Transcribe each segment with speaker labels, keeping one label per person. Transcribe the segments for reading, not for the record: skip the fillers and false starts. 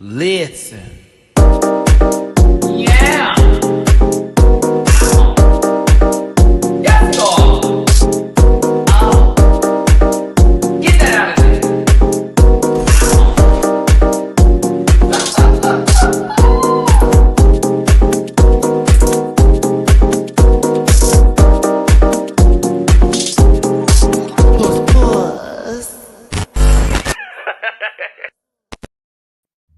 Speaker 1: Listen. Yeah. Yes, Lord. Get that out of here.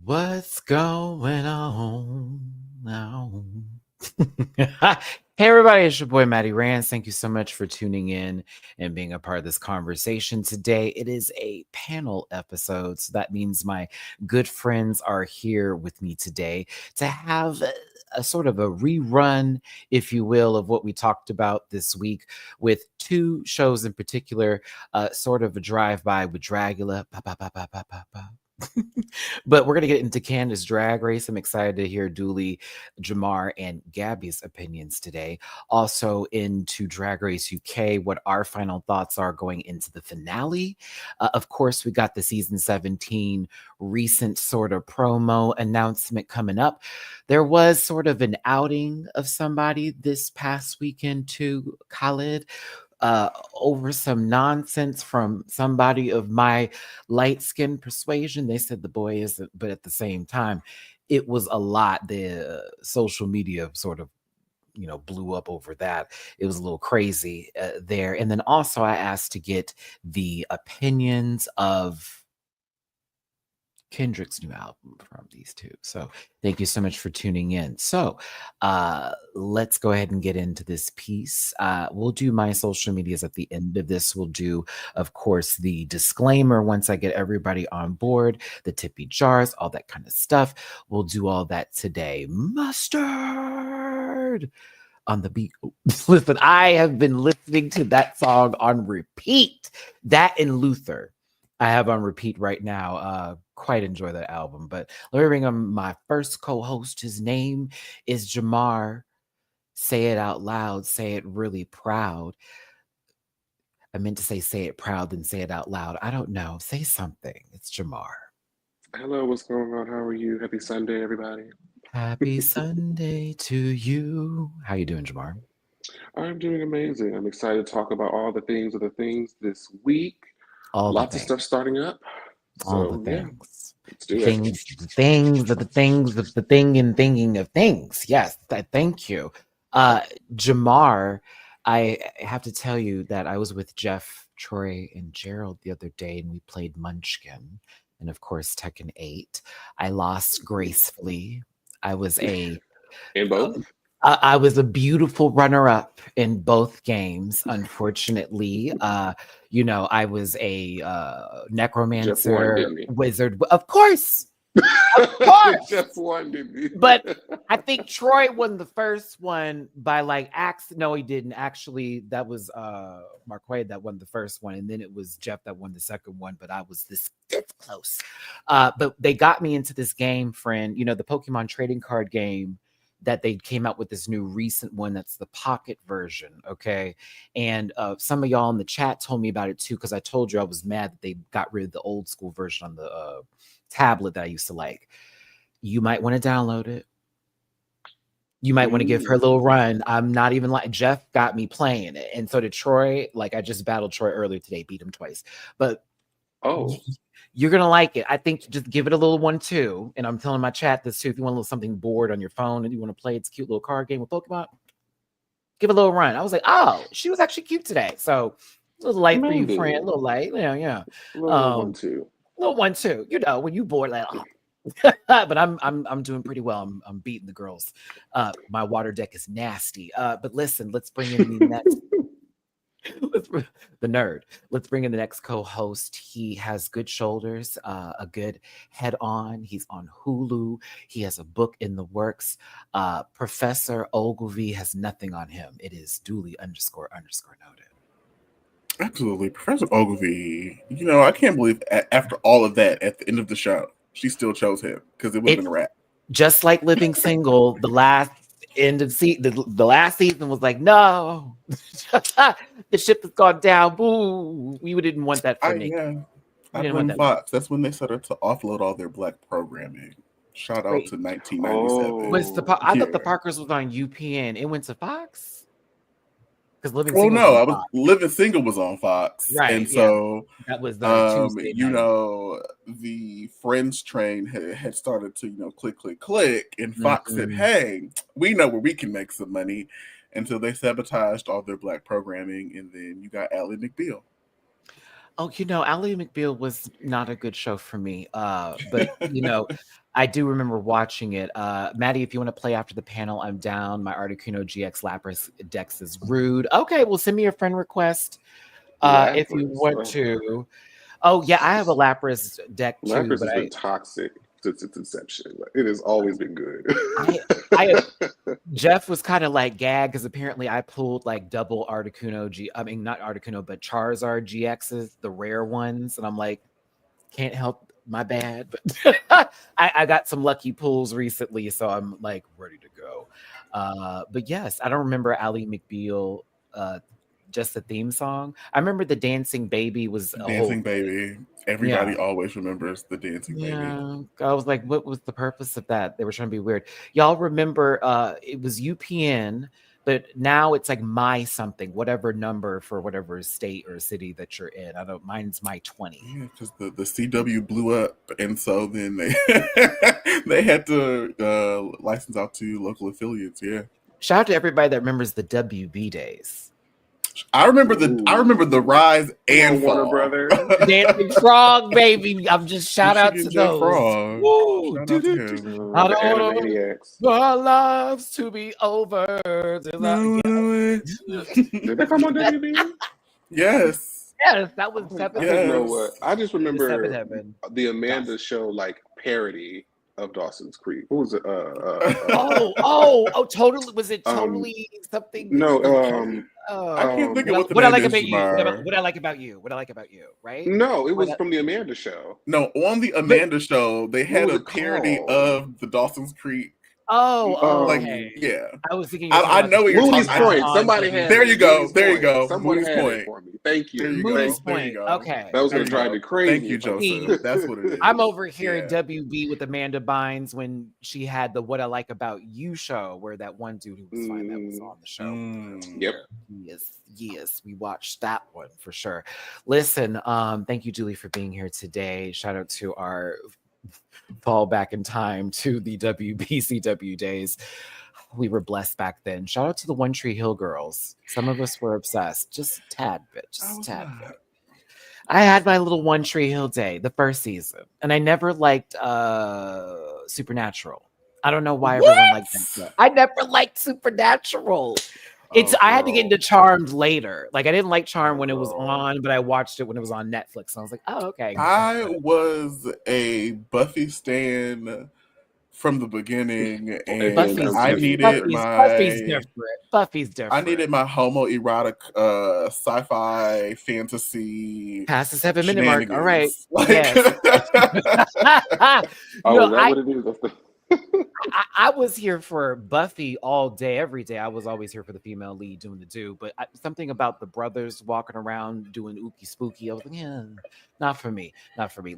Speaker 1: What's going on now? Hey everybody, it's your boy Matty Rants. Thank you so much for tuning in and being a part of this conversation today. It is a panel episode, so that means my good friends are here with me today to have a sort of a rerun, if you will, of what we talked about this week with two shows in particular, sort of a drive-by with Dragula. But we're going to get into Candace Drag Race. I'm excited to hear Dooley, Jamar, and Gabby's opinions today. Also into Drag Race UK, what our final thoughts are going into the finale. Of course, we got the season 17 recent sort of promo announcement coming up. There was sort of an outing of somebody this past weekend too, Khalid, over some nonsense from somebody of my light skin persuasion. They said the boy isn't, but at the same time, it was a lot. The social media sort of, blew up over that. It was a little crazy there. And then also, I asked to get the opinions of Kendrick's new album from these two. So thank you so much for tuning in. So let's go ahead and get into this piece. We'll do my social medias at the end of this. We'll do, of course, the disclaimer once I get everybody on board, the tippy jars, all that kind of stuff. We'll do all that today. Mustard on the beat. Listen, I have been listening to that song on repeat. That and Luther I have on repeat right now. Quite enjoy that album. But let me bring on my first co-host. His name is Jamar. Say it out loud. Say it really proud. I meant to say it proud, then say it out loud. I don't know. Say something. It's Jamar.
Speaker 2: Hello, what's going on? How are you? Happy Sunday, everybody.
Speaker 1: Happy Sunday to you. How you doing, Jamar?
Speaker 2: I'm doing amazing. I'm excited to talk about all the things of the things this week.
Speaker 1: All
Speaker 2: Lots
Speaker 1: the
Speaker 2: of stuff starting up.
Speaker 1: all the
Speaker 2: So yeah,
Speaker 1: things.
Speaker 2: let's do it.
Speaker 1: The thing and thinking of things. Yes, thank you. Jamar, I have to tell you that I was with Jeff, Troy, and Gerald the other day, and we played Munchkin, and of course Tekken 8. I lost gracefully. I was
Speaker 2: In
Speaker 1: uh,
Speaker 2: both?
Speaker 1: I was a beautiful runner-up in both games. Unfortunately, I was a
Speaker 2: Jeff won,
Speaker 1: necromancer
Speaker 2: didn't he?
Speaker 1: wizard. Of course.
Speaker 2: Jeff won, didn't he?
Speaker 1: But I think Troy won the first one by like accident. No, he didn't. Actually, that was Marquade that won the first one, and then it was Jeff that won the second one. But I was this close. But they got me into this game, friend. You know, the Pokemon trading card game that they came out with this new recent one that's the pocket version. Okay. And some of y'all in the chat told me about it too, because I told you I was mad that they got rid of the old school version on the tablet that I used to like. You might want to download it. You might want to give her a little run. I'm not even like Jeff got me playing it. And so did Troy. Like I just battled Troy earlier today, beat him twice. But you're gonna like it. I think just give it a little 1-2. And I'm telling my chat this too. If you want a little something bored on your phone and you want to play, it's a cute little card game with Pokemon. Give it a little run. I was like, oh, she was actually cute today. So a little light for you, friend. A little light. Yeah.
Speaker 2: Little 1-2.
Speaker 1: Little 1-2. You know, when you bored, like, oh. But I'm doing pretty well. I'm beating the girls. My water deck is nasty. But listen, let's bring in the next. The nerd. Let's bring in the next co-host. He has good shoulders, a good head on. He's on Hulu. He has a book in the works. Professor Ogilvy has nothing on him. It is Dooley __ noted.
Speaker 3: Absolutely. Professor Ogilvy, I can't believe after all of that, at the end of the show, she still chose him because it wasn't a rap.
Speaker 1: Just like Living Single, the last end of the last season was like, no, the ship has gone down. Boo. We didn't want that for me.
Speaker 3: I blame Fox. That's when they started to offload all their black programming. Shout out
Speaker 1: Wait.
Speaker 3: to 1997.
Speaker 1: Was the I thought the Parkers was on UPN. It went to Fox? Because Living
Speaker 3: Well,
Speaker 1: Single
Speaker 3: no,
Speaker 1: was
Speaker 3: I
Speaker 1: on
Speaker 3: was
Speaker 1: Fox.
Speaker 3: Living Single was on Fox,
Speaker 1: Right,
Speaker 3: and
Speaker 1: yeah.
Speaker 3: so
Speaker 1: That was the Tuesday
Speaker 3: you
Speaker 1: night.
Speaker 3: know, the Friends train had started to click, and Fox said, "Hey, we know where we can make some money," until they sabotaged all their Black programming, and then you got Ally McBeal.
Speaker 1: Oh, Ally McBeal was not a good show for me. But I do remember watching it. Matty, if you want to play after the panel, I'm down. My Articuno GX Lapras Dex is rude. Okay, well, send me a friend request if you want to. Oh, yeah, I have a Lapras deck too.
Speaker 2: Lapras
Speaker 1: But
Speaker 2: has been toxic since its inception. It has always been good.
Speaker 1: Jeff was kind of like gagged because apparently I pulled like double Articuno not Articuno, but Charizard GXs, the rare ones. And I'm like, can't help, my bad. But I got some lucky pulls recently, so I'm like ready to go. But yes, I don't remember Ally McBeal, just the theme song. I remember the Dancing Baby was a
Speaker 3: Dancing Baby. Everybody always remembers the Dancing Baby.
Speaker 1: I was like, what was the purpose of that? They were trying to be weird. Y'all remember it was UPN, but now it's like my something, whatever number for whatever state or city that you're in. I don't, mine's my 20.
Speaker 3: Yeah, because the CW blew up, and so then they they had to license out to local affiliates. Yeah.
Speaker 1: Shout out to everybody that remembers the WB days.
Speaker 3: I remember the rise and
Speaker 2: Warner
Speaker 3: fall.
Speaker 2: Brothers.
Speaker 1: Dancing Frog, baby. I'm just shout out to
Speaker 3: Jeff
Speaker 1: those.
Speaker 3: Frog.
Speaker 1: Woo,
Speaker 3: Shout out to him.
Speaker 1: I
Speaker 2: The
Speaker 1: don't want
Speaker 2: Animaniacs.
Speaker 1: our lives to be over.
Speaker 2: Did they come on WB?
Speaker 3: Yes.
Speaker 1: Yes, that was Seven.
Speaker 2: You know what? I just remember
Speaker 1: Seven Heaven.
Speaker 2: the Amanda Show parody of Dawson's Creek. What was it?
Speaker 1: Totally. Was it totally something?
Speaker 2: No,
Speaker 3: I can't think of
Speaker 1: what I like about
Speaker 3: is,
Speaker 1: you. What I like about you. What I like about you. Right?
Speaker 2: No, it was from the Amanda Show.
Speaker 3: No, on the Amanda Show, they had a parody
Speaker 2: called?
Speaker 3: of the Dawson's Creek.
Speaker 1: Okay.
Speaker 3: Yeah.
Speaker 1: I was thinking.
Speaker 3: I know what you're
Speaker 2: Movie's
Speaker 3: talking
Speaker 2: Point.
Speaker 3: about.
Speaker 2: Somebody had.
Speaker 3: There you go.
Speaker 2: Someone
Speaker 3: Movie's
Speaker 2: had
Speaker 3: Point.
Speaker 2: it for me. Thank you.
Speaker 1: Movie's
Speaker 3: There you
Speaker 1: Point.
Speaker 3: go.
Speaker 1: Okay.
Speaker 2: That was going to drive me crazy.
Speaker 3: Thank you, Joseph. That's what it is.
Speaker 1: I'm over here at WB with Amanda Bynes when she had the What I Like About You show, where that one dude who was fine that was on the show.
Speaker 2: Yep.
Speaker 1: Yes, we watched that one for sure. Listen, thank you, Julie, for being here today. Shout out to our fall back in time to the WBCW days. We were blessed back then. Shout out to the One Tree Hill girls. Some of us were obsessed, just a tad bit, bit. I had my little One Tree Hill day, the first season, and I never liked Supernatural. I don't know why everyone liked that. I never liked Supernatural. I had to get into Charmed later. Like I didn't like Charmed when it was on, but I watched it when it was on Netflix. And I was like, oh, okay.
Speaker 3: I was a Buffy stan from the beginning, and I needed
Speaker 1: Buffy's different.
Speaker 3: I needed my homoerotic sci-fi fantasy.
Speaker 1: Past the 7-minute mark. All right.
Speaker 3: Yes.
Speaker 2: What it is?
Speaker 1: I was here for Buffy all day, every day. I was always here for the female lead doing the do, but something about the brothers walking around doing ookie spooky, I was like, yeah, not for me.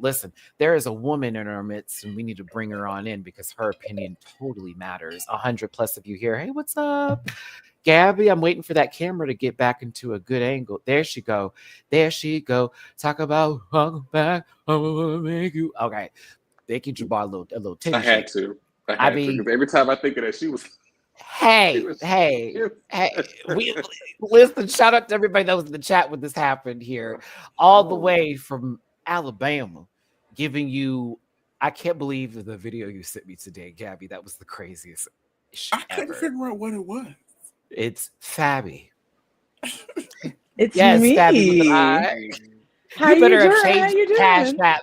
Speaker 1: Listen, there is a woman in our midst, and we need to bring her on in because her opinion totally matters. 100+ of you here. Hey, what's up? Gabby, I'm waiting for that camera to get back into a good angle. There she go. Talk about welcome back. I will make you. Okay. Becky Jabbar, a little titty.
Speaker 2: I had to. Because every time I think of that, she was.
Speaker 1: Hey. We listen. Shout out to everybody that was in the chat when this happened here, all the way from Alabama, giving you. I can't believe the video you sent me today, Gabby. That was the craziest.
Speaker 3: I couldn't figure out what it was.
Speaker 1: It's Fabby.
Speaker 4: It's me.
Speaker 1: Fabby with an I.
Speaker 4: How you
Speaker 1: better
Speaker 4: doing?
Speaker 1: have changed Cash App.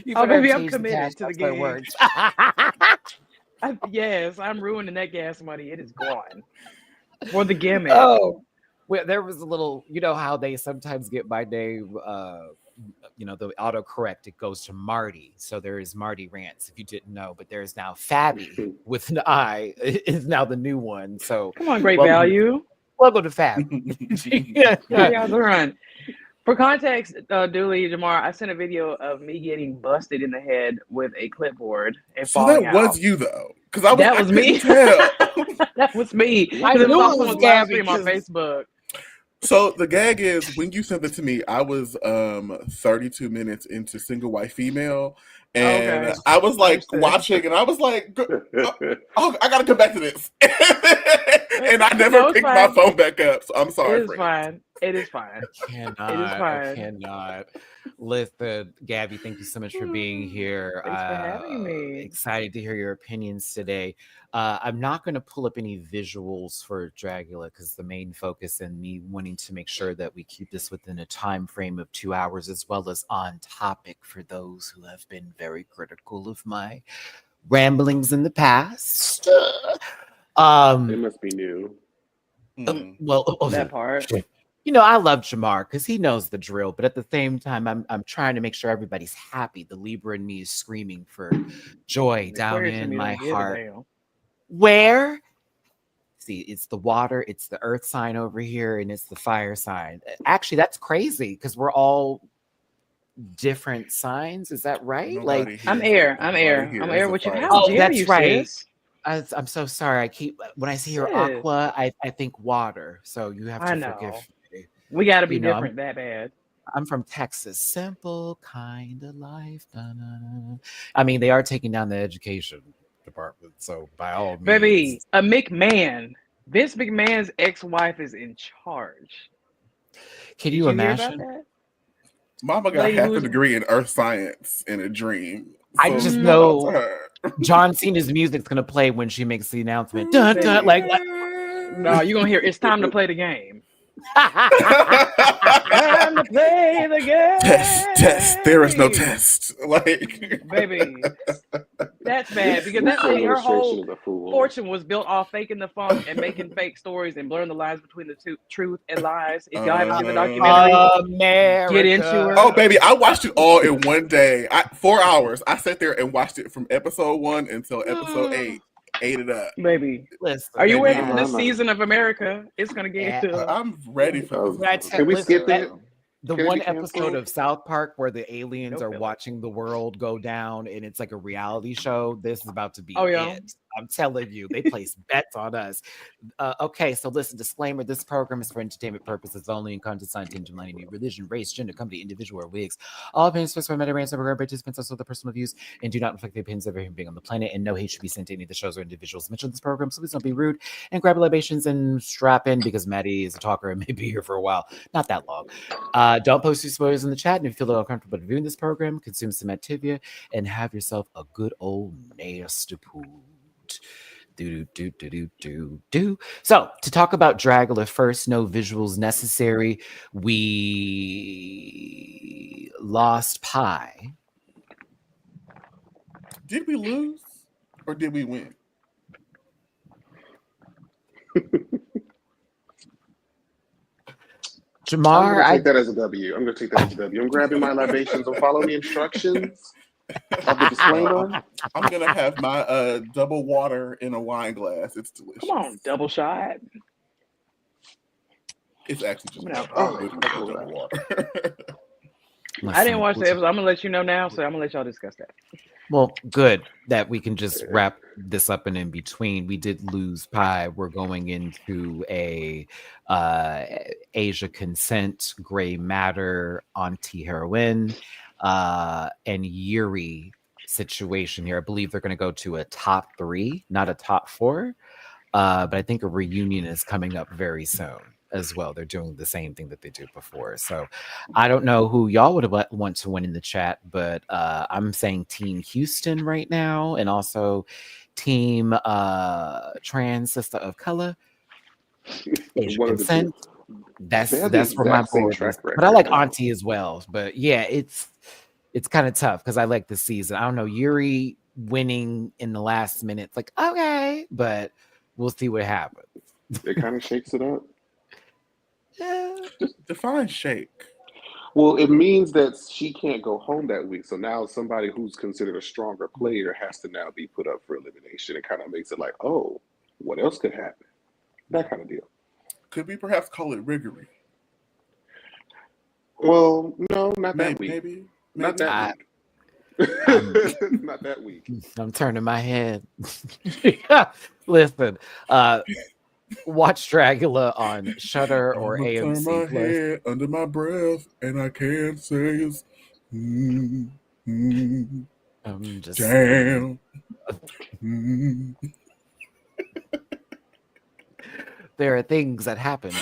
Speaker 4: Baby, I'm committed to the game.
Speaker 1: Words.
Speaker 4: Yes, I'm ruining that gas money. It is gone for the gimmick.
Speaker 1: Oh, well, there was a little. You know how they sometimes get my name. The autocorrect. It goes to Marty. So there is Matty Rants. If you didn't know, but there is now Fabby with an I. Is now the new one. So
Speaker 4: come on, great value.
Speaker 1: Welcome to Fab.
Speaker 4: How y'all doing? For context, Dooley, Jamar, I sent a video of me getting busted in the head with a clipboard and
Speaker 3: So
Speaker 4: falling
Speaker 3: that was
Speaker 4: out.
Speaker 3: you though, because
Speaker 4: That
Speaker 3: I
Speaker 4: was
Speaker 3: couldn't
Speaker 4: me.
Speaker 3: tell.
Speaker 4: That was me.
Speaker 1: I
Speaker 4: Because it was
Speaker 1: knew
Speaker 4: on
Speaker 1: it was
Speaker 4: someone's live
Speaker 1: Gabby
Speaker 4: stream on
Speaker 1: 'cause-
Speaker 4: Facebook.
Speaker 3: So the gag is when you sent it to me, I was 32 minutes into Single White Female, and
Speaker 4: Okay.
Speaker 3: I was like
Speaker 4: Understood.
Speaker 3: watching, and I was like, oh, I gotta come back to this, and I never
Speaker 4: No, it's
Speaker 3: picked my
Speaker 4: fine.
Speaker 3: phone back up. So I'm sorry.
Speaker 4: It is fine. It is fine.
Speaker 1: I cannot. Listen, Gabby, thank you so much for being here.
Speaker 4: Thanks for having me.
Speaker 1: Excited to hear your opinions today. I'm not going to pull up any visuals for Dragula because the main focus and me wanting to make sure that we keep this within a time frame of 2 hours, as well as on topic for those who have been very critical of my ramblings in the past.
Speaker 2: It must be new.
Speaker 4: That part.
Speaker 1: You know, I love Jamar because he knows the drill, but at the same time, I'm trying to make sure everybody's happy. The Libra in me is screaming for joy down
Speaker 4: Aquarius
Speaker 1: in
Speaker 4: me
Speaker 1: my
Speaker 4: don't give a
Speaker 1: heart.
Speaker 4: damn.
Speaker 1: Where? See, it's the water, it's the earth sign over here, and it's the fire sign. Actually, that's crazy because we're all different signs. Is that right?
Speaker 3: Nobody
Speaker 1: Like,
Speaker 3: here
Speaker 4: I'm
Speaker 3: is-
Speaker 4: air.
Speaker 3: nobody
Speaker 4: I'm
Speaker 3: here is
Speaker 4: air
Speaker 3: a
Speaker 4: with you.
Speaker 3: fire
Speaker 4: How
Speaker 3: sign.
Speaker 4: dare
Speaker 1: that's
Speaker 4: you,
Speaker 1: right.
Speaker 4: sis?
Speaker 1: I'm so sorry. I keep when I see your
Speaker 4: Sis.
Speaker 1: aqua, I think water. So you have
Speaker 4: I
Speaker 1: to
Speaker 4: know.
Speaker 1: forgive me.
Speaker 4: We got to be
Speaker 1: You know,
Speaker 4: different that bad.
Speaker 1: I'm from Texas. Simple kind of life. Da-na-na. I mean, they are taking down the education department, so by all means,
Speaker 4: Baby, a McMahon. Vince McMahon's ex-wife is in charge.
Speaker 1: can
Speaker 4: Did
Speaker 1: you
Speaker 4: hear
Speaker 1: imagine?
Speaker 4: about that?
Speaker 3: Mama got
Speaker 4: Lady
Speaker 3: half a
Speaker 4: who's-
Speaker 3: degree in earth science in a dream.
Speaker 1: I
Speaker 3: So
Speaker 1: just
Speaker 3: shout out
Speaker 1: know
Speaker 3: to her.
Speaker 1: John Cena's music's gonna play when she makes the announcement. Dun, dun, like what?
Speaker 4: No, you're gonna hear it's time to play the game. Time to play the game.
Speaker 3: Test. There is no test. Like,
Speaker 4: Baby. That's bad because
Speaker 2: This
Speaker 4: that lady, her whole
Speaker 2: administration is a fool.
Speaker 4: fortune was built off faking the funk and making fake stories and blurring the lines between the truth and lies. If y'all haven't seen the documentary,
Speaker 1: America.
Speaker 4: get into her.
Speaker 3: oh baby, I watched it all in one day. 4 hours. I sat there and watched it from episode 1 until episode 8. Ate it up.
Speaker 4: Baby,
Speaker 1: Listen,
Speaker 4: are you
Speaker 3: baby.
Speaker 4: ready for this season of America? It's gonna get to.
Speaker 3: I'm ready for
Speaker 1: When I
Speaker 3: this.
Speaker 1: tell-
Speaker 2: Can we
Speaker 1: listen,
Speaker 2: skip
Speaker 1: that-
Speaker 2: it?
Speaker 1: the
Speaker 2: Can it
Speaker 1: one
Speaker 2: be canceled?
Speaker 1: episode of South Park where the aliens
Speaker 4: Nope,
Speaker 1: are
Speaker 4: nope.
Speaker 1: watching the world go down and it's like a reality show. This is about to be
Speaker 4: Oh, yeah.
Speaker 1: it. I'm telling you, they place bets on us. Okay, so listen, disclaimer: this program is for entertainment purposes only and content scientific, religion, race, gender, company, individual, or wigs. All opinions expressed by MattyRants and program participants also the personal views and do not reflect the opinions of every human being on the planet. And no hate should be sent to any of the shows or individuals mentioned in this program. So please don't be rude and grab libations and strap in because Matty is a talker and may be here for a while, not that long. Don't post your spoilers in the chat, and if you feel uncomfortable viewing this program, consume some Activia and have yourself a good old nasty poot. Do. So to talk about Dragula first, no visuals necessary. We lost Pi.
Speaker 3: Did we lose or did we win?
Speaker 2: I'm
Speaker 1: Jamar,
Speaker 2: going to take that as a W. I'm grabbing my libations and following the instructions of the disclaimer.
Speaker 3: I'm gonna have my double water in a wine glass. It's delicious.
Speaker 4: Come on, double shot.
Speaker 3: It's actually just
Speaker 4: No.
Speaker 3: double water.
Speaker 4: I didn't watch the episode. I'm gonna let you know now, so I'm gonna let y'all discuss that.
Speaker 1: Well, good that we can just wrap this up and in between. We did lose Pi. We're going into a Asia consent, gray matter, anti-heroin, and Yuri situation here. I believe they're going to go to a top 3, not a top 4. But I think a reunion is coming up very soon as well. They're doing the same thing that they did before. So I don't know who y'all would want to win in the chat, but I'm saying Team Houston right now, and also Team Trans Sister of Color. Asia
Speaker 2: One of the
Speaker 1: Consent.
Speaker 2: two.
Speaker 1: That's
Speaker 2: They have the
Speaker 1: where my
Speaker 2: exact same
Speaker 1: board is.
Speaker 2: track
Speaker 1: But I like
Speaker 2: record.
Speaker 1: Auntie as well. But yeah, it's kind of tough because I like the season. I don't know, Yuri winning in the last minute. It's like, okay, but we'll see what happens.
Speaker 2: It kind of shakes it up.
Speaker 3: Define shake.
Speaker 2: Well, it means that she can't go home that week. So now somebody who's considered a stronger player has to now be put up for elimination. It kind of makes it like, oh, what else could happen? That kind of deal.
Speaker 3: Could we perhaps call it riggery?
Speaker 2: Well, no, not that week.
Speaker 3: Maybe.
Speaker 2: Not that week. Not that week.
Speaker 1: I'm turning my head. Listen, watch Dragula on Shudder or
Speaker 3: I'ma turn my
Speaker 1: AMC Plus.
Speaker 3: head under my breath, and I can't say it's
Speaker 1: I'm just
Speaker 3: damn.
Speaker 1: There are things that happened,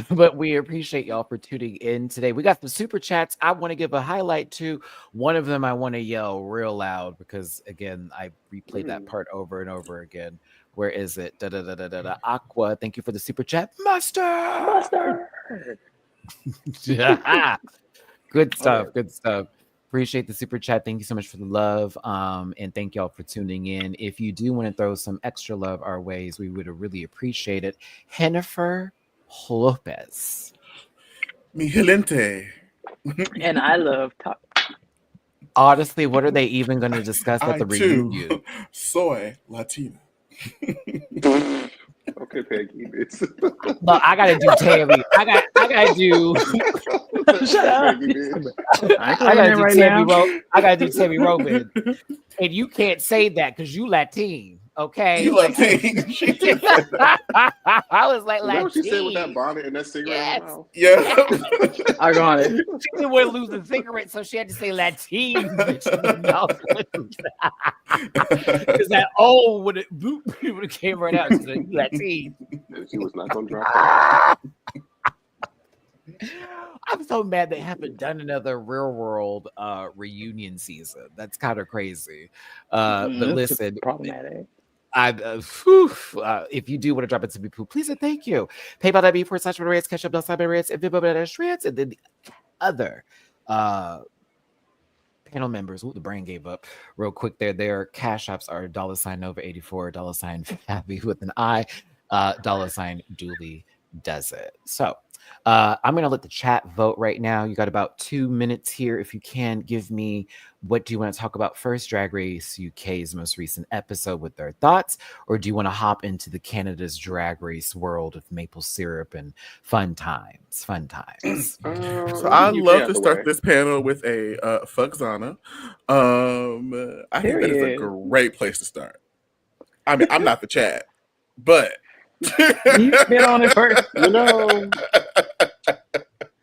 Speaker 1: but we appreciate y'all for tuning in today. We got the super chats. I want to give a highlight to one of them. I want to yell real loud because again, I replayed that part over and over again. Where is it? Da da da da da da. Aqua, thank you for the super chat, Mustard. Yeah. Good stuff. Good stuff. Appreciate the super chat. Thank you so much for the love. And thank y'all for tuning in. If you do want to throw some extra love our ways, we would really appreciate it. Jennifer Lopez.
Speaker 3: Mi gente.
Speaker 4: And I love talk.
Speaker 1: Honestly, what are they even going to discuss at the
Speaker 3: I
Speaker 1: reunion?
Speaker 3: too soy Latina.
Speaker 2: Okay, Peggy. It's...
Speaker 1: Look, I gotta do Tammy. I gotta do.
Speaker 4: Shut up.
Speaker 1: I gotta do Tammy Roman, and you can't say that because you Latin. Okay,
Speaker 3: You Latin.
Speaker 1: I was like,
Speaker 2: Is that
Speaker 1: Latin.
Speaker 2: what she said with that bonnet and that cigarette in her mouth?
Speaker 3: Yeah.
Speaker 4: I got it.
Speaker 1: She didn't want to lose the cigarette, so she had to say Latin. Because that O would have came right out. She said, Latin.
Speaker 2: And she was not going to drop it.
Speaker 1: I'm so mad they haven't done another Real World reunion season. That's kind of crazy. But listen,
Speaker 4: problematic.
Speaker 1: If you do want to drop it to me, please and thank you. PayPal.me/MattyRants, catch up MattyRants, and Venmo.me/Rants, and then the other panel members. Ooh, the brain gave up real quick there. Their cash apps are $Nova84, $Fabby with an I, $Dooley does it. So I'm going to let the chat vote right now. You got about 2 minutes here. If you can, give me what do you want to talk about first? Drag Race UK's most recent episode with their thoughts, or do you want to hop into the Canada's Drag Race world of maple syrup and fun times?
Speaker 3: So I love to start this panel with a Fugzana. I think that is a great place to start. I mean, I'm not the chat, but
Speaker 4: you spit on it first.
Speaker 2: You know.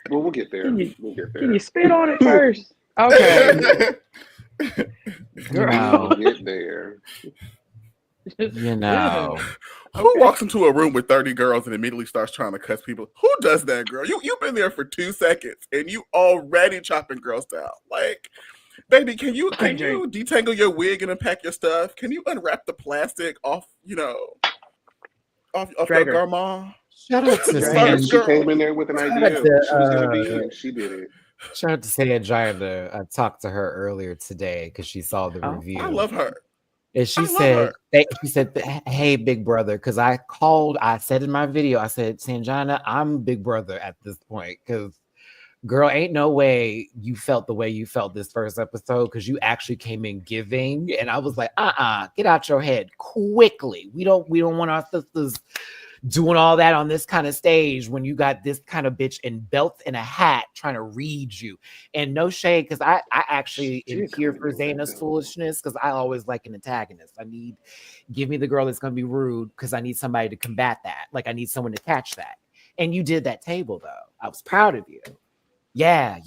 Speaker 2: Well, we'll get there.
Speaker 4: Can you spit on it first? Okay.
Speaker 2: We'll get there.
Speaker 1: You know.
Speaker 3: Who walks into a room with 30 girls and immediately starts trying to cuss people? Who does that, girl? You've been there for 2 seconds and you already chopping girls down. Like, baby, can you detangle your wig and unpack your stuff? Can you unwrap the plastic off, off your grandma?
Speaker 1: Shout out to
Speaker 2: Sandra. She came in there with an idea of what she was going to be, and she did it.
Speaker 1: Shout out to Sandra. I talked to her earlier today because she saw the review.
Speaker 3: I love her.
Speaker 1: And she said, hey, big brother, because I said in my video, I said, Sanjana, I'm big brother at this point, because girl, ain't no way you felt the way you felt this first episode, because you actually came in giving. And I was like, get out your head quickly. We don't want our sisters doing all that on this kind of stage when you got this kind of bitch in belts and a hat trying to read you. And no shade, because I actually am here for Zaina's foolishness, because I always like an antagonist. Give me the girl that's going to be rude, because I need somebody to combat that. Like, I need someone to catch that. And you did that table, though. I was proud of you. Yeah.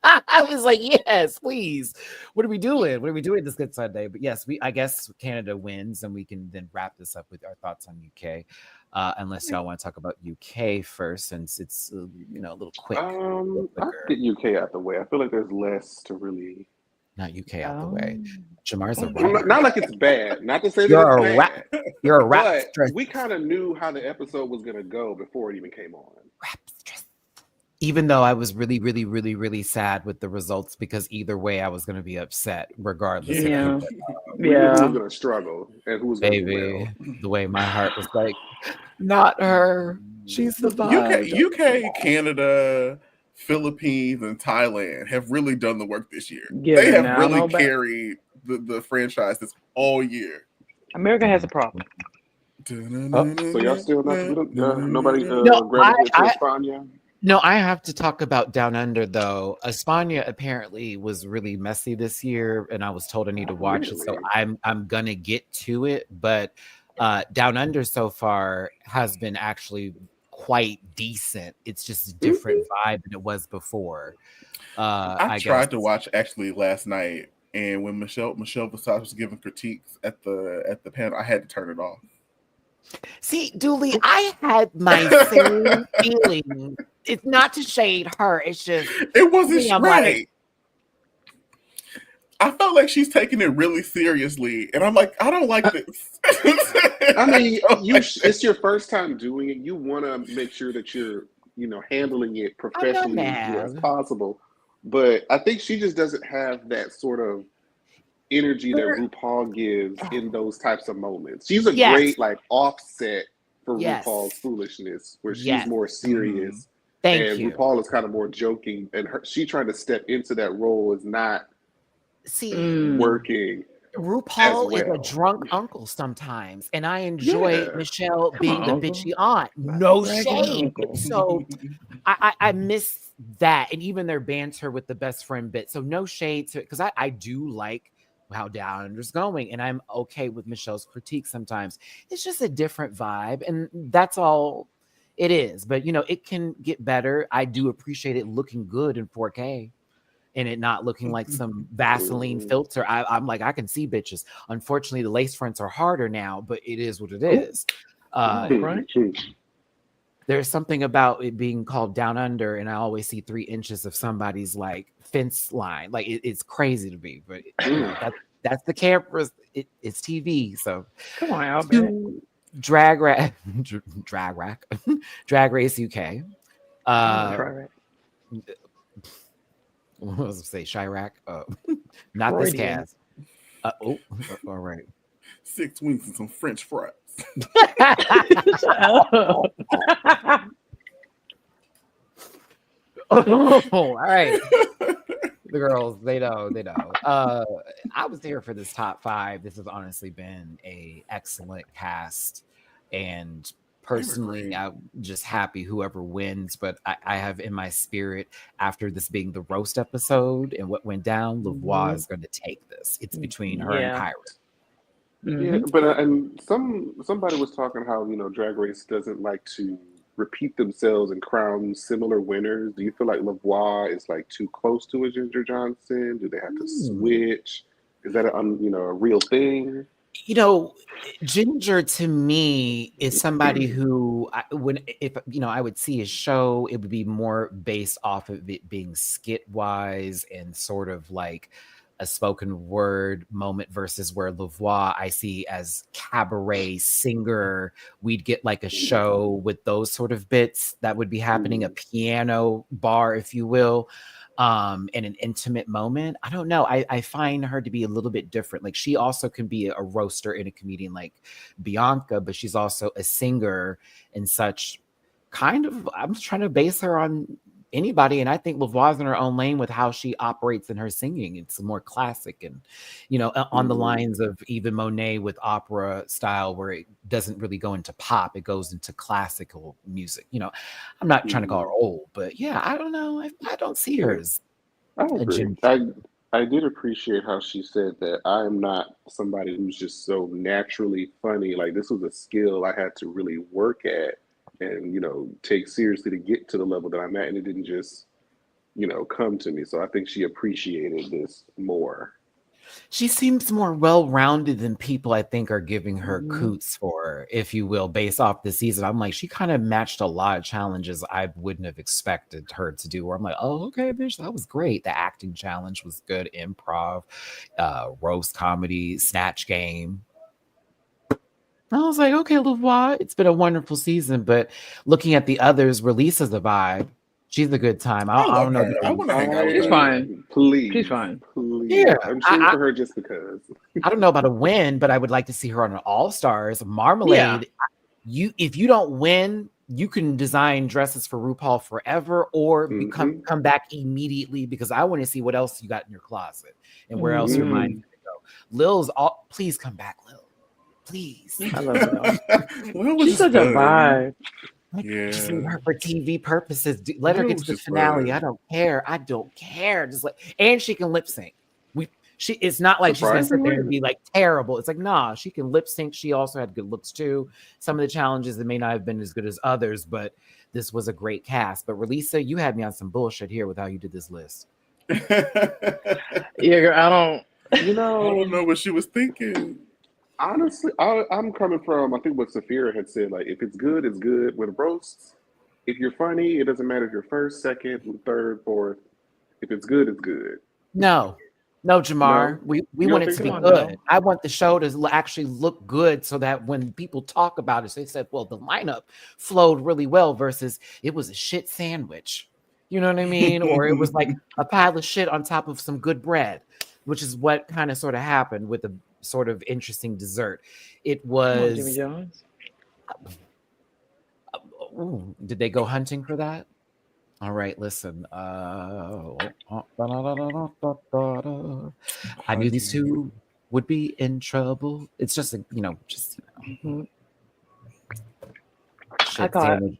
Speaker 1: I was like, yes, please. What are we doing this good Sunday? But yes, I guess Canada wins, and we can then wrap this up with our thoughts on UK. Unless y'all want to talk about UK first, since it's a little quick.
Speaker 2: I'll get UK out the way. I feel like there's less to really.
Speaker 1: Not UK out the way. Jamar's a rapper.
Speaker 2: Not like it's bad. Not to say that it's bad.
Speaker 1: You're a rap.
Speaker 2: But we kind of knew how the episode was gonna go before it even came on.
Speaker 1: Rap stress. Even though I was really, really, really, really sad with the results, because either way I was going to be upset regardless.
Speaker 4: Yeah.
Speaker 2: We knew who was going to struggle and who was going to do well.
Speaker 1: The way my heart was like, not her. She survived.
Speaker 3: UK, Canada, Philippines, and Thailand have really done the work this year.
Speaker 4: Yeah,
Speaker 3: they have really carried the franchise this all year.
Speaker 4: America has a problem.
Speaker 2: So y'all still nobody gravitated to España?
Speaker 1: No, I have to talk about Down Under though. Espana apparently was really messy this year, and I was told I need to watch it, so
Speaker 2: Really?
Speaker 1: I'm gonna get to it. But Down Under so far has been actually quite decent. It's just a different vibe than it was before.
Speaker 3: I
Speaker 1: I guess.
Speaker 3: tried to watch actually last night, and when Michelle Visage was giving critiques at the panel, I had to turn it off.
Speaker 1: See, Dooley, I had my same feeling. It's not to shade her. It's just
Speaker 3: It wasn't
Speaker 1: me, I'm
Speaker 3: right.
Speaker 1: like,
Speaker 3: I felt like she's taking it really seriously, and I'm like, I don't like this.
Speaker 2: I mean, it's your first time doing it. You want to make sure that you're, handling it professionally as possible. But I think she just doesn't have that sort of energy that RuPaul gives in those types of moments. She's a great offset for RuPaul's foolishness, where she's more serious.
Speaker 1: Thank you.
Speaker 2: RuPaul is kind of more joking, and she trying to step into that role is not working.
Speaker 1: RuPaul is a drunk uncle sometimes, and I enjoy Michelle being the bitchy aunt. No shade. So I miss that, and even their banter with the best friend bit. So no shade to it, because I do like how Down Under's going, and I'm okay with Michelle's critique sometimes. It's just a different vibe, and that's all it is. But it can get better. I do appreciate it looking good in 4K. And it not looking like some Vaseline filter. I'm like, I can see bitches. Unfortunately, the lace fronts are harder now, but it is what it is. There's something about it being called Down Under, and I always see 3 inches of somebody's like fence line. Like it's crazy to me, but that's the cameras. It's TV. So
Speaker 4: come on, Albert.
Speaker 1: Drag Race UK. What was I say? Chirac? Not this cast. All right.
Speaker 3: 6 wings and some French fries.
Speaker 1: All right. The girls, they know. I was here for this top 5. This has honestly been a excellent cast, and personally, I'm just happy whoever wins, but I have in my spirit, after this being the roast episode and what went down, Lavoie is going to take this. It's between her and Kyra.
Speaker 2: Yeah, but and somebody was talking how Drag Race doesn't like to repeat themselves and crown similar winners. Do you feel like Lavoie is like too close to a Ginger Johnson? Do they have to switch? Is that a real thing?
Speaker 1: Ginger to me is somebody who I would see a show, it would be more based off of it being skit wise and sort of like a spoken word moment, versus where Lavoie I see as cabaret singer. We'd get like a show with those sort of bits that would be happening, a piano bar, if you will. And an intimate moment. I don't know. I find her to be a little bit different. Like she also can be a roaster and a comedian like Bianca, but she's also a singer and such. Kind of, I'm trying to base her on anybody, and I think Lavoie's in her own lane with how she operates in her singing. It's more classic and on the lines of even Monet with opera style, where it doesn't really go into pop, it goes into classical music. I'm not trying to call her old, but yeah, I don't know. I don't see her as
Speaker 2: I agree. I did appreciate how she said that I am not somebody who's just so naturally funny. Like this was a skill I had to really work at and take seriously to get to the level that I'm at, and it didn't just come to me. So I think she appreciated this more.
Speaker 1: She seems more well-rounded than people I think are giving her coots for, if you will, based off the season. I'm like, she kind of matched a lot of challenges I wouldn't have expected her to do, where I'm like, oh, okay, bitch, that was great. The acting challenge was good, improv, roast comedy, snatch game. I was like, okay, Lavoie, it's been a wonderful season, but looking at the others, Releasa's a vibe. She's a good time. I don't know.
Speaker 3: I want to hang out with
Speaker 4: She's
Speaker 3: her.
Speaker 4: fine.
Speaker 2: Please.
Speaker 4: She's fine.
Speaker 2: Please.
Speaker 1: Yeah.
Speaker 2: I'm cheering for her just because.
Speaker 1: I don't know about a win, but I would like to see her on an All-Stars. Marmalade, if you don't win, you can design dresses for RuPaul forever or come back immediately, because I want to see what else you got in your closet and where else your mind's going to go. Please come back, Lil. Please.
Speaker 4: I love Lil. She's such a vibe.
Speaker 1: Like,
Speaker 3: Yeah.
Speaker 1: just leave her for TV purposes. Let her
Speaker 3: It
Speaker 1: get
Speaker 3: was
Speaker 1: to the
Speaker 3: just
Speaker 1: finale.
Speaker 3: fun.
Speaker 1: I don't care. I don't care. Just like, and she can lip sync. It's not like she's gonna sit there and be like terrible. It's like, nah, she can lip sync. She also had good looks too. Some of the challenges that may not have been as good as others, but this was a great cast. But Relisa, you had me on some bullshit here with how you did this list.
Speaker 4: Yeah, girl, I don't.
Speaker 2: You know,
Speaker 3: I don't know what she was thinking.
Speaker 2: honestly, I'm coming from, I think what Saphira had said, like, if it's good, it's good. With roasts, if you're funny, it doesn't matter if you're first, second, third, fourth. If it's good, it's good.
Speaker 1: No, Jamar.
Speaker 2: No?
Speaker 1: We
Speaker 2: You
Speaker 1: want
Speaker 2: don't
Speaker 1: it
Speaker 2: think
Speaker 1: to be
Speaker 2: so?
Speaker 4: Come on,
Speaker 1: good. I want the show to actually look good so that when people talk about it, they said, well, the lineup flowed really well versus it was a shit sandwich. You know what I mean? Or it was like a pile of shit on top of some good bread, which is what kind of sort of happened with a sort of interesting dessert. It
Speaker 4: Come on, Jimmy
Speaker 1: was.
Speaker 4: Jones.
Speaker 1: Ooh, did they go hunting for that? All right, listen. I knew these two would be in trouble. It's just, shit
Speaker 4: I caught
Speaker 1: sandwich.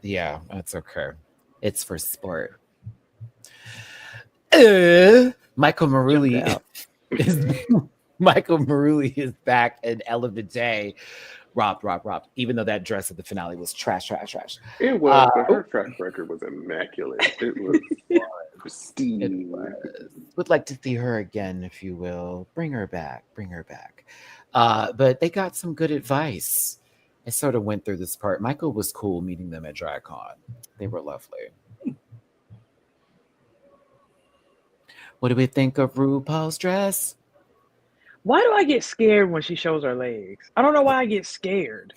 Speaker 1: Yeah, that's okay. It's for sport. Michael Maruli is back in Element Day. Robbed. Even though that dress at the finale was trash.
Speaker 2: It was, but her track record was immaculate. It was pristine.
Speaker 1: Would like to see her again, if you will. Bring her back. But they got some good advice. I sort of went through this part. Michael was cool meeting them at DragCon. They were lovely. What do we think of RuPaul's dress?
Speaker 4: Why do I get scared when she shows her legs? I don't know why I get scared.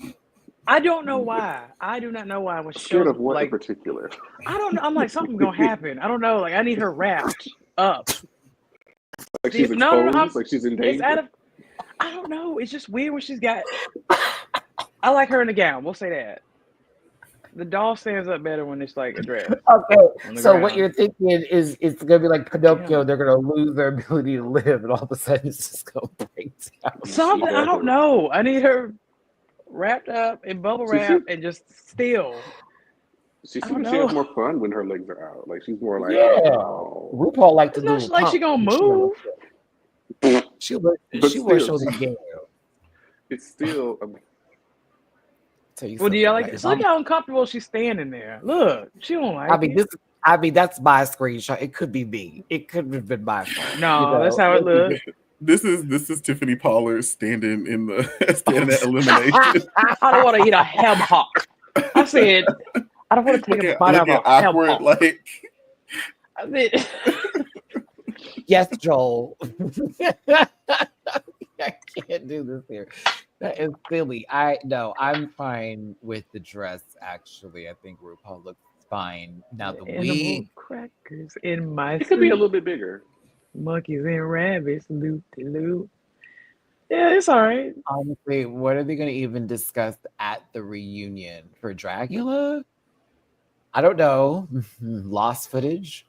Speaker 4: I don't know why. I do not know why. When she
Speaker 2: Scared
Speaker 4: shows,
Speaker 2: of what
Speaker 4: like,
Speaker 2: in particular?
Speaker 4: I don't know. I'm like, something's gonna happen. I don't know. Like, I need her wrapped up.
Speaker 2: Like she's exposed? Like she's in danger?
Speaker 4: I don't know. It's just weird when she's got. I like her in a gown. We'll say that. The doll stands up better when it's like a dress.
Speaker 1: Okay, so what you're thinking is it's gonna be like Pinocchio. Yeah. They're gonna lose their ability to live, and all of a sudden it's just gonna break down.
Speaker 4: Something I don't know. I need her wrapped up in bubble wrap and just still.
Speaker 2: She seems she has more fun when her legs are out. Like she's more like,
Speaker 1: RuPaul like to do.
Speaker 4: It's not like she gonna move.
Speaker 1: She will show the game.
Speaker 2: It's still.
Speaker 4: Well, do you like it? Look how uncomfortable she's standing there. Look, she don't like it.
Speaker 1: I mean, that's my screenshot. It could be me. It could have been my fault.
Speaker 4: No, that's how it looks.
Speaker 3: This is Tiffany Pollard standing at elimination.
Speaker 4: I don't want to eat a ham hock. I said I don't want to take a bite of a ham hock.
Speaker 3: Like
Speaker 4: I said,
Speaker 1: yes, Joel. I can't do this here. That is silly. I'm fine with the dress. Actually, I think RuPaul looks fine. Now the wig,
Speaker 4: crackers in my.
Speaker 2: It could be a little bit bigger.
Speaker 4: Monkeys and rabbits, loop de loop. Yeah, it's all right.
Speaker 1: Honestly, what are they going to even discuss at the reunion for Dragula? I don't know. Lost footage.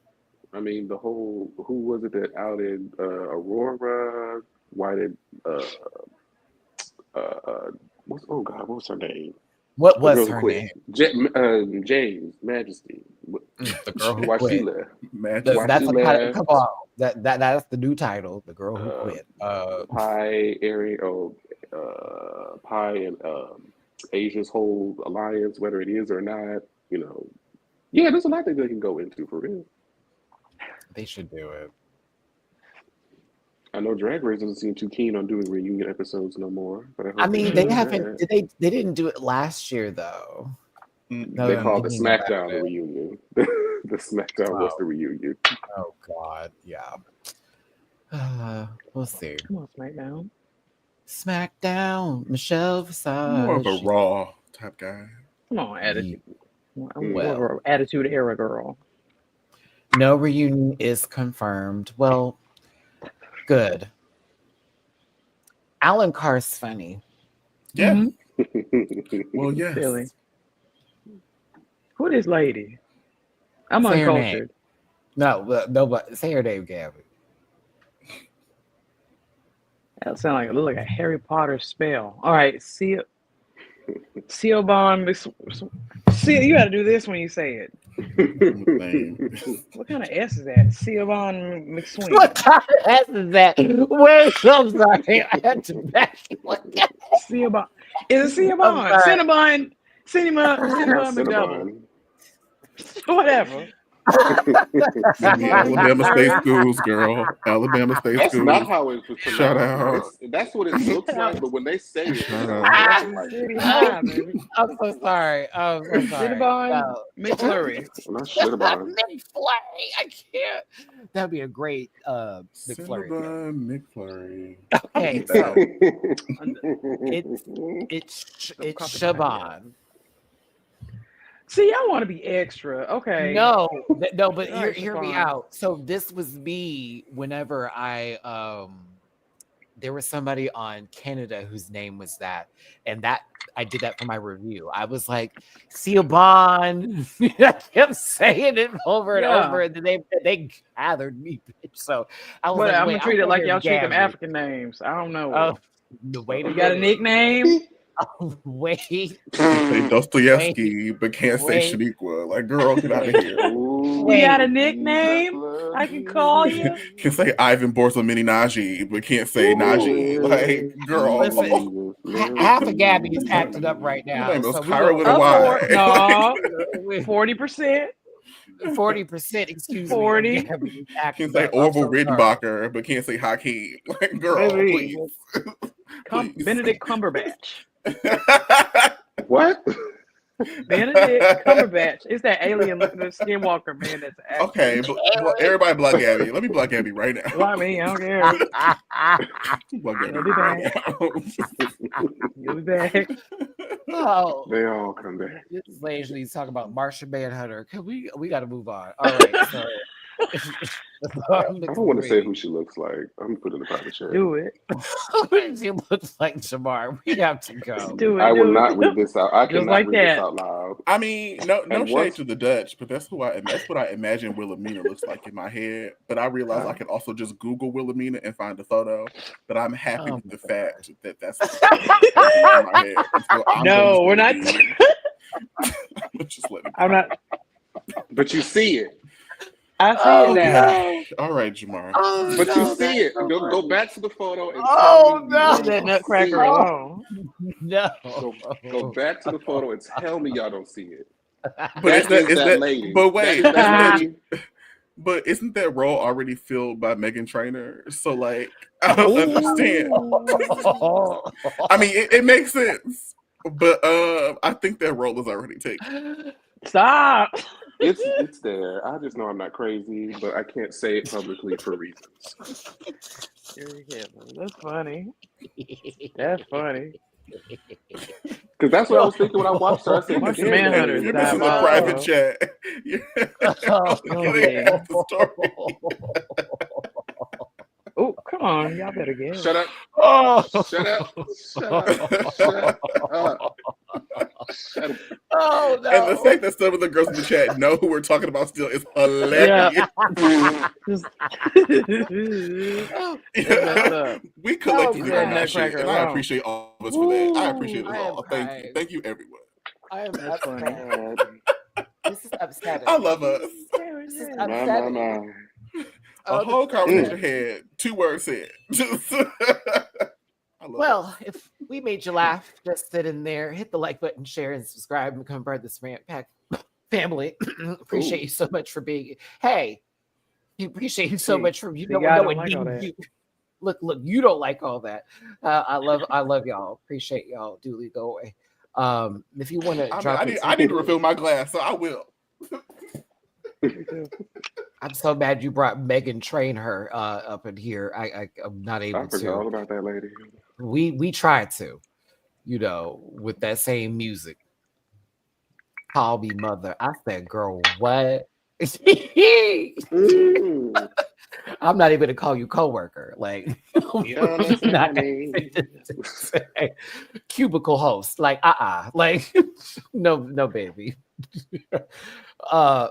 Speaker 2: I mean, the whole who was it that outed Aurora? Why did what was her name?
Speaker 1: What was her name?
Speaker 2: James Majesty.
Speaker 1: The girl who
Speaker 2: why
Speaker 1: quit.
Speaker 2: She left.
Speaker 1: That's come on. That's the new title. The girl who quit.
Speaker 2: Pie and Asia's whole alliance, whether it is or not, yeah, there's a lot that they can go into for real.
Speaker 1: They should do it.
Speaker 2: I know Drag Race doesn't seem too keen on doing reunion episodes no more. But
Speaker 1: I mean, they haven't. They didn't do it last year though.
Speaker 2: No, they called the SmackDown the reunion. The SmackDown was the reunion.
Speaker 1: Oh God, yeah. We'll see.
Speaker 4: Come on, SmackDown.
Speaker 1: SmackDown. Michelle Visage.
Speaker 3: More of a Raw type guy.
Speaker 4: Come on, attitude. Well, attitude era girl.
Speaker 1: No reunion is confirmed. Well, good. Alan Carr's funny.
Speaker 3: Yeah.
Speaker 4: Mm-hmm.
Speaker 3: Well, yes.
Speaker 4: Really. Who is lady? I'm uncultured.
Speaker 1: No, but say her name, Gabby.
Speaker 4: That sounds like a Harry Potter spell. All right, see it. Siobhan See, you got to do this when you say it. What kind of S is that? Siobhan McSween.
Speaker 1: What kind of S is that? Wait, I'm sorry. I had to back you up.
Speaker 4: Cinnabon. Is it Cinnabon? Cinnabon McDouble. Whatever.
Speaker 3: Alabama State Schools, girl. Alabama State
Speaker 2: That's
Speaker 3: Schools.
Speaker 2: not how it's pronounced.
Speaker 3: Shout out.
Speaker 2: That's what it looks like, but when they say it,
Speaker 1: I'm so sorry. I'm so sorry.
Speaker 4: Cinnabon McFlurry.
Speaker 2: Not Cinnabon.
Speaker 1: McFlurry. I can't. That'd be a great McFlurry.
Speaker 3: Cinnabon McFlurry.
Speaker 1: Okay, so it's Siobhan.
Speaker 4: See, I want to be extra. Okay.
Speaker 1: No, but
Speaker 4: Right,
Speaker 1: hear me
Speaker 4: Siobhan.
Speaker 1: out. So this was me whenever there was somebody on Canada whose name was that, and that I did that for my review. I was like, Siobhan. I kept saying it over and over, and then they gathered me. So I was
Speaker 4: But
Speaker 1: like,
Speaker 4: I'm
Speaker 1: wait,
Speaker 4: gonna treat it like y'all treat them
Speaker 1: Gabby.
Speaker 4: African names. I don't know.
Speaker 1: Oh, wait,
Speaker 4: You got a nickname?
Speaker 1: Oh, wait.
Speaker 3: Say Dostoevsky, but can't say
Speaker 1: Wait.
Speaker 3: Shaniqua. Like, girl, get out of here.
Speaker 4: You got a nickname I can call you?
Speaker 3: Can say Ivan Borzamini Najee, but can't say Najee. Like, girl.
Speaker 1: Listen, half of Gabby is acting up right now.
Speaker 3: Your name is
Speaker 1: So
Speaker 3: Kyra with a
Speaker 4: Of
Speaker 3: Y.
Speaker 4: course. No. 40%.
Speaker 1: 40%, excuse
Speaker 4: 40.
Speaker 1: me. Gabby is acting
Speaker 3: Can say
Speaker 1: up. I'm
Speaker 3: Orville
Speaker 1: so sorry.
Speaker 3: Rittenbacher, but can't say Hakeem. Like, girl,
Speaker 4: Baby.
Speaker 3: please.
Speaker 4: Benedict Cumberbatch.
Speaker 2: What?
Speaker 4: Benedict Cumberbatch. It's that alien looking at the skinwalker man that's acting.
Speaker 3: Okay, but everybody block Gabby. Let me block Gabby right now.
Speaker 4: Well, I mean, I don't care.
Speaker 3: Block Gabby
Speaker 4: You'll be
Speaker 3: right
Speaker 4: back.
Speaker 3: now.
Speaker 4: You'll be back.
Speaker 1: Oh,
Speaker 2: They all come back.
Speaker 1: this lady needs to talk about Marsha Manhunter. We got to move on. All right. So,
Speaker 2: I don't want to say who she looks like. I'm gonna put it in the private chat.
Speaker 4: Do it.
Speaker 1: She looks like Jamar. We have to go.
Speaker 4: Do it.
Speaker 2: I will
Speaker 4: do
Speaker 2: not
Speaker 4: it.
Speaker 2: read this out. I
Speaker 4: Just
Speaker 2: cannot
Speaker 4: like
Speaker 2: read
Speaker 4: that.
Speaker 2: this out loud.
Speaker 3: I mean, no
Speaker 2: And
Speaker 3: shade
Speaker 2: once-
Speaker 3: to the Dutch, but that's what I imagine Wilhelmina looks like in my head. But I realize I can also just Google Wilhelmina and find a photo. But I'm happy with the fact that that's in my head. So
Speaker 4: No, we're not.
Speaker 3: Just let it
Speaker 4: I'm not.
Speaker 2: But you see it.
Speaker 4: I see it now.
Speaker 3: All right, Jamar.
Speaker 1: Oh,
Speaker 2: But
Speaker 1: no,
Speaker 2: you see
Speaker 1: that's
Speaker 2: it.
Speaker 1: so
Speaker 2: Go
Speaker 1: funny.
Speaker 2: back to the photo and
Speaker 1: Oh,
Speaker 2: tell me
Speaker 1: no.
Speaker 2: you
Speaker 4: Leave that
Speaker 2: don't
Speaker 4: nutcracker
Speaker 2: see it.
Speaker 4: alone.
Speaker 1: No.
Speaker 2: Go back to the photo and tell me y'all don't see it.
Speaker 3: But
Speaker 2: That is that lady.
Speaker 3: But wait,
Speaker 2: That is that lady.
Speaker 3: but isn't that role already filled by Meghan Trainor? So like, I don't understand. I mean, it makes sense, but I think that role is already taken.
Speaker 4: Stop.
Speaker 2: It's there. I just know I'm not crazy, but I can't say it publicly for reasons.
Speaker 4: That's funny. That's funny.
Speaker 2: Because that's what I was thinking when I watched her. I said,
Speaker 4: Marcia
Speaker 2: "This
Speaker 4: Manhunter
Speaker 2: lady-
Speaker 3: If
Speaker 4: is
Speaker 3: this is a
Speaker 4: diabolical.
Speaker 3: private chat, get off the story.
Speaker 4: Oh, come on. Y'all better get it.
Speaker 2: Shut up.
Speaker 1: Oh.
Speaker 2: Shut up. Shut up. Shut up. Shut up.
Speaker 1: Oh, no.
Speaker 3: And the fact that some of the girls in the chat know who we're talking about still is hilarious.
Speaker 4: Just-
Speaker 3: Yeah. We collectively
Speaker 1: Oh,
Speaker 3: are
Speaker 1: man.
Speaker 3: not shit, and I appreciate all of us for that. I appreciate us
Speaker 1: I am
Speaker 3: all. Thank you.
Speaker 1: crying.
Speaker 3: Thank you, everyone.
Speaker 1: I am
Speaker 4: That's funny.
Speaker 1: upset. This is upsetting.
Speaker 3: I love us.
Speaker 1: This is
Speaker 2: My, my,
Speaker 1: upsetting.
Speaker 2: my.
Speaker 3: A whole conversation had 2 words said. I love
Speaker 1: Well, if we made you laugh, just sit in there, hit the like button, share, and subscribe, and become part of this Rant Pack family. Appreciate you so much for being. Hey, we appreciate you so much for you.
Speaker 4: See,
Speaker 1: Know,
Speaker 4: I
Speaker 1: know
Speaker 4: don't
Speaker 1: what
Speaker 4: like all
Speaker 1: you-
Speaker 4: that.
Speaker 1: you- look, you don't like all that. I love y'all. Appreciate y'all. Duly go away. If you want to drop,
Speaker 3: I need to refill my glass, so I will.
Speaker 1: I'm so mad you brought Megan Trainor up in here. I'm not
Speaker 2: I
Speaker 1: able
Speaker 2: forgot all
Speaker 1: to.
Speaker 2: about that lady.
Speaker 1: We tried to, with that same music. Call me mother. I said, girl, what?
Speaker 2: Mm.
Speaker 1: I'm not even gonna call you coworker. Like, not cubicle host. Like, like, no, baby.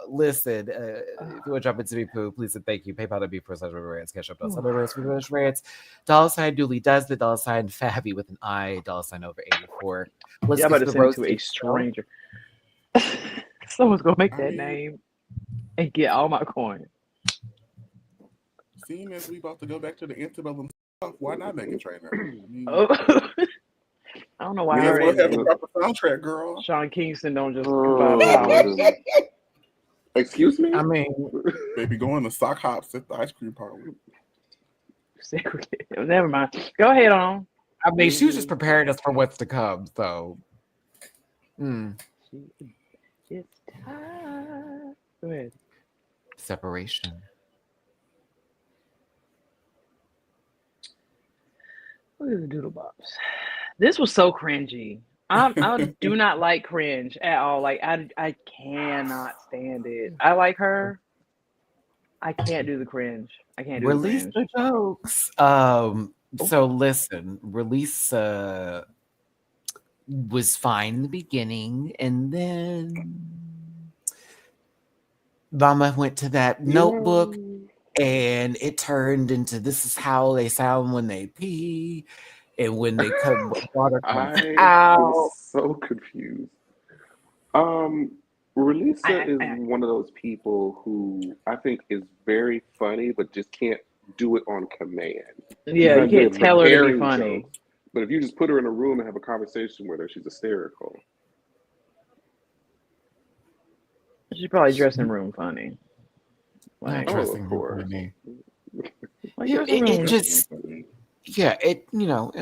Speaker 1: Listen, if you want to drop into me, poo, please and thank you. PayPal.me/MattyRants, Cash App $MattyRants, $. Dooley does the $Fabby with an I, $over 84. Let's
Speaker 4: Y'all
Speaker 1: get
Speaker 4: about
Speaker 1: to
Speaker 4: to
Speaker 1: the
Speaker 4: send it to
Speaker 1: roasting
Speaker 4: a stranger. Someone's gonna make that name and get all my coins.
Speaker 3: Seeing as we about to go back to the antebellum stuff, why not make a trainer? I mean,
Speaker 4: I don't know why
Speaker 3: we
Speaker 4: her
Speaker 3: as well have
Speaker 4: and
Speaker 3: a proper soundtrack, girl.
Speaker 4: Sean Kingston don't just combine powers.
Speaker 2: Excuse me?
Speaker 1: I mean,
Speaker 3: Baby going to sock hops at the ice cream parlor.
Speaker 4: Never mind. Go ahead on.
Speaker 1: I mean, she was just preparing us for what's to come. So,
Speaker 4: It's time. Go ahead.
Speaker 1: Separation.
Speaker 4: Look at the doodle bops. This was so cringy. I do not like cringe at all. Like I cannot stand it. I like her. I can't do the cringe. I can't do
Speaker 1: Release
Speaker 4: the cringe.
Speaker 1: the jokes. So listen, Release was fine in the beginning, and then Mama went to that notebook, and it turned into this is how they sound when they pee, and when they come water comes out.
Speaker 2: I'm so confused. Relisa is one of those people who I think is very funny, but just can't do it on command.
Speaker 4: Yeah, you can't tell her to be funny.
Speaker 2: Jokes, but if you just put her in a room and have a conversation with her, she's hysterical.
Speaker 4: She's probably dressing room funny.
Speaker 1: Like,
Speaker 2: of course.
Speaker 4: Like,
Speaker 1: it just, yeah, it, you know,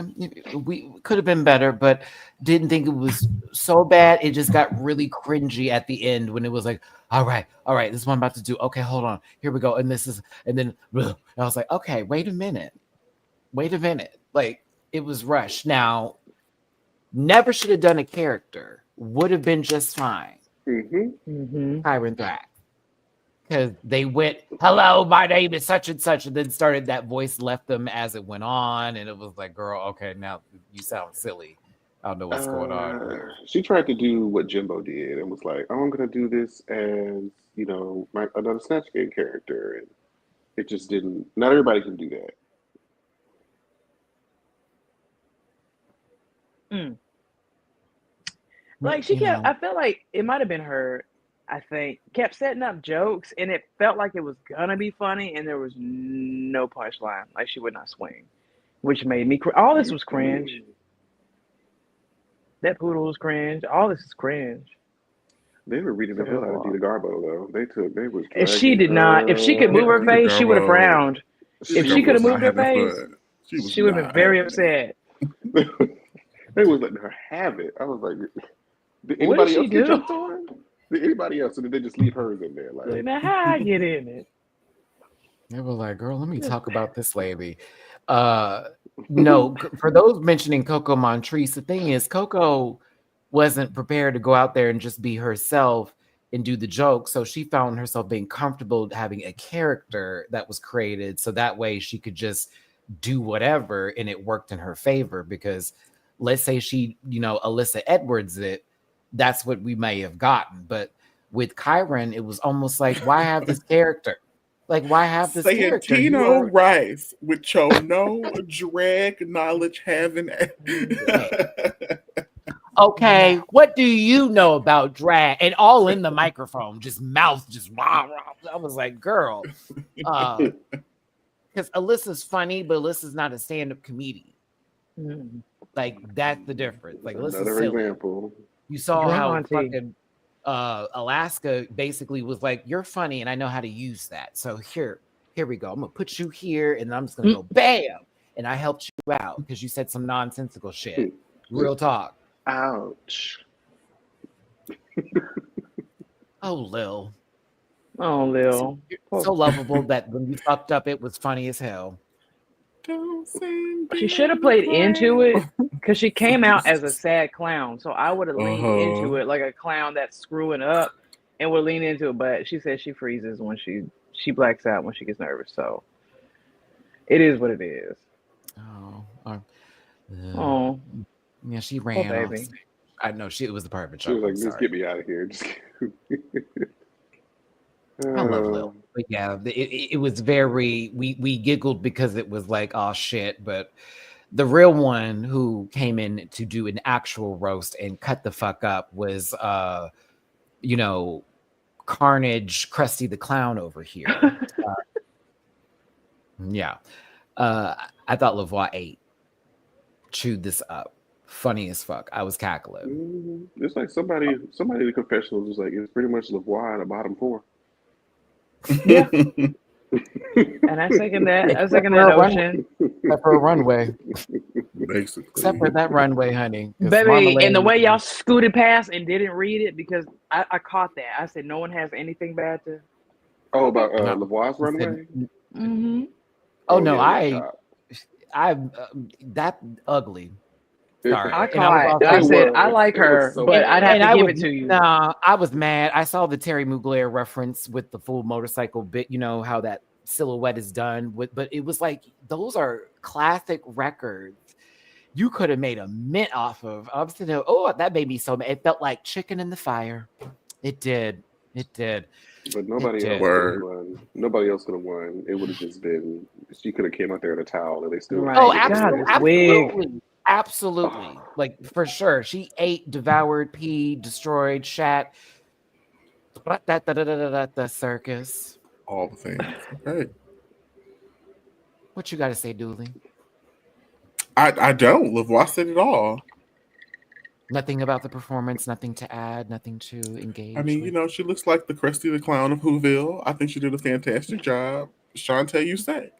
Speaker 1: we could have been better, but didn't think it was so bad. It just got really cringy at the end when it was like, all right, this is what I'm about to do. Okay, hold on, here we go. And this is, and then I was like, okay, wait a minute. Like, it was rushed. Now, never should have done a character. Would have been just fine. Kyron Thrack. Because they went, hello, my name is such and such, and then started that voice left them as it went on, and it was like, girl, okay, now you sound silly. I don't know what's going on.
Speaker 2: She tried to do what Jimbo did and was like, oh, I'm going to do this as, you know, another Snatch Game character, and it just didn't. Not everybody can do that.
Speaker 4: Like she kept, I feel like it might have been her. I think kept setting up jokes, and it felt like it was gonna be funny, and there was no punchline. Like she would not swing, which made me. All this was cringe. That poodle was cringe. All this is cringe.
Speaker 2: They were reading the hell out of Dita Garbo though. They was.
Speaker 4: And she did not. If she could move her face, she would have frowned. If she could have moved her face, she would have been very upset.
Speaker 2: They was letting her have it. I was like, did anybody else get jumped on? Did anybody else? Or did they just leave hers in there? Like,
Speaker 4: now how I get in it?
Speaker 1: They were like, girl, let me talk about this lady. No, for those mentioning Coco Montrese, the thing is, Coco wasn't prepared to go out there and just be herself and do the joke. So she found herself being comfortable having a character that was created. So that way she could just do whatever, and it worked in her favor. Because let's say she, you know, Alyssa Edwards it, that's what we may have gotten. But with Kyron, it was almost like, why have this character? Like, why have this character?
Speaker 3: Tino Rice with your no drag knowledge having.
Speaker 1: Okay, what do you know about drag? And all in the microphone, just mouth, just rah, rah. I was like, girl, because Alyssa's funny, but Alyssa's not a stand-up comedian. Like, that's the difference. Like, Alyssa's
Speaker 2: another
Speaker 1: silly.
Speaker 2: example.
Speaker 1: You saw how fucking Alaska basically was like, you're funny and I know how to use that. So here we go. I'm gonna put you here and I'm just gonna go bam. And I helped you out because you said some nonsensical shit. Real talk.
Speaker 2: Ouch.
Speaker 1: Oh, Lil.
Speaker 4: You're
Speaker 1: so lovable that when you fucked up, it was funny as hell.
Speaker 4: She should have played into it because she came out as a sad clown. So I would have leaned into it like a clown that's screwing up and would lean into it. But she said she freezes when she blacks out when she gets nervous. So it is what it is.
Speaker 1: Yeah, she ran.
Speaker 4: Baby.
Speaker 1: I know it was the perfect
Speaker 2: She was
Speaker 1: joke.
Speaker 2: like, just get me out of here.
Speaker 1: I love Lil, but yeah, it was very. We giggled because it was like, oh shit, but the real one who came in to do an actual roast and cut the fuck up was you know, Carnage Krusty the Clown over here. Yeah. I thought Lavoie chewed this up. Funny as fuck. I was cackling.
Speaker 2: Mm-hmm. It's like somebody in the confessionals was like, it's pretty much Lavoie in the bottom four.
Speaker 4: Yeah. And I second that. I second that notion.
Speaker 1: Except for a runway.
Speaker 3: Basically.
Speaker 1: Except for that runway, honey.
Speaker 4: Baby, and the way y'all scooted past and didn't read it, because I caught that. I said, no one has anything bad to.
Speaker 2: Oh, about Lavoie's runway?
Speaker 4: Mm-hmm.
Speaker 1: Oh, no, I that ugly. Sorry.
Speaker 4: I caught. I said I like her, but I'd have to give it to you.
Speaker 1: Nah, I was mad. I saw the Terry Mugler reference with the full motorcycle bit. You know how that silhouette is done with, but it was like those are classic records. You could have made a mint off of. I was thinking, oh, that made me so mad. It felt like chicken in the fire. It did. It did.
Speaker 2: But nobody else could have won. Nobody else could have won. It would have just been. She could have came out there in a towel, and they still.
Speaker 4: Right.
Speaker 1: Oh,
Speaker 4: absolutely.
Speaker 1: Absolutely. Like, for sure. She ate, devoured, peed, destroyed, shat. The circus.
Speaker 3: All the things. Okay.
Speaker 1: What you got to say, Dooley?
Speaker 3: I don't. Lavoie said it all.
Speaker 1: Nothing about the performance, nothing to add, nothing to engage.
Speaker 3: I mean,
Speaker 1: with.
Speaker 3: She looks like the Krusty the Clown of Whoville. I think she did a fantastic job. Shantae, you say.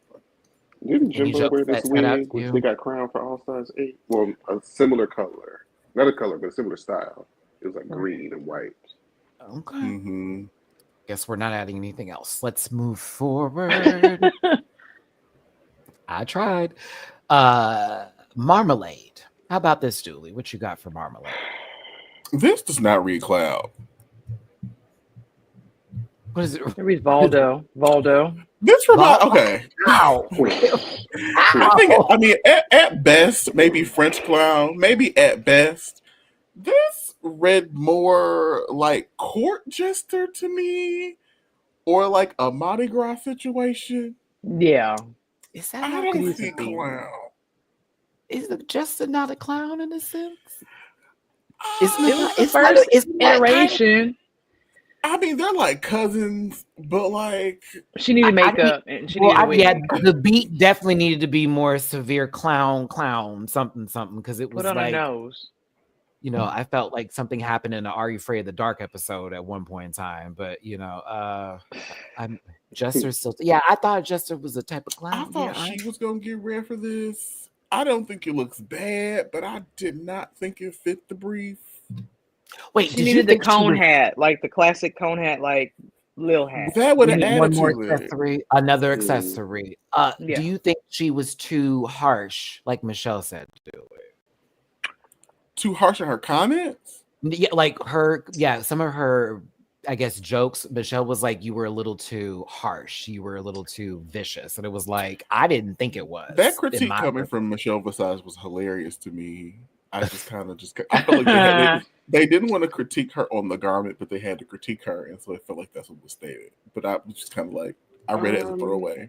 Speaker 2: Didn't Jimbo wear this wig, which they got crowned for All Stars 8? Well, a similar color. Not a color, but a similar style. It was like green and white.
Speaker 1: Okay.
Speaker 3: Mm-hmm.
Speaker 1: Guess we're not adding anything else. Let's move forward. I tried. Marmalade. How about this, Dooley? What you got for Marmalade?
Speaker 3: This does not read Cloud.
Speaker 1: What is it?
Speaker 4: It reads Valdo.
Speaker 3: This reminds. Okay.
Speaker 1: Ow.
Speaker 3: I mean, at best, maybe French Clown. Maybe at best, this read more like court jester to me, or like a Mardi Gras situation.
Speaker 4: Yeah.
Speaker 1: Is that
Speaker 3: I don't think clown.
Speaker 1: Is it just not a clown in a sense?
Speaker 4: It's the first iteration.
Speaker 3: I mean, they're like cousins, but like
Speaker 4: she needed makeup and she needed wig.
Speaker 1: Yeah, the beat definitely needed to be more severe clown, something, because it was
Speaker 4: put on
Speaker 1: like
Speaker 4: a nose.
Speaker 1: I felt like something happened in the Are You Afraid of the Dark episode at one point in time, but Jester still. Yeah, I thought Jester was a type of clown.
Speaker 3: I thought she was gonna get red for this. I don't think it looks bad, but I did not think it fit the brief.
Speaker 1: Wait,
Speaker 4: she needed the cone hat, like the classic cone hat, like Lil hat.
Speaker 3: That would have added
Speaker 1: one more accessory, another accessory. Do you think she was too harsh, like Michelle said to do it?
Speaker 3: Too harsh in her comments?
Speaker 1: Yeah, like her. Yeah, some of her, I guess, jokes. Michelle was like, "You were a little too harsh. You were a little too vicious," and it was like, I didn't think it was.
Speaker 3: That critique coming from Michelle Visage was hilarious to me. I just I felt like they didn't want to critique her on the garment, but they had to critique her, and so I felt like that's what was stated. But I was just kind of like, I read it as a throwaway.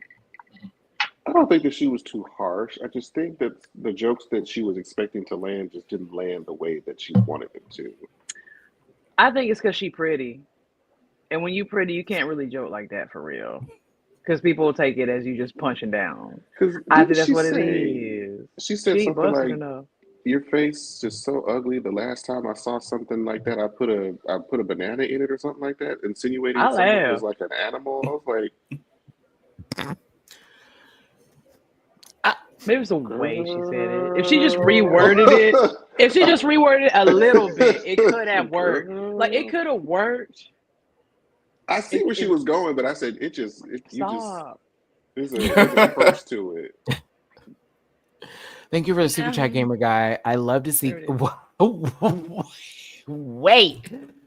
Speaker 2: I don't think that she was too harsh. I just think that the jokes that she was expecting to land just didn't land the way that she wanted them to.
Speaker 4: I think it's because she's pretty. And when you pretty, you can't really joke like that for real. Because people will take it as you just punching down. I think that's what it is.
Speaker 2: She said something like, your face is so ugly. The last time I saw something like that, I put a banana in it or something like that, insinuating something was like an animal. I was like,
Speaker 4: maybe it was the way she said it. If she just reworded it, a little bit, it could have worked. Like it could have worked.
Speaker 2: I see where she was going, but I said there's an approach to it.
Speaker 1: Thank you for the super chat, gamer guy. I love to see. Wait,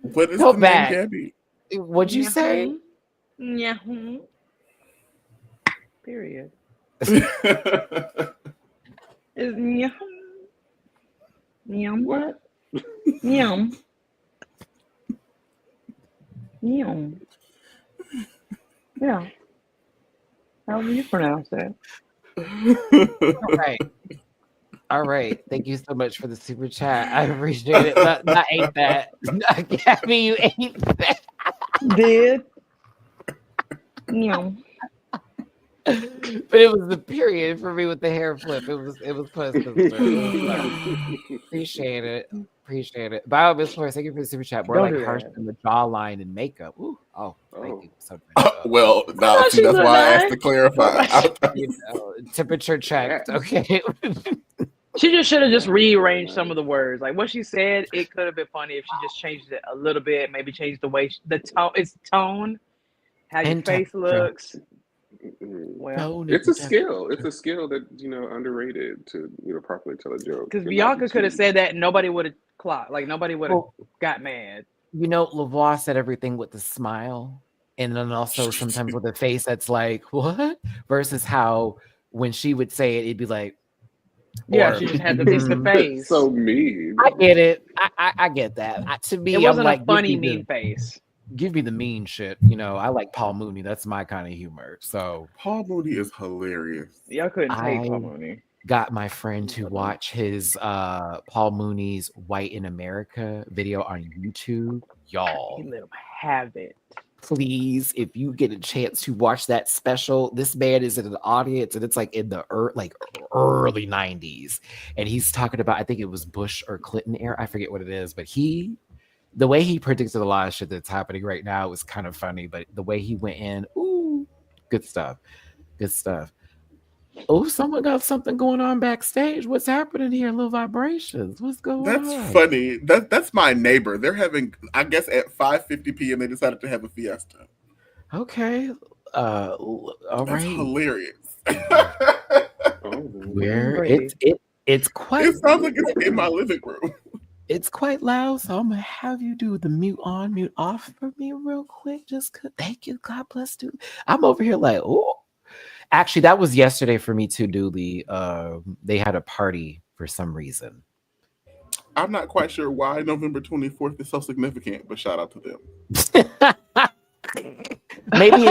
Speaker 3: what is the name, Gabby?
Speaker 1: What'd you say?
Speaker 4: Yeah. Period. Is yum what? Yum. Yeah. How do you pronounce that?
Speaker 1: All right. Thank you so much for the super chat. I appreciate it. Not ate that. Gabby, you ate that.
Speaker 4: Did. Yeah.
Speaker 1: But it was the period for me with the hair flip. It was puss sister. It was fun. Appreciate it. Bio Miss Flores, thank you for the super chat. More
Speaker 4: Don't
Speaker 1: like
Speaker 4: do
Speaker 1: harsh
Speaker 4: that.
Speaker 1: in the jawline and makeup. Ooh, thank you. So
Speaker 3: Well, now see that's why I asked to clarify.
Speaker 1: Temperature checked. Okay.
Speaker 4: She just should have just rearranged some of the words. Like what she said, it could have been funny if she just changed it a little bit. Maybe changed the way the tone. It's tone, how your face looks.
Speaker 2: Well, it's a skill. It's a skill that underrated to properly tell a joke.
Speaker 4: Because Bianca could have said that, and nobody would have clocked. Like nobody would have got mad.
Speaker 1: Lavoie said everything with a smile, and then also sometimes with a face that's like what, versus how when she would say it, it'd be like.
Speaker 4: Yeah, she just had the face.
Speaker 2: So mean.
Speaker 1: I get it. I get that. To me,
Speaker 4: it wasn't
Speaker 1: I'm like,
Speaker 4: a funny mean face.
Speaker 1: Give me the mean shit. I like Paul Mooney. That's my kind of humor. So
Speaker 3: Paul Mooney is hilarious.
Speaker 4: Y'all couldn't take Paul Mooney.
Speaker 1: Got my friend to watch his Paul Mooney's White in America video on YouTube. Y'all,
Speaker 4: let him have it.
Speaker 1: Please, if you get a chance to watch that special, this man is in an audience and it's like in the early 90s. And he's talking about, I think it was Bush or Clinton era. I forget what it is, but the way he predicted a lot of shit that's happening right now was kind of funny, but the way he went in, ooh, good stuff. Oh, someone got something going on backstage. What's happening here? Little vibrations. What's going on?
Speaker 3: That's funny. That's my neighbor. They're having, I guess, at 5:50 p.m. they decided to have a fiesta.
Speaker 1: Okay. All
Speaker 3: that's
Speaker 1: right.
Speaker 3: Hilarious.
Speaker 1: Where it's quite.
Speaker 3: It sounds like it's in my living room.
Speaker 1: It's quite loud, so I'm gonna have you do the mute on, mute off for me real quick. Thank you. God bless you. I'm over here like, oh. Actually, that was yesterday for me too, Dooley. They had a party for some reason.
Speaker 3: I'm not quite sure why November 24th is so significant, but shout out to them.
Speaker 1: Maybe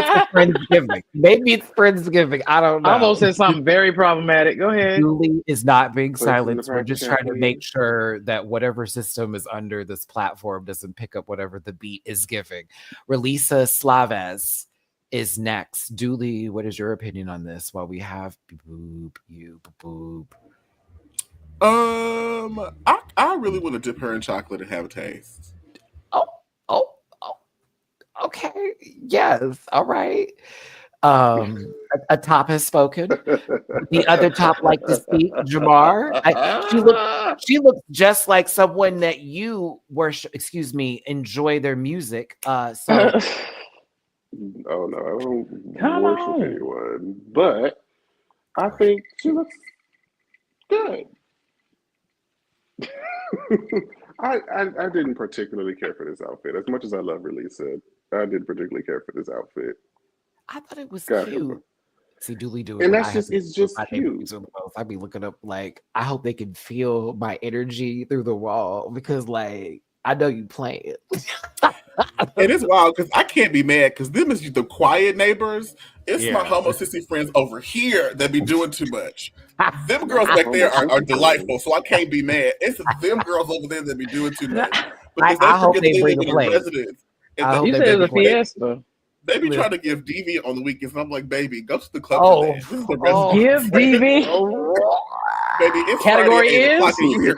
Speaker 1: it's Friendsgiving. I don't know.
Speaker 4: I almost said something very problematic. Go ahead.
Speaker 1: Dooley is not being silenced. We're just trying to make sure that whatever system is under this platform doesn't pick up whatever the beat is giving. Relisa Slaves is next. Dooley, what is your opinion on this? While we have boop.
Speaker 3: I really want to dip her in chocolate and have a taste.
Speaker 1: Oh. Okay. Yes. All right. A top has spoken. The other top like to speak. Jamar. She looks just like someone that you worship. Enjoy their music. So.
Speaker 2: Oh no, I don't worship anyone, but I think she looks good. I didn't particularly care for this outfit as much as I love Relisa. I didn't particularly care for this outfit.
Speaker 1: I thought it was cute. See, Dooley doing,
Speaker 2: and it's just cute.
Speaker 1: I'd be looking up like I hope they can feel my energy through the wall because like I know you play it.
Speaker 3: It is wild because I can't be mad because them is the quiet neighbors. It's my homosexual friends over here that be doing too much. Them girls back there are delightful, so I can't be mad. It's them girls over there that be doing too much. Because
Speaker 1: I hope they bring
Speaker 3: the residents.
Speaker 4: You said it was a fiesta.
Speaker 3: They be trying to give DV on the weekends, and I'm like, baby, go to the club today. This is the resident.
Speaker 4: Give DV.
Speaker 3: Baby, it's
Speaker 4: category
Speaker 3: Friday,
Speaker 4: is.
Speaker 3: You here.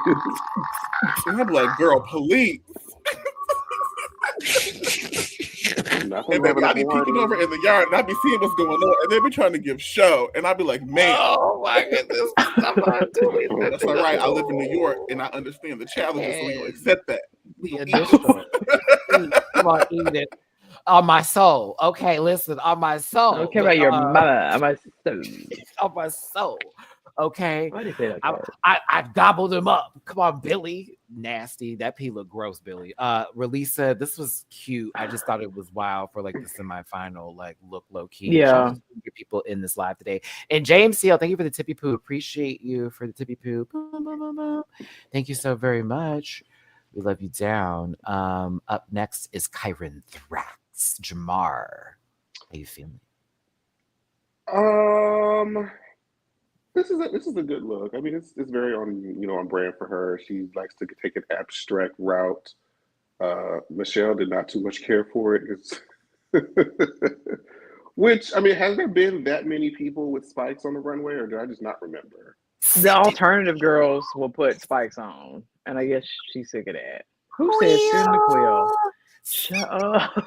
Speaker 3: And I'm like, girl, please. And baby, I be peeking over in the yard and I be seeing what's going on, and they be trying to give show, and I be like, man,
Speaker 1: oh my goodness, I'm not doing that.
Speaker 3: That's all right. I live in New York and I understand the challenges, so we gonna accept that.
Speaker 1: Come on, eat it. On my soul. Okay, listen, on my soul.
Speaker 4: I don't care about your mother. On my soul.
Speaker 1: On my soul. Okay.
Speaker 4: Why did you say that?
Speaker 1: I gobbled him up. Come on, Billy. Nasty. That pee looked gross, Billy. Relisa, this was cute. I just thought it was wild for like the semifinal, like look low key.
Speaker 4: Yeah.
Speaker 1: People in this live today. And James Seal, thank you for the tippy poo. Appreciate you for the tippy poo. Thank you so very much. We love you down. Up next is Kyron Thrax. Jamar. How you feeling?
Speaker 2: This is a good look. I mean, it's very on brand for her. She likes to take an abstract route. Michelle did not too much care for it. Which, I mean, has there been that many people with spikes on the runway, or do I just not remember?
Speaker 4: The alternative girls will put spikes on, and I guess she's sick of that. Who said spin the quill? Shut up.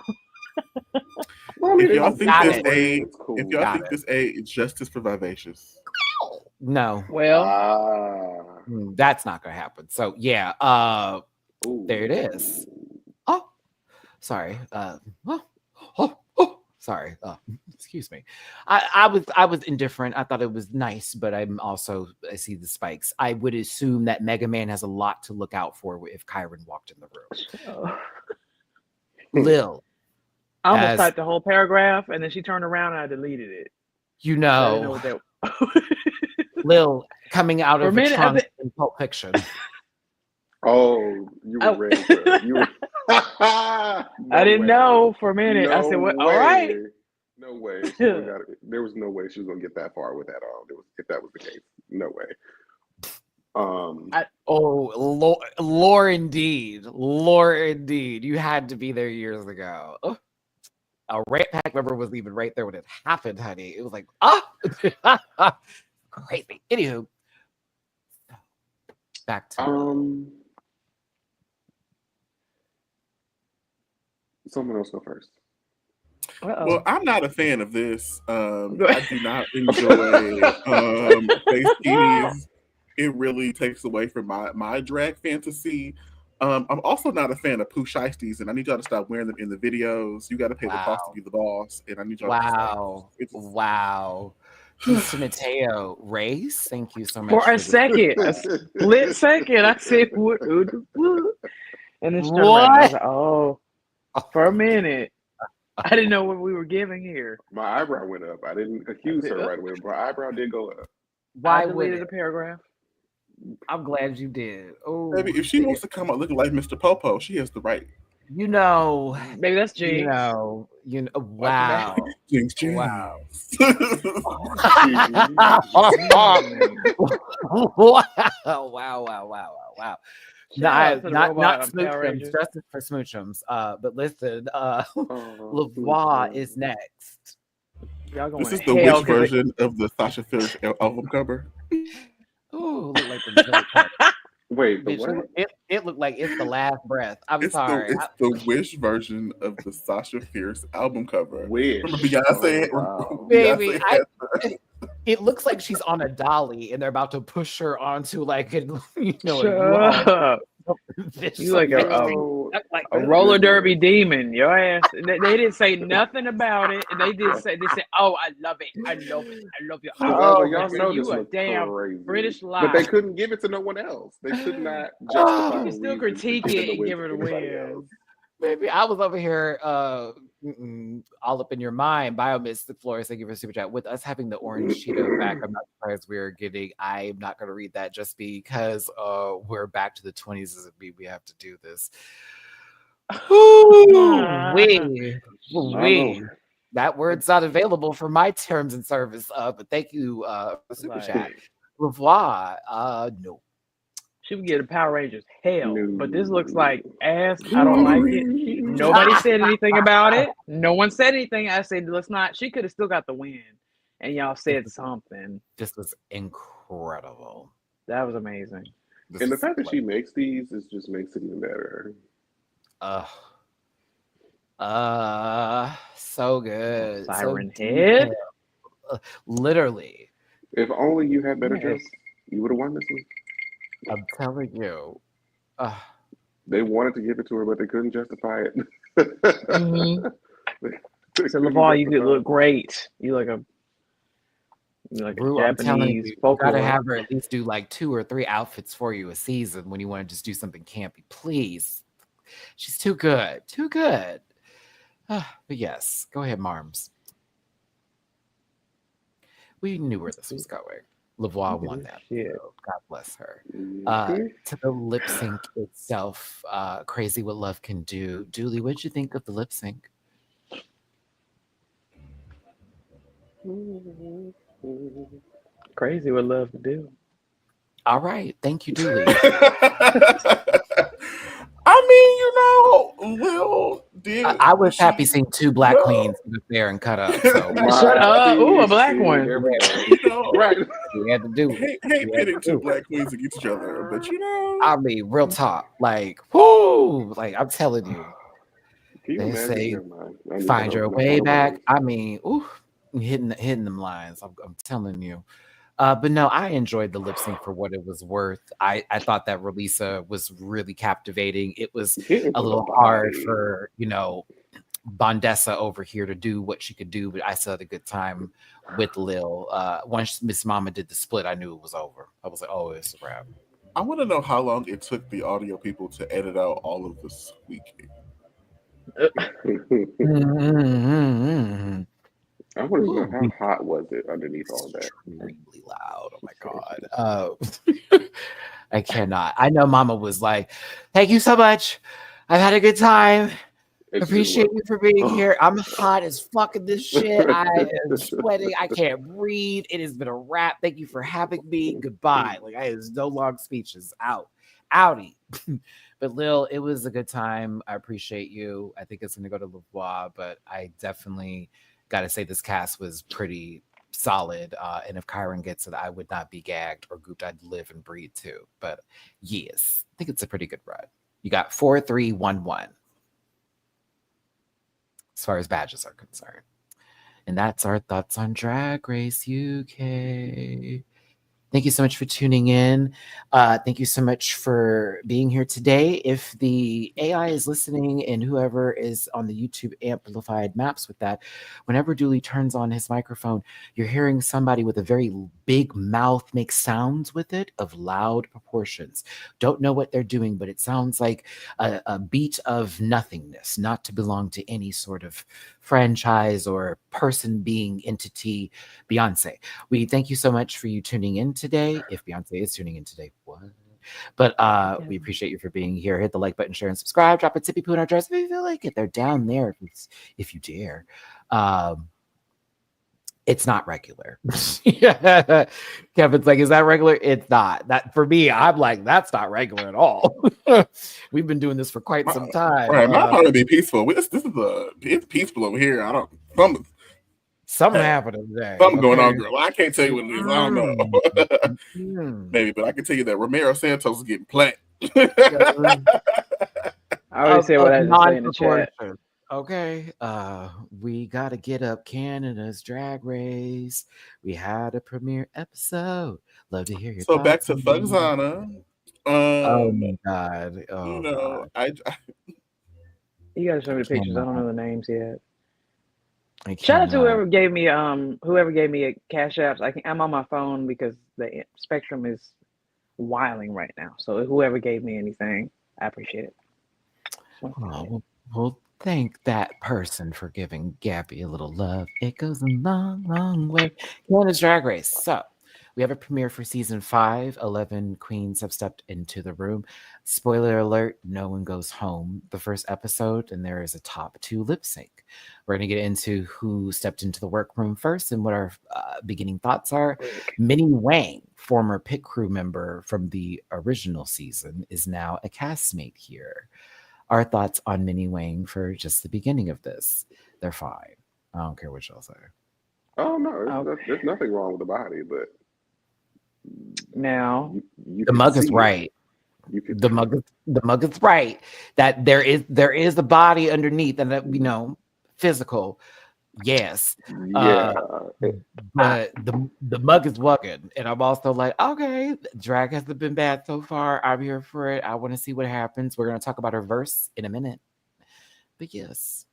Speaker 2: Well, I mean,
Speaker 3: If y'all think
Speaker 1: got
Speaker 3: this
Speaker 1: it.
Speaker 3: A,
Speaker 2: cool.
Speaker 3: if y'all think this A is justice for Vivacious,
Speaker 1: No,
Speaker 4: Well,
Speaker 1: that's not gonna happen. So yeah, there it is. Oh, sorry. Sorry. Excuse me. I was indifferent. I thought it was nice, but I see the spikes. I would assume that Mega Man has a lot to look out for if Kyron walked in the room. Lil,
Speaker 4: I almost typed the whole paragraph, and then she turned around and I deleted it.
Speaker 1: You
Speaker 4: I
Speaker 1: know,
Speaker 4: didn't know what that
Speaker 1: Lil coming out
Speaker 4: For
Speaker 1: of
Speaker 4: a
Speaker 1: a
Speaker 4: minute,
Speaker 1: trunk in Pulp Fiction.
Speaker 2: Oh, you were ready for it. You were...
Speaker 4: I didn't know for a minute. I said, "What? All right."
Speaker 2: No way. There was no way she was gonna get that far with that on. If that was the case, no way.
Speaker 1: Lore indeed. You had to be there years ago. A Rat Pack member was even right there when it happened, honey. It was like, crazy. Anywho, back to
Speaker 2: someone else go first.
Speaker 3: Well, I'm not a fan of this. I do not enjoy face beanies. It really takes away from my drag fantasy. I'm also not a fan of poo shiesties, and I need y'all to stop wearing them in the videos. You got to pay the cost to be the boss, and I need y'all to stop.
Speaker 1: Wow. Peace to Mateo. Race, thank you so much.
Speaker 4: For a second, a split second, I said, what? And then she turned around. I was like, oh, for a minute. I didn't know what we were giving here.
Speaker 2: My eyebrow went up. I didn't accuse her right away, but my eyebrow did go up.
Speaker 1: Why
Speaker 4: I deleted the paragraph?
Speaker 1: I'm glad you did. Oh,
Speaker 3: maybe if she wants to come out looking like Mr. Popo, she has the right.
Speaker 1: You know,
Speaker 4: maybe that's Jinx.
Speaker 1: Wow.
Speaker 3: Jinx.
Speaker 1: Wow. Wow. Not smoochums, justice for smoochums. But listen, Lavoie is next.
Speaker 3: This is the Wish version of the Sasha Fierce album cover.
Speaker 1: Ooh, look like the
Speaker 2: Wait,
Speaker 1: bitch, it looked like It's the Last Breath. It's
Speaker 3: the Wish version of the Sasha Fierce album cover.
Speaker 2: Wish.
Speaker 3: Remember Beyonce?
Speaker 1: Oh, wow. Baby, it looks like she's on a dolly and they're about to push her onto like you
Speaker 4: like a roller derby demon. Your ass. They didn't say nothing about it. They said, "Oh, I love it. I love you."
Speaker 2: Y'all know
Speaker 4: you
Speaker 2: this
Speaker 4: a damn
Speaker 2: crazy.
Speaker 4: British lie.
Speaker 2: But they couldn't give it to no one else. They could not justify.
Speaker 4: You can still critique it and give it a win.
Speaker 1: Baby, I was over here all up in your mind. Biomystic Flores, thank you for super chat. With us having the orange Cheeto back, I'm not surprised we're getting. I'm not going to read that just because we're back to the 20s as we have to do this. That word's not available for my terms and service. But thank you for super chat. Revoir. No.
Speaker 4: She would get a Power Rangers. Hell, but this looks like ass. I don't like it. Nobody said anything about it. No one said anything. I said, let's not. She could have still got the win. And y'all said something.
Speaker 1: This was incredible.
Speaker 4: That was amazing.
Speaker 2: And the fact that she makes these just makes it even better.
Speaker 1: So good.
Speaker 4: Siren head.
Speaker 1: Literally.
Speaker 2: If only you had better jokes, you would have won this one.
Speaker 1: I'm telling you.
Speaker 2: They wanted to give it to her, but they couldn't justify it.
Speaker 4: So Lavoie, you could look great. You look a Japanese folk.
Speaker 1: You gotta have her at least do like 2 or 3 outfits for you a season when you want to just do something campy. Please. She's too good. Too good. But yes, go ahead, Marms. We knew where this was going. Lavoie won that. God bless her. To the lip sync itself, Crazy What Love Can Do. Julie, what did you think of the lip sync?
Speaker 4: Crazy what love to do.
Speaker 1: All right. Thank you, Dooley.
Speaker 3: I mean, Lil did.
Speaker 1: I was happy seeing two black queens up there and cut up. So
Speaker 4: Shut up. Ooh, a black one.
Speaker 2: There we go.
Speaker 3: Right.
Speaker 1: We had to do it.
Speaker 3: Hate pitting two black queens against each other, but
Speaker 1: I mean, real talk. Like, whoo! Like, I'm telling you. They say, find your way back. I mean, ooh, hitting them lines. I'm telling you. But no, I enjoyed the lip sync for what it was worth. I thought that Relisa was really captivating. It was a little hard for, Bondessa over here to do what she could do, but I still had a good time with Lil. Once Miss Mama did the split, I knew it was over. I was like, oh, it's a wrap.
Speaker 3: I want to know how long it took the audio people to edit out all of the squeaking.
Speaker 2: I want to know how hot was it underneath all that.
Speaker 1: Extremely loud. Oh my god. I cannot. I know Mama was like, "Thank you so much. I've had a good time. Appreciate you for being here. I'm hot as fucking this shit. I am sweating. I can't breathe. It has been a wrap. Thank you for having me. Goodbye." Like, I has no long speeches. Outie. But Lil, it was a good time. I appreciate you. I think it's going to go to LeBois, but I definitely got to say this cast was pretty solid. And if Kyron gets it, I would not be gagged or gooped. I'd live and breathe too. But yes, I think it's a pretty good run. You got 4, 3, 1, 1 as far as badges are concerned. And that's our thoughts on Drag Race UK. Thank you so much for tuning in. Thank you so much for being here today. If the AI is listening and whoever is on the YouTube amplified maps with that, whenever Dooley turns on his microphone, you're hearing somebody with a very big mouth make sounds with it of loud proportions. Don't know what they're doing, but it sounds like a beat of nothingness, not to belong to any sort of franchise or person, being, entity. Beyonce, we thank you so much for you tuning in today. If Beyonce is tuning in today, what? But we appreciate you for being here. Hit the like button, share, and subscribe. Drop a tippy poo in our dress if you feel like it. They're down there if you dare. It's not regular. Kevin's like, is that regular? It's not. That for me, I'm like, that's not regular at all. We've been doing this for quite some time.
Speaker 3: Right, my part to be peaceful. It's peaceful over here.
Speaker 1: Something happened today.
Speaker 3: Something going on, girl. I can't tell you what it is. I don't know. Maybe, but I can tell you that Romero Santos is getting planked.
Speaker 4: I already say what I had to say in the chat.
Speaker 1: Okay, we got to get up Canada's Drag Race. We had a premiere episode. Love to hear your
Speaker 3: so
Speaker 1: thoughts.
Speaker 3: Back to Fugzana.
Speaker 1: Oh my god! Oh, God.
Speaker 4: You gotta show me the pictures. I don't know the names yet. Shout out to whoever gave me a Cash Apps. I'm on my phone because the Spectrum is wilding right now. So whoever gave me anything, I appreciate it.
Speaker 1: Well, thank that person for giving Gabby a little love. It goes a long, long way. Canada's Drag Race. So we have a premiere for season 5. 11 queens have stepped into the room. Spoiler alert, no one goes home the first episode, and there is a top 2 lip sync. We're going to get into who stepped into the workroom first and what our beginning thoughts are. Minnie Wang, former pit crew member from the original season, is now a castmate here. Our thoughts on Minnie Wang for just the beginning of this. They're fine. I don't care what y'all say.
Speaker 2: Oh, no. There's nothing wrong with the body, but
Speaker 4: now
Speaker 1: the mug is right. The mug is right that there is a body underneath, and that physical. Yes.
Speaker 2: Yeah.
Speaker 1: But the mug is wugging, and I'm also like, okay, drag hasn't been bad so far. I'm here for it. I want to see what happens. We're gonna talk about her verse in a minute. But yes.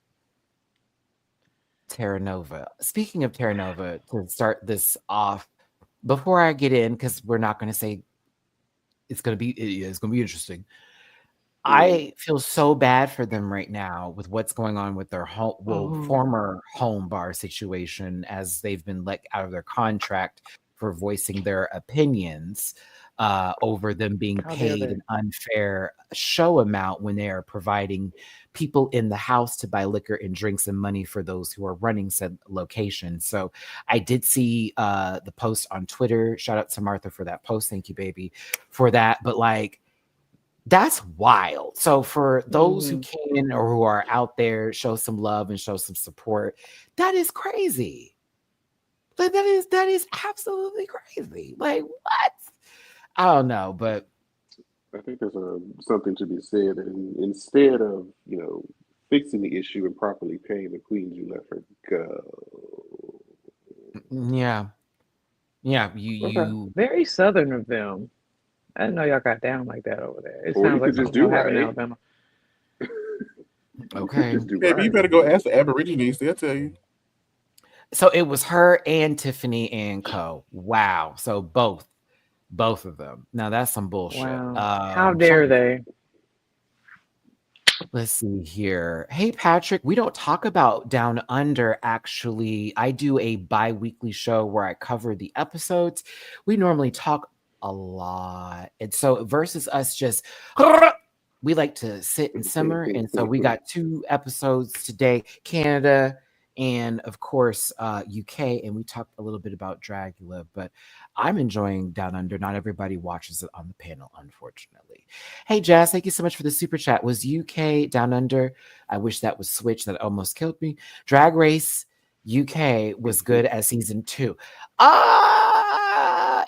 Speaker 1: Terra Nova. Speaking of Terra Nova, to start this off, before I get in, because we're not going to say it's going to be interesting. I feel so bad for them right now with what's going on with their former home bar situation, as they've been let out of their contract for voicing their opinions. over them being
Speaker 4: How dare
Speaker 1: paid
Speaker 4: they?
Speaker 1: an unfair show amount when they are providing people in the house to buy liquor and drinks and money for those who are running said location. So I did see the post on Twitter. Shout out to Martha for that post. Thank you, baby, for that. But like, that's wild. So for those who can or who are out there, show some love and show some support. That is crazy. Like that is absolutely crazy. Like what? I don't know, but
Speaker 2: I think there's something to be said, and instead of fixing the issue and properly paying the queens, you let her go.
Speaker 1: yeah. Yeah,
Speaker 2: Okay.
Speaker 1: you
Speaker 4: Very southern of them. I didn't know y'all got down like that over there. It
Speaker 2: Or you
Speaker 4: sounds like
Speaker 2: could just
Speaker 4: something
Speaker 2: do
Speaker 4: that would happen in
Speaker 2: right.
Speaker 4: Alabama.
Speaker 2: You could
Speaker 1: okay.
Speaker 2: just do
Speaker 3: Baby, you
Speaker 2: right.
Speaker 3: better go ask the Aborigines. They'll tell you.
Speaker 1: So it was her and Tiffany and Co. Wow. So both of them. Now that's some bullshit.
Speaker 4: Wow. How dare they?
Speaker 1: Let's see here. Hey, Patrick, we don't talk about Down Under, actually. I do a bi-weekly show where I cover the episodes. We normally talk a lot. And so versus us just, we like to sit and simmer. And so we got 2 episodes today, Canada and of course UK. And we talked a little bit about Dragula, but I'm enjoying Down Under. Not everybody watches it on the panel, unfortunately. Hey, Jazz, thank you so much for the super chat. Was UK Down Under? I wish that was switched. That almost killed me. Drag Race UK was good as season 2.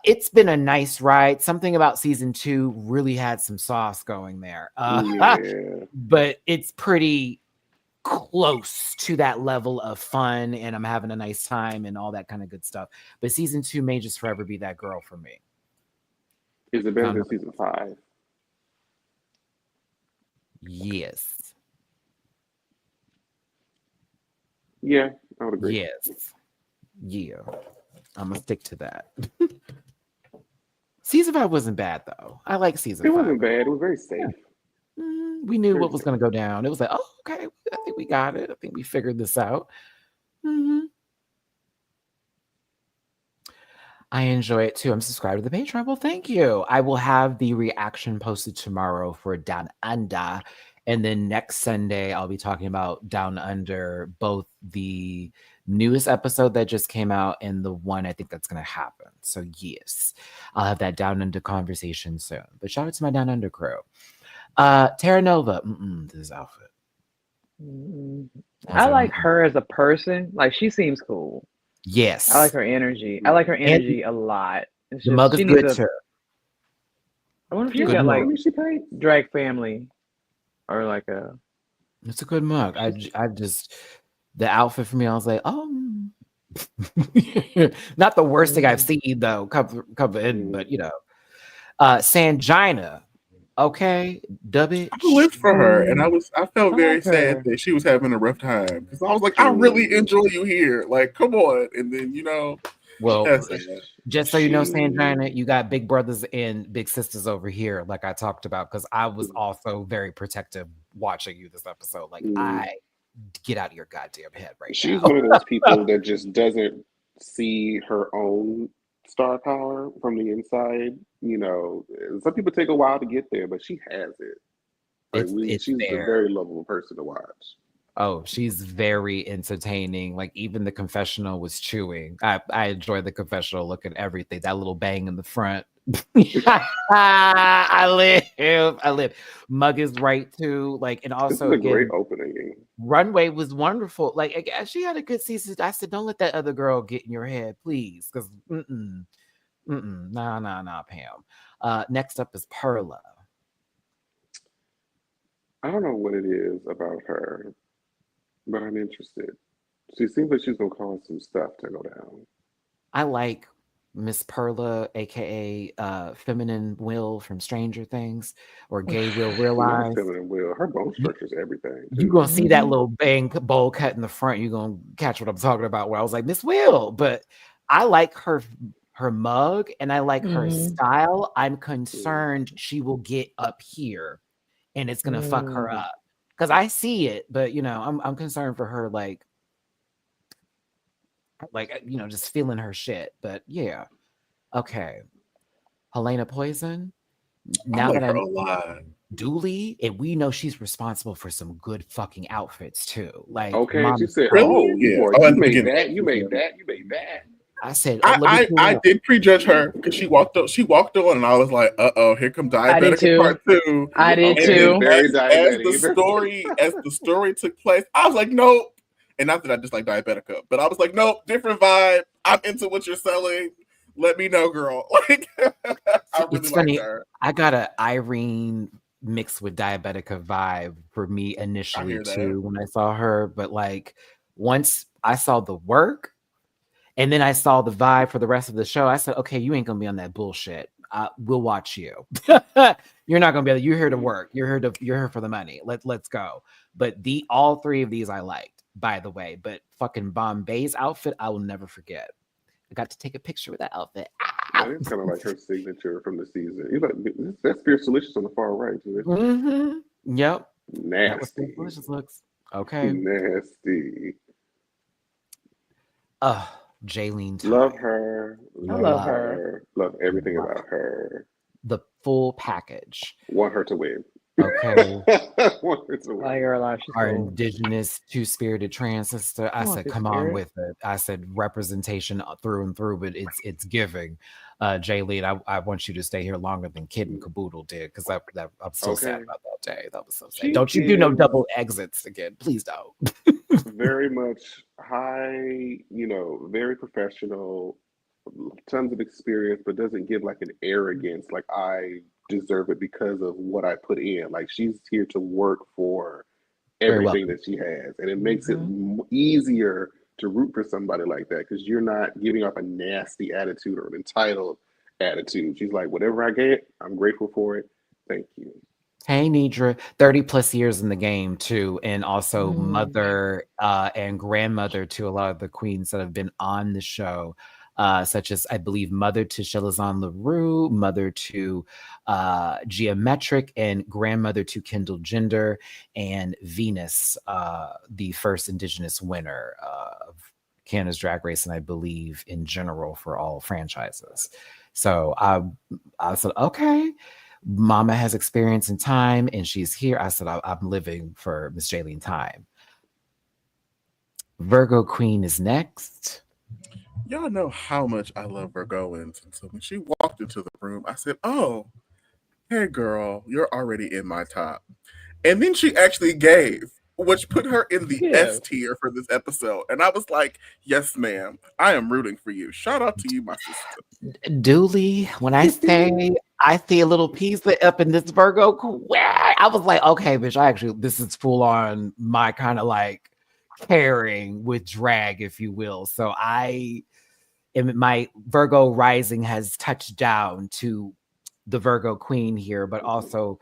Speaker 1: It's been a nice ride. Something about season 2 really had some sauce going there.
Speaker 2: Yeah.
Speaker 1: But it's pretty close to that level of fun, and I'm having a nice time and all that kind of good stuff. But season 2 may just forever be that girl for me.
Speaker 2: Is it better than season 5?
Speaker 1: Yes.
Speaker 2: Yeah, I would agree.
Speaker 1: Yes. Yeah. I'm gonna stick to that. Season 5 wasn't bad though. I like season 5.
Speaker 2: It wasn't bad. It was very safe.
Speaker 1: We knew what was going to go down. It was like, oh, okay, I think we got it. I think we figured this out. I enjoy it too. I'm subscribed to the Patreon. Well, thank you. I will have the reaction posted tomorrow for Down Under. And then next Sunday, I'll be talking about Down Under, both the newest episode that just came out and the one I think that's going to happen. So, yes, I'll have that Down Under conversation soon. But shout out to my Down Under crew. Terra Nova, this outfit.
Speaker 4: I like her as a person. Like, she seems cool.
Speaker 1: Yes.
Speaker 4: I like her energy. I like her energy a lot. It's
Speaker 1: the
Speaker 4: just,
Speaker 1: mug is good too.
Speaker 4: I wonder if she's got like drag family or like a.
Speaker 1: It's a good mug. I just the outfit for me. I was like, oh, not the worst thing I've seen though. Cover in, but Sangina. Okay, dubby.
Speaker 3: I lived for her, and I felt very sad that she was having a rough time because I was like, I really enjoy you here. Like, come on, and then
Speaker 1: well, just so you know, Sangina, you got big brothers and big sisters over here, like I talked about, because I was also very protective watching you this episode. Like, I get out of your goddamn head right now.
Speaker 2: She's one of those people that just doesn't see her own star power from the inside. Some people take a while to get there, but she has it. She's a very lovable person to watch.
Speaker 1: Oh, she's very entertaining. Like, even the confessional was chewing. I enjoy the confessional. Look at everything. That little bang in the front. I live. Mug is right too. Like, and also
Speaker 2: this is a great opening.
Speaker 1: Runway was wonderful. Like, again, she had a good season. I said, don't let that other girl get in your head, please. Because nah, Pam. Next up is Perla.
Speaker 2: I don't know what it is about her, but I'm interested. She seems like she's gonna cause some stuff to go down.
Speaker 1: I like Miss Perla, aka Feminine Will from Stranger Things, or Gay Will Realize.
Speaker 2: Feminine Will. Her bone structure is everything.
Speaker 1: You're gonna see that little bang bowl cut in the front. You're gonna catch what I'm talking about. Where I was like, Miss Will, but I like her mug and I like her style. I'm concerned she will get up here and it's gonna fuck her up. Because I see it, but I'm concerned for her, like just feeling her shit. But yeah, okay. Helena Poison.
Speaker 3: I
Speaker 1: Now
Speaker 3: like
Speaker 1: that
Speaker 3: her
Speaker 1: I'm
Speaker 3: a lot.
Speaker 1: Dooley, and we know she's responsible for some good fucking outfits too. Like,
Speaker 2: Okay, she
Speaker 1: Mama,
Speaker 2: said,
Speaker 3: Really?
Speaker 2: "Oh,
Speaker 3: Yeah.
Speaker 2: boy,
Speaker 3: Oh,
Speaker 2: you
Speaker 3: at the
Speaker 2: made
Speaker 3: beginning.
Speaker 2: that, you made that, you made that."
Speaker 1: I said, let me pull
Speaker 3: I
Speaker 1: up.
Speaker 3: did prejudge her because she walked on, and I was like, here come
Speaker 4: I did
Speaker 3: Diabetica
Speaker 4: too.
Speaker 3: part 2.
Speaker 4: I did
Speaker 2: Okay,
Speaker 4: too.
Speaker 2: very
Speaker 3: As
Speaker 2: diabetic.
Speaker 3: the story took place, I was like, nope. And not that I just like Diabetica, but I was like, nope, different vibe. I'm into what you're selling. Let me know, girl. Like, I really
Speaker 1: It's
Speaker 3: like
Speaker 1: funny.
Speaker 3: her.
Speaker 1: I got a Irene mixed with Diabetica vibe for me
Speaker 3: I
Speaker 1: initially
Speaker 3: hear that.
Speaker 1: too when I saw her, but like once I saw the work and then I saw the vibe for the rest of the show, I said, okay, you ain't gonna be on that bullshit. We'll watch you. You're not gonna be able. You're here to work. You're here for the money. Let's go. But all three of these I liked, by the way. But fucking Bombay's outfit, I will never forget. I got to take a picture with that outfit.
Speaker 2: That is kind of like her signature from the season. You like that's Fierce Delicious on the far right, too.
Speaker 1: Mm-hmm. Yep. That was
Speaker 2: Nasty,
Speaker 1: delicious looks. Okay.
Speaker 2: nasty.
Speaker 1: Jaylene
Speaker 2: Love
Speaker 1: Tyne.
Speaker 2: her.
Speaker 4: I
Speaker 2: Love
Speaker 4: love
Speaker 2: her.
Speaker 4: her.
Speaker 2: Love everything
Speaker 1: Love
Speaker 2: about her.
Speaker 1: the full package.
Speaker 2: Want her to win.
Speaker 1: Okay.
Speaker 2: Want her to
Speaker 4: I
Speaker 2: win.
Speaker 4: like her a lot. She's
Speaker 1: Our
Speaker 4: cool.
Speaker 1: indigenous two-spirited trans sister. I
Speaker 4: Come on,
Speaker 1: said,
Speaker 4: Two
Speaker 1: come on
Speaker 4: Spirit.
Speaker 1: with it. I said representation through and through, but it's giving. Jaylene, I want you to stay here longer than Kid and Caboodle did, because I'm so sad
Speaker 2: Okay.
Speaker 1: about that day. That was so sad.
Speaker 2: She
Speaker 1: Don't you do no
Speaker 2: is
Speaker 1: double exits again. Please don't.
Speaker 2: very much high, very professional, tons of experience, but doesn't give like an arrogance, like I deserve it because of what I put in. Like she's here to work for
Speaker 1: Very
Speaker 2: everything
Speaker 1: welcome.
Speaker 2: that she has, and it makes it
Speaker 4: Mhm.
Speaker 2: easier to root for somebody like that because you're not giving off a nasty attitude or an entitled attitude. She's like, whatever I get, I'm grateful for it. Thank you.
Speaker 1: Hey, Nidra, 30 plus years in the game too, and also
Speaker 4: Mm.
Speaker 1: mother and grandmother to a lot of the queens that have been on the show, such as I believe mother to Shelazon LaRue, mother to Geometric, and grandmother to Kendall Gender, and Venus, the first Indigenous winner of Canada's Drag Race, and I believe in general for all franchises. So I said, okay. Mama has experience in time and she's here. I said, I'm living for Miss Jaylene Time. Virgo Queen is next.
Speaker 3: Y'all know how much I love Virgoans. And so when she walked into the room, I said, oh, hey, girl, you're already in my top. And then she actually gave, which put her in the
Speaker 4: Yeah.
Speaker 3: S tier for this episode. And I was like, yes, ma'am, I am rooting for you. Shout out to you, my sister.
Speaker 1: Dooley, when I say I see a little piece up in this Virgo Queen, I was like, okay, bitch, this is full on my kind of like caring with drag, if you will. So my Virgo rising has touched down to the Virgo Queen here, but also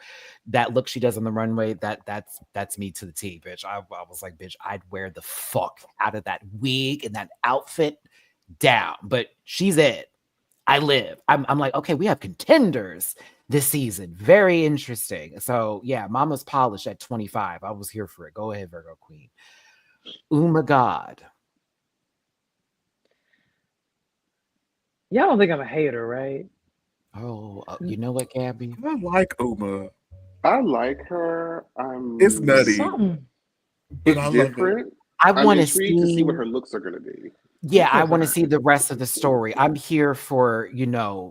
Speaker 1: that look she does on the runway, that's me to the T, bitch. I was like, bitch, I'd wear the fuck out of that wig and that outfit down. But she's it. I live. I'm like, okay, we have contenders this season. Very interesting. So yeah, Mama's polished at 25. I was here for it. Go ahead, Virgo Queen. Oh my God.
Speaker 4: Y'all don't think I'm a hater, right?
Speaker 1: Oh, you know what, Gabby?
Speaker 3: I like Uma.
Speaker 2: I like her.
Speaker 3: It's nutty.
Speaker 4: Something.
Speaker 2: It's
Speaker 3: I love
Speaker 2: different. I'm
Speaker 1: want to
Speaker 2: intrigued to see what her looks are going to be.
Speaker 1: Yeah, I want to see the rest of the story. I'm here for,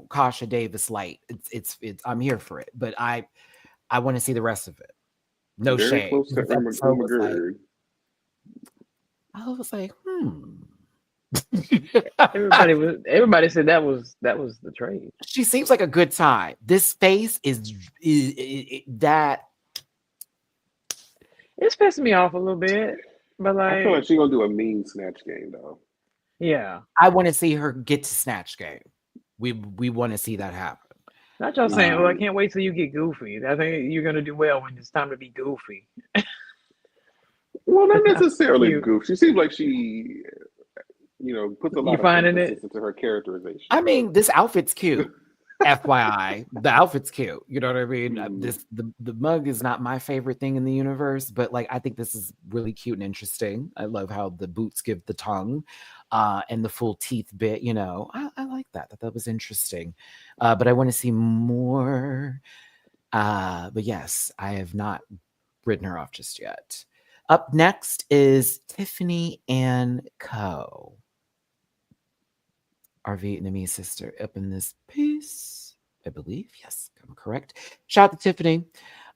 Speaker 1: Kasha Davis light. It's I'm here for it, but I want to see the rest of it. No
Speaker 2: Very
Speaker 1: shade.
Speaker 2: close to
Speaker 1: This
Speaker 2: Uma
Speaker 1: episode was like,
Speaker 2: Gerd.
Speaker 1: I was like,
Speaker 4: Everybody said that was the trade.
Speaker 1: She seems like a good time. This face is that.
Speaker 4: It's pissing me off a little bit, but
Speaker 2: I feel like she's gonna do a mean snatch game though.
Speaker 4: Yeah,
Speaker 1: I want to see her get to snatch game. We want to see that happen.
Speaker 4: not y'all saying, I can't wait till you get goofy. I think you're gonna do well when it's time to be goofy.
Speaker 2: Well, not necessarily goof. She seems like she, puts a lot of emphasis into her characterization.
Speaker 1: I mean, this outfit's cute. FYI, the outfit's cute. You know what I mean? The mug is not my favorite thing in the universe, but like I think this is really cute and interesting. I love how the boots give the tongue, and the full teeth bit. I like that. That was interesting. But I want to see more. But yes, I have not written her off just yet. Up next is Tiffany and Co. Our Vietnamese sister up in this piece, I believe. Yes, I'm correct. Shout out to Tiffany.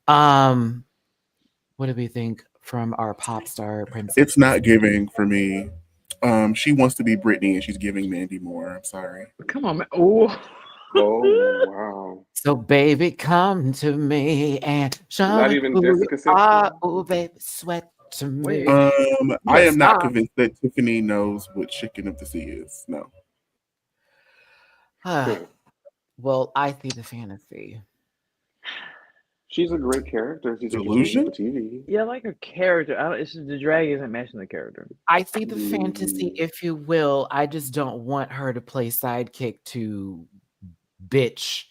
Speaker 1: What do we think from our pop star princess?
Speaker 3: It's not giving for me. She wants to be Britney and she's giving Mandy Moore. I'm sorry.
Speaker 4: Come on, man. Oh,
Speaker 2: wow.
Speaker 1: So baby, come to me and show
Speaker 2: Not
Speaker 1: me
Speaker 2: even
Speaker 1: who
Speaker 2: Jessica
Speaker 1: you
Speaker 2: Simpson.
Speaker 1: are. Oh, baby, sweat to me.
Speaker 3: I am not convinced that Tiffany knows what Chicken of the Sea is. No.
Speaker 1: Well, I see the fantasy.
Speaker 2: She's a great character. She's
Speaker 3: Delusion?
Speaker 2: for TV.
Speaker 4: yeah, like her character. It's just the drag isn't matching the character.
Speaker 1: I see the fantasy, if you will. I just don't want her to play sidekick to bitch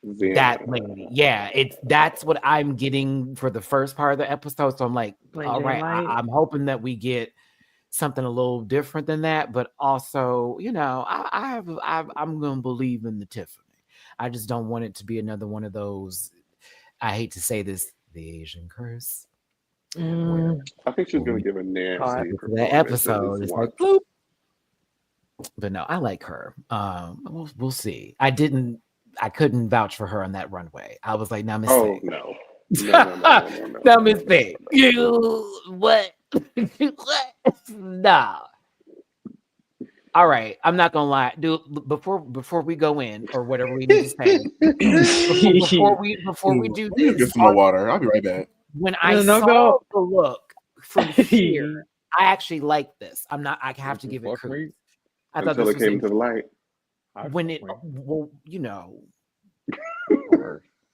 Speaker 1: that lady. Yeah, that's what I'm getting for the first part of the episode. So I'm like, all right, I'm hoping that we get something a little different than that. But also, you know, I'm gonna believe in the Tiffany. I just don't want it to be another one of those. I hate to say this, the Asian curse.
Speaker 2: I think she's going to give a nasty
Speaker 1: that episode. It's like bloop. But no, I like her. We'll see. I couldn't vouch for her on that runway. I was like, now Miss
Speaker 2: Oh
Speaker 1: Thing.
Speaker 2: no.
Speaker 1: Now Miss Thing. You what? What? Nah. All right, I'm not gonna lie, dude. Before we go in or whatever we need to say, before we do this,
Speaker 3: get some more water. I'll be right back.
Speaker 1: When I saw the look from here, I actually like this. I have to give it credit. I thought
Speaker 2: until
Speaker 1: this
Speaker 2: it came to the light.
Speaker 1: When it, well, you know,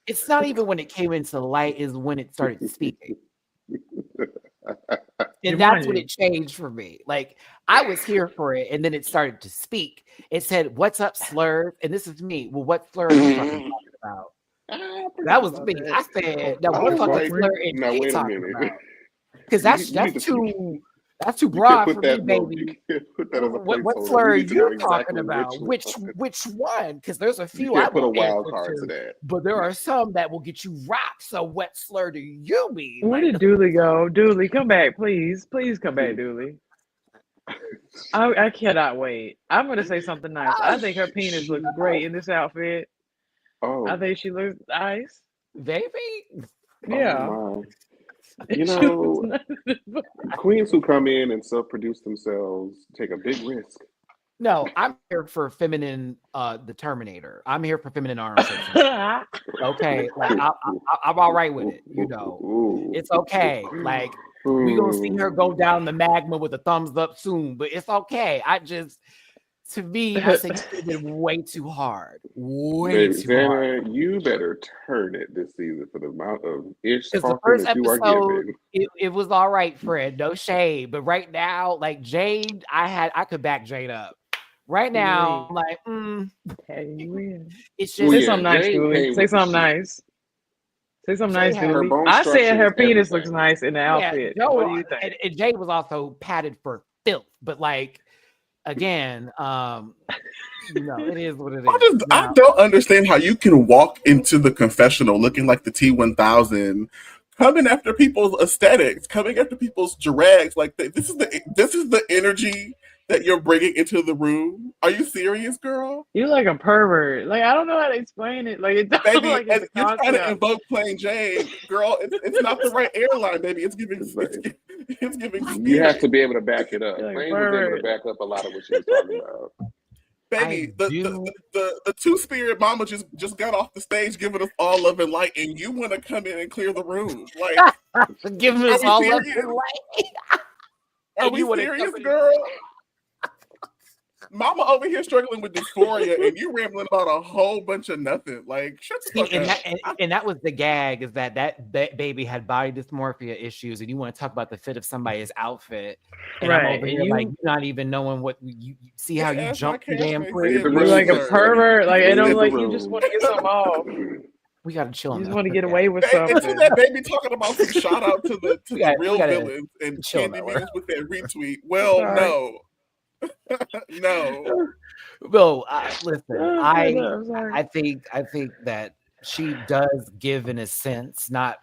Speaker 1: it's not even when it came into the light; is when it started speaking. And that's when it changed for me. Like, I was here for it, and then it started to speak. It said, "What's up, slur?" And this is me. Well, what slur are you talking about? That was me. I said, "Now, what fucking slur is she talking about?" Because that's too broad for me, baby. What slur are you talking about? Which one? Because there's a few I
Speaker 2: put a wild card to that.
Speaker 1: But there are some that will get you rocked. So what slur do you mean?
Speaker 4: Where did Dooley go? Dooley, come back, please. Please come back, Dooley. I cannot wait. I'm gonna say something nice. I think her penis looks great in this outfit.
Speaker 2: Oh,
Speaker 4: I think she looks nice,
Speaker 1: baby.
Speaker 4: Yeah.
Speaker 2: Oh, you know, queens who come in and self-produce themselves take a big risk.
Speaker 1: No, I'm here for feminine, the Terminator. I'm here for feminine arm okay, like I'm all right with it. You know, it's okay. Like we're gonna see her go down the magma with a thumbs up soon, but it's okay. To me, I think she did way too hard. Way too hard.
Speaker 2: You better turn it this season for the amount of ish
Speaker 1: talking
Speaker 2: the
Speaker 1: first
Speaker 2: that you are
Speaker 1: episode,
Speaker 2: giving.
Speaker 1: It was all right, Fred. No shade. But right now, like Jade, I could back Jade up. Right now, I'm like, it's just
Speaker 4: say something nice, Dooley. Say something nice. Say something nice, Dooley. I said her penis looks nice in the outfit.
Speaker 1: Yeah,
Speaker 4: what do you think?
Speaker 1: And Jade was also padded for filth, but like. Again, you know, it is what it is.
Speaker 3: I don't understand how you can walk into the confessional looking like the T-1000, coming after people's aesthetics, coming after people's drags. Like this is the energy that you're bringing into the room. Are you serious, girl?
Speaker 4: You're like a pervert. Like I don't know how to explain it. Like it
Speaker 3: baby,
Speaker 4: like
Speaker 3: you're trying to invoke plain Jane, girl. It's not the right airline, baby. It's giving. It's giving.
Speaker 2: You have to be able to back it up.
Speaker 4: Like
Speaker 2: Plain was able to back up a lot of what she was talking about.
Speaker 3: Baby, the two-spirit mama just got off the stage giving us all love and light, and you want to come in and clear the room. Like
Speaker 1: giving us all love and light.
Speaker 3: Are we serious, girl? Mama over here struggling with dysphoria, and you rambling about a whole bunch of nothing. Like, shut the fuck up.
Speaker 1: And that was the gag, is that baby had body dysmorphia issues, and you want to talk about the fit of somebody's outfit. And
Speaker 4: right.
Speaker 1: I'm over here like not even knowing what you see how you jump the damn place.
Speaker 4: You're like a pervert. Like I don't like you just want to get something off.
Speaker 1: We gotta chill.
Speaker 4: You just want to get away with something.
Speaker 3: Until that baby talking about some shout out to the real villains and Candy Mans with that retweet. Well, no. No.
Speaker 1: No, listen,
Speaker 4: I'm sorry.
Speaker 1: I think that she does give in a sense, not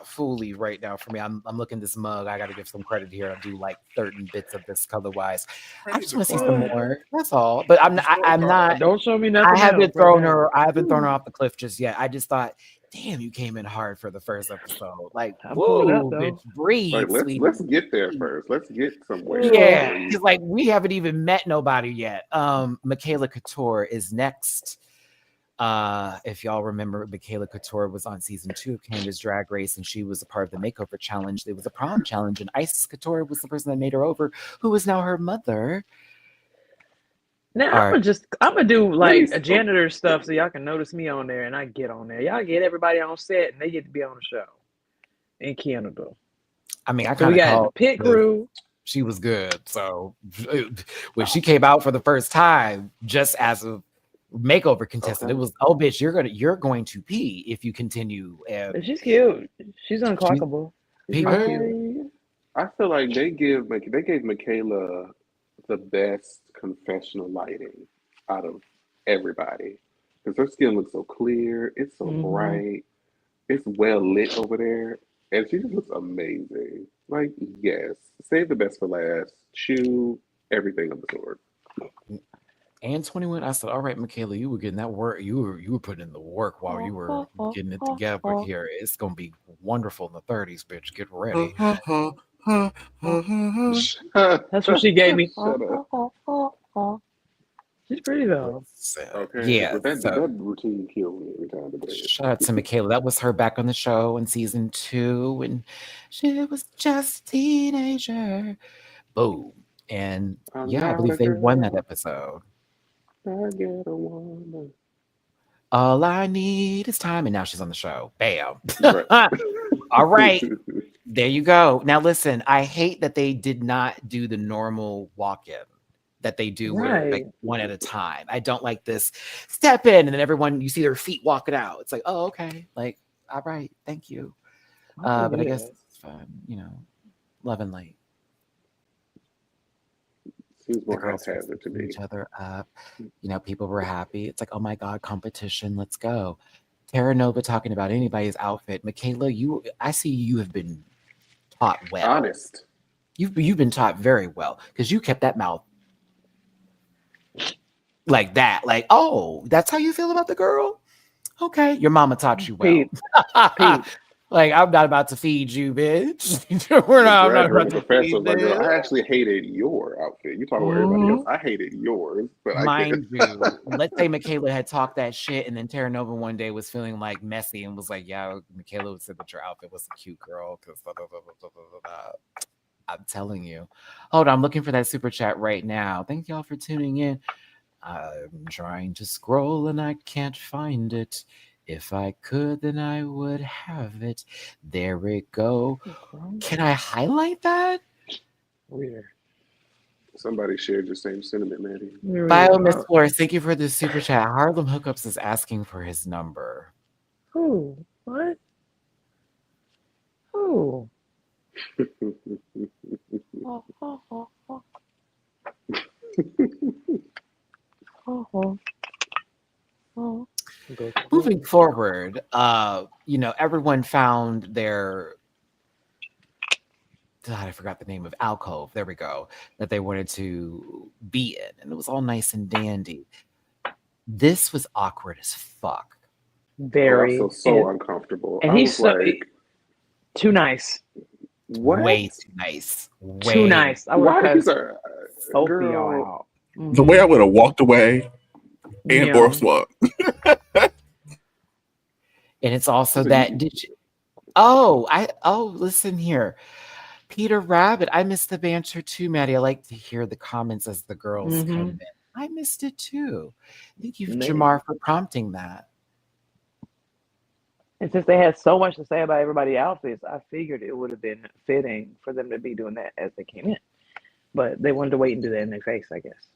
Speaker 1: fully right now for me. I'm looking at this mug. I got to give some credit here. I do like certain bits of this color wise. I just want to see some more. That's all. But I'm not.
Speaker 4: Don't show me nothing.
Speaker 1: I haven't thrown her off the cliff just yet. I just thought, damn, you came in hard for the first episode. Like, whoa, bitch, breathe.
Speaker 2: Like, let's get there first. Let's get somewhere.
Speaker 1: Yeah, because like we haven't even met nobody yet. Michaela Couture is next. If y'all remember, Michaela Couture was on season 2 of Canada's Drag Race, and she was a part of the makeover challenge. There was a prom challenge, and Isis Couture was the person that made her over, who is now her mother.
Speaker 4: Now I'm gonna do like a janitor stuff so y'all can notice me on there, and I get on there. Y'all get everybody on set, and they get to be on the show in Canada.
Speaker 1: I mean,
Speaker 4: we got the pit crew.
Speaker 1: She was good. So when she came out for the first time, just as a makeover contestant, it was, oh bitch, you're going to pee if you continue. And
Speaker 4: she's cute. She's unclockable.
Speaker 2: I feel like they gave Michaela the best confessional lighting out of everybody, because her skin looks so clear. It's so bright. It's well lit over there, and she just looks amazing. Like, yes, save the best for last. Chew everything of the sort.
Speaker 1: And 21, I said, all right, Michaela, you were getting that work. You were putting in the work while you were getting it together here. It's gonna be wonderful in the 30s, bitch. Get ready.
Speaker 4: That's what she gave me.
Speaker 2: Shut up.
Speaker 4: She's pretty though.
Speaker 2: Okay.
Speaker 1: Yeah.
Speaker 2: That routine killed me every time today.
Speaker 1: Shout out to Michaela. That was her back on the show in season 2 when she was just a teenager. Boom. And I believe they won that episode.
Speaker 2: I get a woman.
Speaker 1: All I need is time. And now she's on the show. Bam.
Speaker 2: Right.
Speaker 1: All right. There you go. Now listen, I hate that they did not do the normal walk-in that they do where like one at a time. I don't like this step in and then everyone, you see their feet walking out. It's like, oh, okay. Like, all right, thank you. But I guess it's fun, love and light.
Speaker 2: Seems more
Speaker 1: the girls
Speaker 2: haphazard to me.
Speaker 1: Each other up. People were happy. It's like, oh my God, competition. Let's go. Terra Nova talking about anybody's outfit. Michaela, I see you have been taught well.
Speaker 2: Honest.
Speaker 1: You've been taught very well because you kept that mouth like that. Like, oh, that's how you feel about the girl? Okay. Your mama taught you well.
Speaker 4: Pete.
Speaker 1: Like, I'm not about to feed you, bitch. I'm not about to feed you.
Speaker 2: Like, girl, I actually hated your outfit. You talk about everybody else. I hated yours. But
Speaker 1: mind you, let's say Michaela had talked that shit and then Terra Nova one day was feeling like messy and was like, yeah, Michaela said that your outfit was a cute girl. Because I'm telling you. Hold on, I'm looking for that super chat right now. Thank y'all for tuning in. I'm trying to scroll and I can't find it. If I could, then I would have it. There we go. Can I highlight that?
Speaker 4: Weird.
Speaker 2: Somebody shared your same sentiment, Matty.
Speaker 1: Bio Miss Flores, thank you for the super chat. Harlem Hookups is asking for his number.
Speaker 4: Who? What? Who?
Speaker 1: Moving forward, everyone found their I forgot the name of alcove. There we go. That they wanted to be in, and it was all nice and dandy. This was awkward as fuck.
Speaker 4: Very.
Speaker 2: So uncomfortable.
Speaker 4: And he's too nice.
Speaker 2: What?
Speaker 1: Way too nice.
Speaker 4: Too nice. I would have
Speaker 2: girl.
Speaker 3: The way I would have walked away and or swung.
Speaker 1: And it's also listen here. Peter Rabbit, I missed the banter too, Matty. I like to hear the comments as the girls come in. I missed it too. Thank you, Jamar, for prompting that.
Speaker 4: And since they had so much to say about everybody's outfits, I figured it would have been fitting for them to be doing that as they came in. But they wanted to wait and do that in their face, I guess.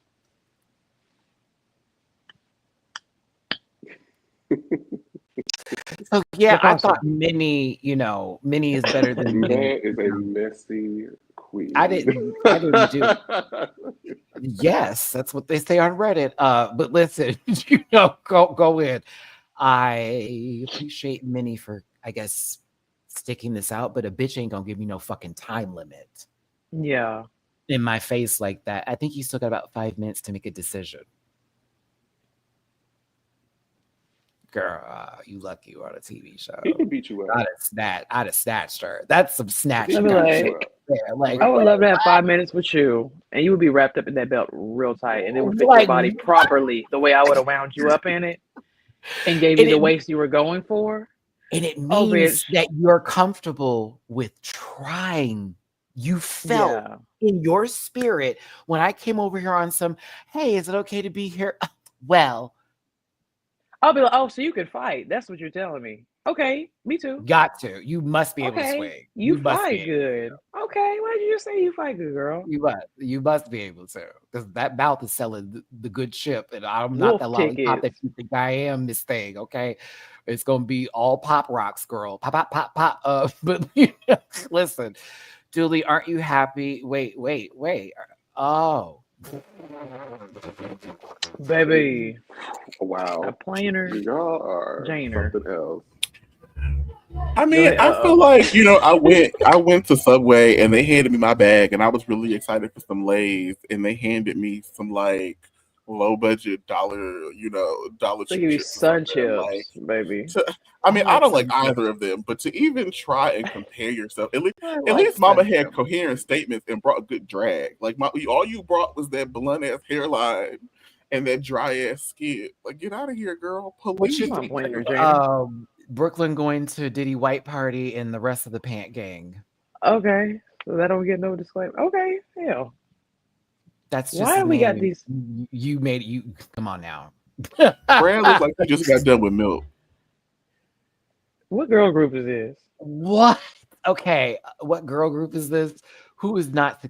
Speaker 1: So yeah, I thought Minnie is better than
Speaker 2: That is a messy queen.
Speaker 1: I didn't do it. Yes, that's what they say on Reddit. But listen, go in. I appreciate Minnie for, I guess, sticking this out, but a bitch ain't gonna give me no fucking time limit.
Speaker 4: Yeah.
Speaker 1: In my face like that. I think you still got about 5 minutes to make a decision. Girl, you lucky you're on a TV show.
Speaker 2: He can beat you up.
Speaker 1: I'd have snatched her. That's some snatch.
Speaker 4: I'd be like, I would love to have 5 minutes with you, and you would be wrapped up in that belt real tight, and it would fit your body properly the way I would have wound you up in it and gave you the waist you were going for.
Speaker 1: And it means that you're comfortable with trying. You felt in your spirit when I came over here on some, hey, is it okay to be here? Well,
Speaker 4: I'll be like, oh, so you can fight. That's what you're telling me. Okay, me too.
Speaker 1: Got to. You must be able to swing.
Speaker 4: You fight good. Okay, why did you just say you fight good, girl?
Speaker 1: You must be able to. Because that mouth is selling the good ship. And I'm not that lollipop that you think I am, this thing, okay? It's going to be all pop rocks, girl. Pop, pop, pop, pop. But listen, Julie, aren't you happy? Wait. Oh.
Speaker 4: Baby.
Speaker 2: Wow.
Speaker 4: A planer.
Speaker 2: Y'all are something else.
Speaker 3: I mean, I feel like, I went to Subway and they handed me my bag and I was really excited for some Lay's and they handed me some like low budget dollar
Speaker 4: They give you sun chips, baby.
Speaker 3: I don't like either of them, but to even try and compare yourself, at least Mama had coherent statements and brought good drag. Like all you brought was that blunt ass hairline and that dry ass skin. Like, get out of here, girl. Police.
Speaker 1: Brooklyn going to Diddy White Party and the rest of the Pant Gang.
Speaker 4: Okay, so that don't get no disclaimer. Okay, hell.
Speaker 1: That's just
Speaker 4: why we got these.
Speaker 1: You made it. Come on now.
Speaker 3: Brand looks like you just got done with milk.
Speaker 4: What girl group is this?
Speaker 1: What? Okay, what girl group is this? Who is not?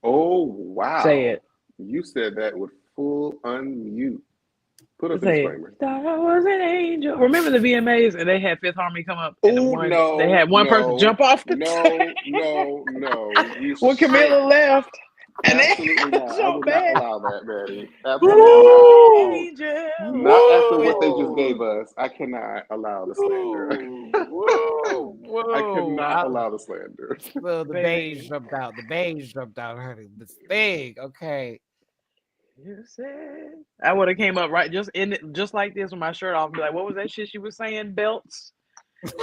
Speaker 2: Oh wow!
Speaker 4: Say it.
Speaker 2: You said that with full unmute. Put a disclaimer.
Speaker 4: Thought I was an angel. Remember the VMAs and they had Fifth Harmony come up? And they had one person jump off the stage.
Speaker 2: No.
Speaker 4: When Camilla left. And
Speaker 2: absolutely not.
Speaker 4: So
Speaker 2: I would
Speaker 4: bad.
Speaker 2: not allow that, Matty. Absolutely
Speaker 4: not.
Speaker 2: Not after what they just gave us. I cannot allow the slander. I cannot allow the slander.
Speaker 1: Well, the beige jumped out. Honey. This thing, okay.
Speaker 4: You said I would have came up right just like this with my shirt off and be like, what was that shit she was saying? Belts?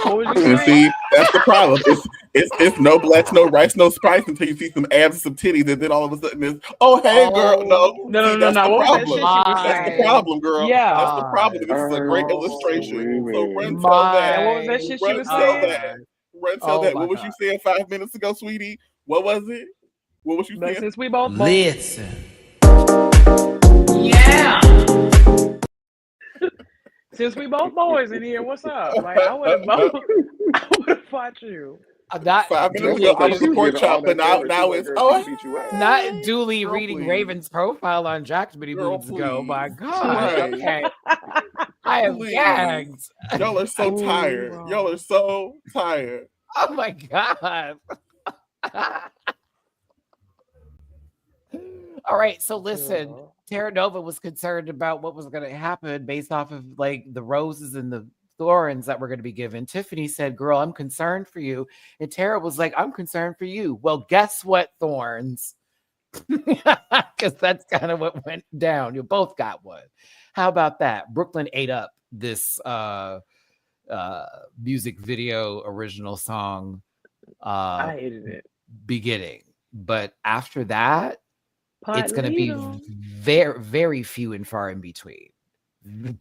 Speaker 4: What was you saying?
Speaker 3: See, that's the problem. It's no blacks, no rice, no spice until you see some abs and some titties, and then all of a sudden it's girl. No. That's the problem. That's the problem, girl.
Speaker 4: Yeah,
Speaker 3: that's the problem. This is a great illustration. So run tell that.
Speaker 4: What was that shit she was saying?
Speaker 3: Run tell that. What was you saying 5 minutes ago, sweetie? What was it? What was you saying?
Speaker 4: Since we both
Speaker 1: listen.
Speaker 4: Yeah. Since we both boys in here, what's up? Like I would have fought you.
Speaker 1: I'm not
Speaker 3: 5 minutes ago. I was a pork chop, but now it's
Speaker 1: not Dooley reading Raven's profile on Jack many moons ago. My God, okay. I am gagged.
Speaker 3: Y'all are so tired. Y'all are so tired.
Speaker 1: Oh my God. All right, so listen, Terra Nova was concerned about what was going to happen based off of like the roses and the thorns that were going to be given. Tiffany said, girl, I'm concerned for you. And Tara was like, I'm concerned for you. Well, guess what, thorns? Because that's kind of what went down. You both got one. How about that? Brooklyn ate up this music video original song.
Speaker 4: I hated it.
Speaker 1: Beginning. But after that, it's going to be very, very few and far in between.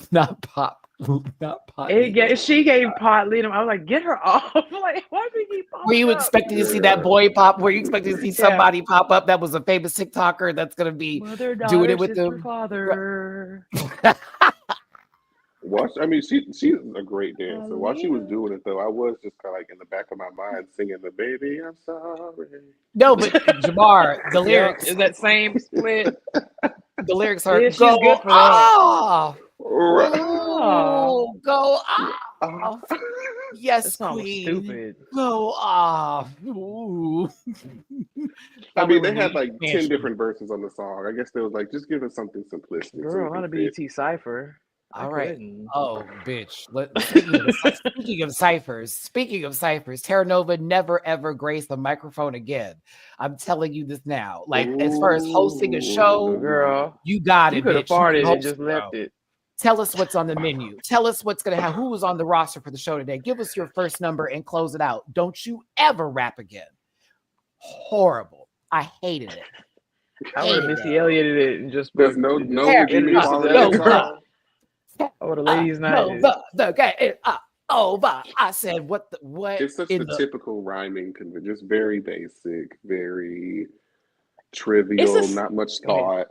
Speaker 1: Not pop.
Speaker 4: She gave Pot Leadum. I was like, get her off. Like, why did he pop?
Speaker 1: Were you expecting to see that boy pop? Were you expecting to see somebody pop up that was a famous TikToker that's going to be doing it with them?
Speaker 4: Father.
Speaker 2: She's a great dancer. While she was doing it, though, I was just kind of like in the back of my mind singing the "Baby, I'm sorry."
Speaker 1: No, but Jamar, the lyrics
Speaker 4: is that same split.
Speaker 1: The lyrics are
Speaker 4: go
Speaker 1: off.
Speaker 2: Right.
Speaker 1: Go off. Yes,
Speaker 4: This song was
Speaker 1: queen.
Speaker 4: stupid.
Speaker 1: Go off. Ooh.
Speaker 2: I mean, they had like 10 different verses on the song. I guess they was like, just give us something simplistic.
Speaker 4: Girl, I'm not a BET cipher.
Speaker 1: All right.
Speaker 4: Couldn't.
Speaker 1: Oh, bitch. Speaking of ciphers, Terra Nova never ever graced a microphone again. I'm telling you this now. Like, as far as hosting a show,
Speaker 4: girl,
Speaker 1: you got
Speaker 4: you
Speaker 1: it,
Speaker 4: could have
Speaker 1: bitch. You
Speaker 4: farted
Speaker 1: can
Speaker 4: and just left it.
Speaker 1: Tell us what's on the menu. Tell us what's going to happen. Who was on the roster for the show today? Give us your first number and close it out. Don't you ever rap again. Horrible. I hated it.
Speaker 4: I would have Missy Ellioted it and just
Speaker 2: there's no redeeming quality at all.
Speaker 4: Oh, the ladies' night.
Speaker 1: I said, what?
Speaker 2: It's such the typical rhyming convention, just very basic, very trivial, not much thought.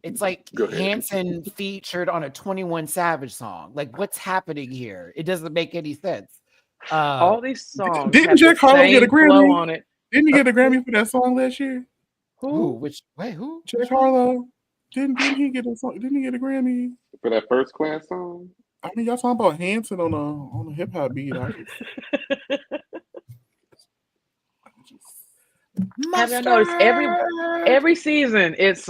Speaker 1: It's like Hanson featured on a 21 Savage song. Like, what's happening here? It doesn't make any sense.
Speaker 4: All these songs.
Speaker 3: Didn't Jack Harlow get a Grammy
Speaker 4: on it?
Speaker 3: Didn't he get a Grammy for that song last year?
Speaker 1: Who? Who?
Speaker 3: Jack Harlow. Didn't he get a song? Didn't he get a Grammy
Speaker 2: for that First Class song?
Speaker 3: I mean, y'all talking about Hanson on a hip hop beat.
Speaker 4: Have you noticed every season it's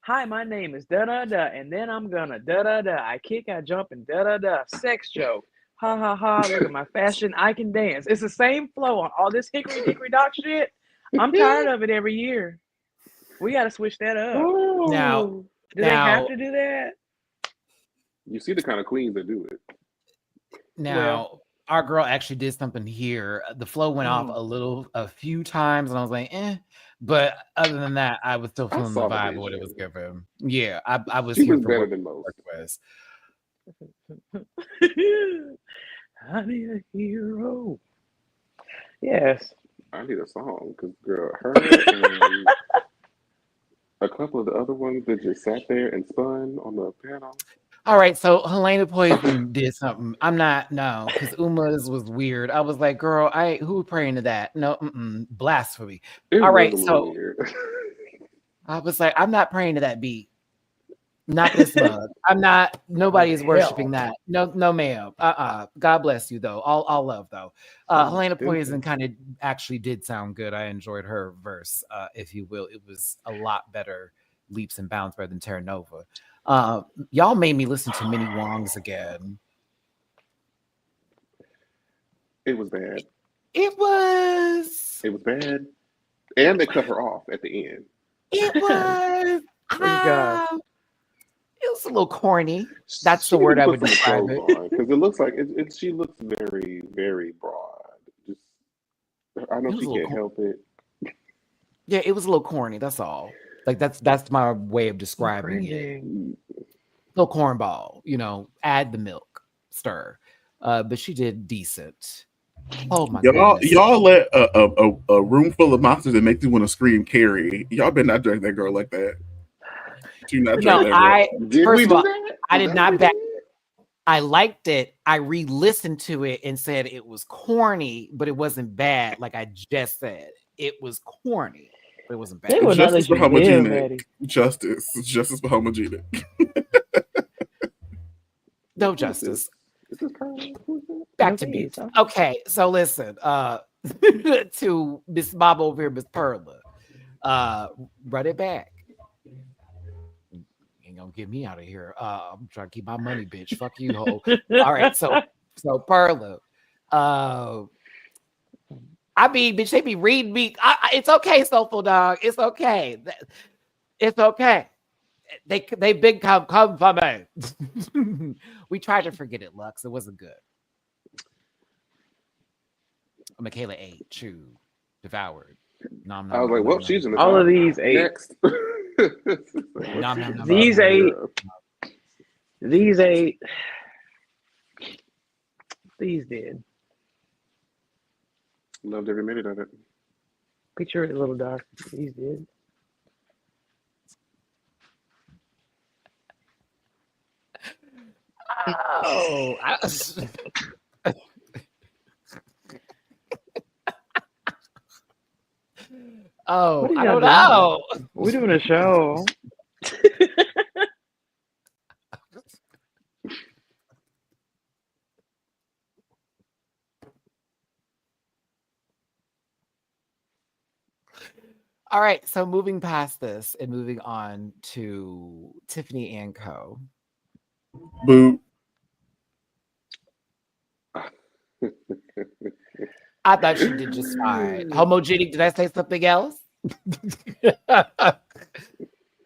Speaker 4: hi, my name is da da da, and then I'm gonna da da da. I kick, I jump, and da da da. Sex joke, ha ha ha. Look at my fashion, I can dance. It's the same flow on all this hickory dickory dock shit. I'm tired of it every year. We got to switch that up.
Speaker 1: Now,
Speaker 4: do they have to do that?
Speaker 2: You see the kind of queens that do it.
Speaker 1: Now, our girl actually did something here. The flow went off a few times, and I was like, eh. But other than that, I was still feeling the vibe of what it was giving. Yeah, I was
Speaker 2: here
Speaker 1: for
Speaker 2: better than most.
Speaker 4: I need a hero. Yes.
Speaker 2: I need a song because, girl, her and a couple of the other ones that just sat there and spun on the piano.
Speaker 1: All right, so Helena Poison did something. Because Uma's was weird. I was like, girl, who praying to that? No, blasphemy. All right, so weird. I was like, I'm not praying to that beat. Not this mug. I'm not. Nobody is worshiping that. No, ma'am. God bless you, though. All love, though. Helena Poison kind of actually did sound good. I enjoyed her verse, if you will. It was a lot better, leaps and bounds better than Terra Nova. Y'all made me listen to Minnie Wong's again.
Speaker 2: It was bad.
Speaker 1: It was
Speaker 2: bad. And they cut her off at the end.
Speaker 1: It was. It was a little corny. That's the word I would describe it.
Speaker 2: Because it looks like she looks very, very broad. Just, I know she can't help it.
Speaker 1: Yeah, it was a little corny. That's all. Like that's my way of describing it. Little cornball, add the milk, stir. But she did decent. Oh my goodness.
Speaker 3: Y'all let a room full of monsters that make you want to scream Carrie. Y'all better not drag that girl like that. Do not drag that girl.
Speaker 1: First of all, I did not back. I liked it. I re-listened to it and said it was corny, but it wasn't bad. Like I just said, it was corny. It wasn't bad.
Speaker 3: Justice for homogenic. Justice for homogenic.
Speaker 1: No justice. Back to me. Okay, so listen. To Miss Bob over here, Miss Perla. Run it back. You ain't gonna get me out of here. I'm trying to keep my money, bitch. Fuck you, ho. All right, so Perla. I mean, bitch, they be reading me. It's okay, Soulful Dog. It's okay. It's okay. They big come for me. We tried to forget it, Lux. It wasn't good. Michaela ate, chewed, devoured.
Speaker 2: I was like, well, she's in the
Speaker 4: all of these ate.
Speaker 2: Next.
Speaker 4: These ate. These ate. These did.
Speaker 2: Loved every minute of it.
Speaker 4: Picture it a little dark. These did.
Speaker 1: Oh, I don't know.
Speaker 4: We're doing a show.
Speaker 1: All right, so moving past this and moving on to Tiffany and Co.
Speaker 3: Boo.
Speaker 1: I thought she did just fine. Homogenic, did I say something else? I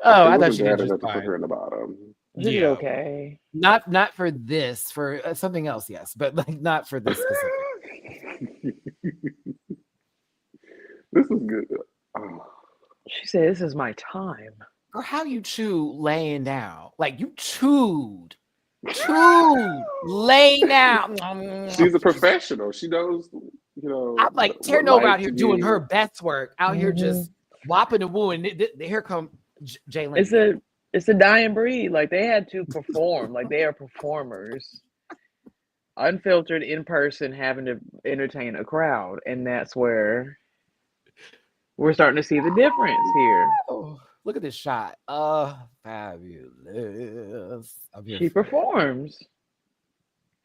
Speaker 1: thought she did just
Speaker 2: to put
Speaker 1: fine.
Speaker 2: her in the bottom.
Speaker 4: She's
Speaker 1: Yeah.
Speaker 4: okay.
Speaker 1: Not for this, for something else, yes, but like not for this specific.
Speaker 2: This is good. Oh.
Speaker 4: She said, "This is my time."
Speaker 1: Or how you chew laying down? Like you chewed, lay down.
Speaker 2: She's a professional. She knows, you know.
Speaker 1: I'm like tearing over out here doing her best work, out here just whopping the woo, and here come Jalen.
Speaker 4: It's a dying breed. Like they had to perform. Like they are performers, unfiltered in person, having to entertain a crowd, and that's where we're starting to see the difference here.
Speaker 1: Oh, look at this shot. Fabulous.
Speaker 4: She performs.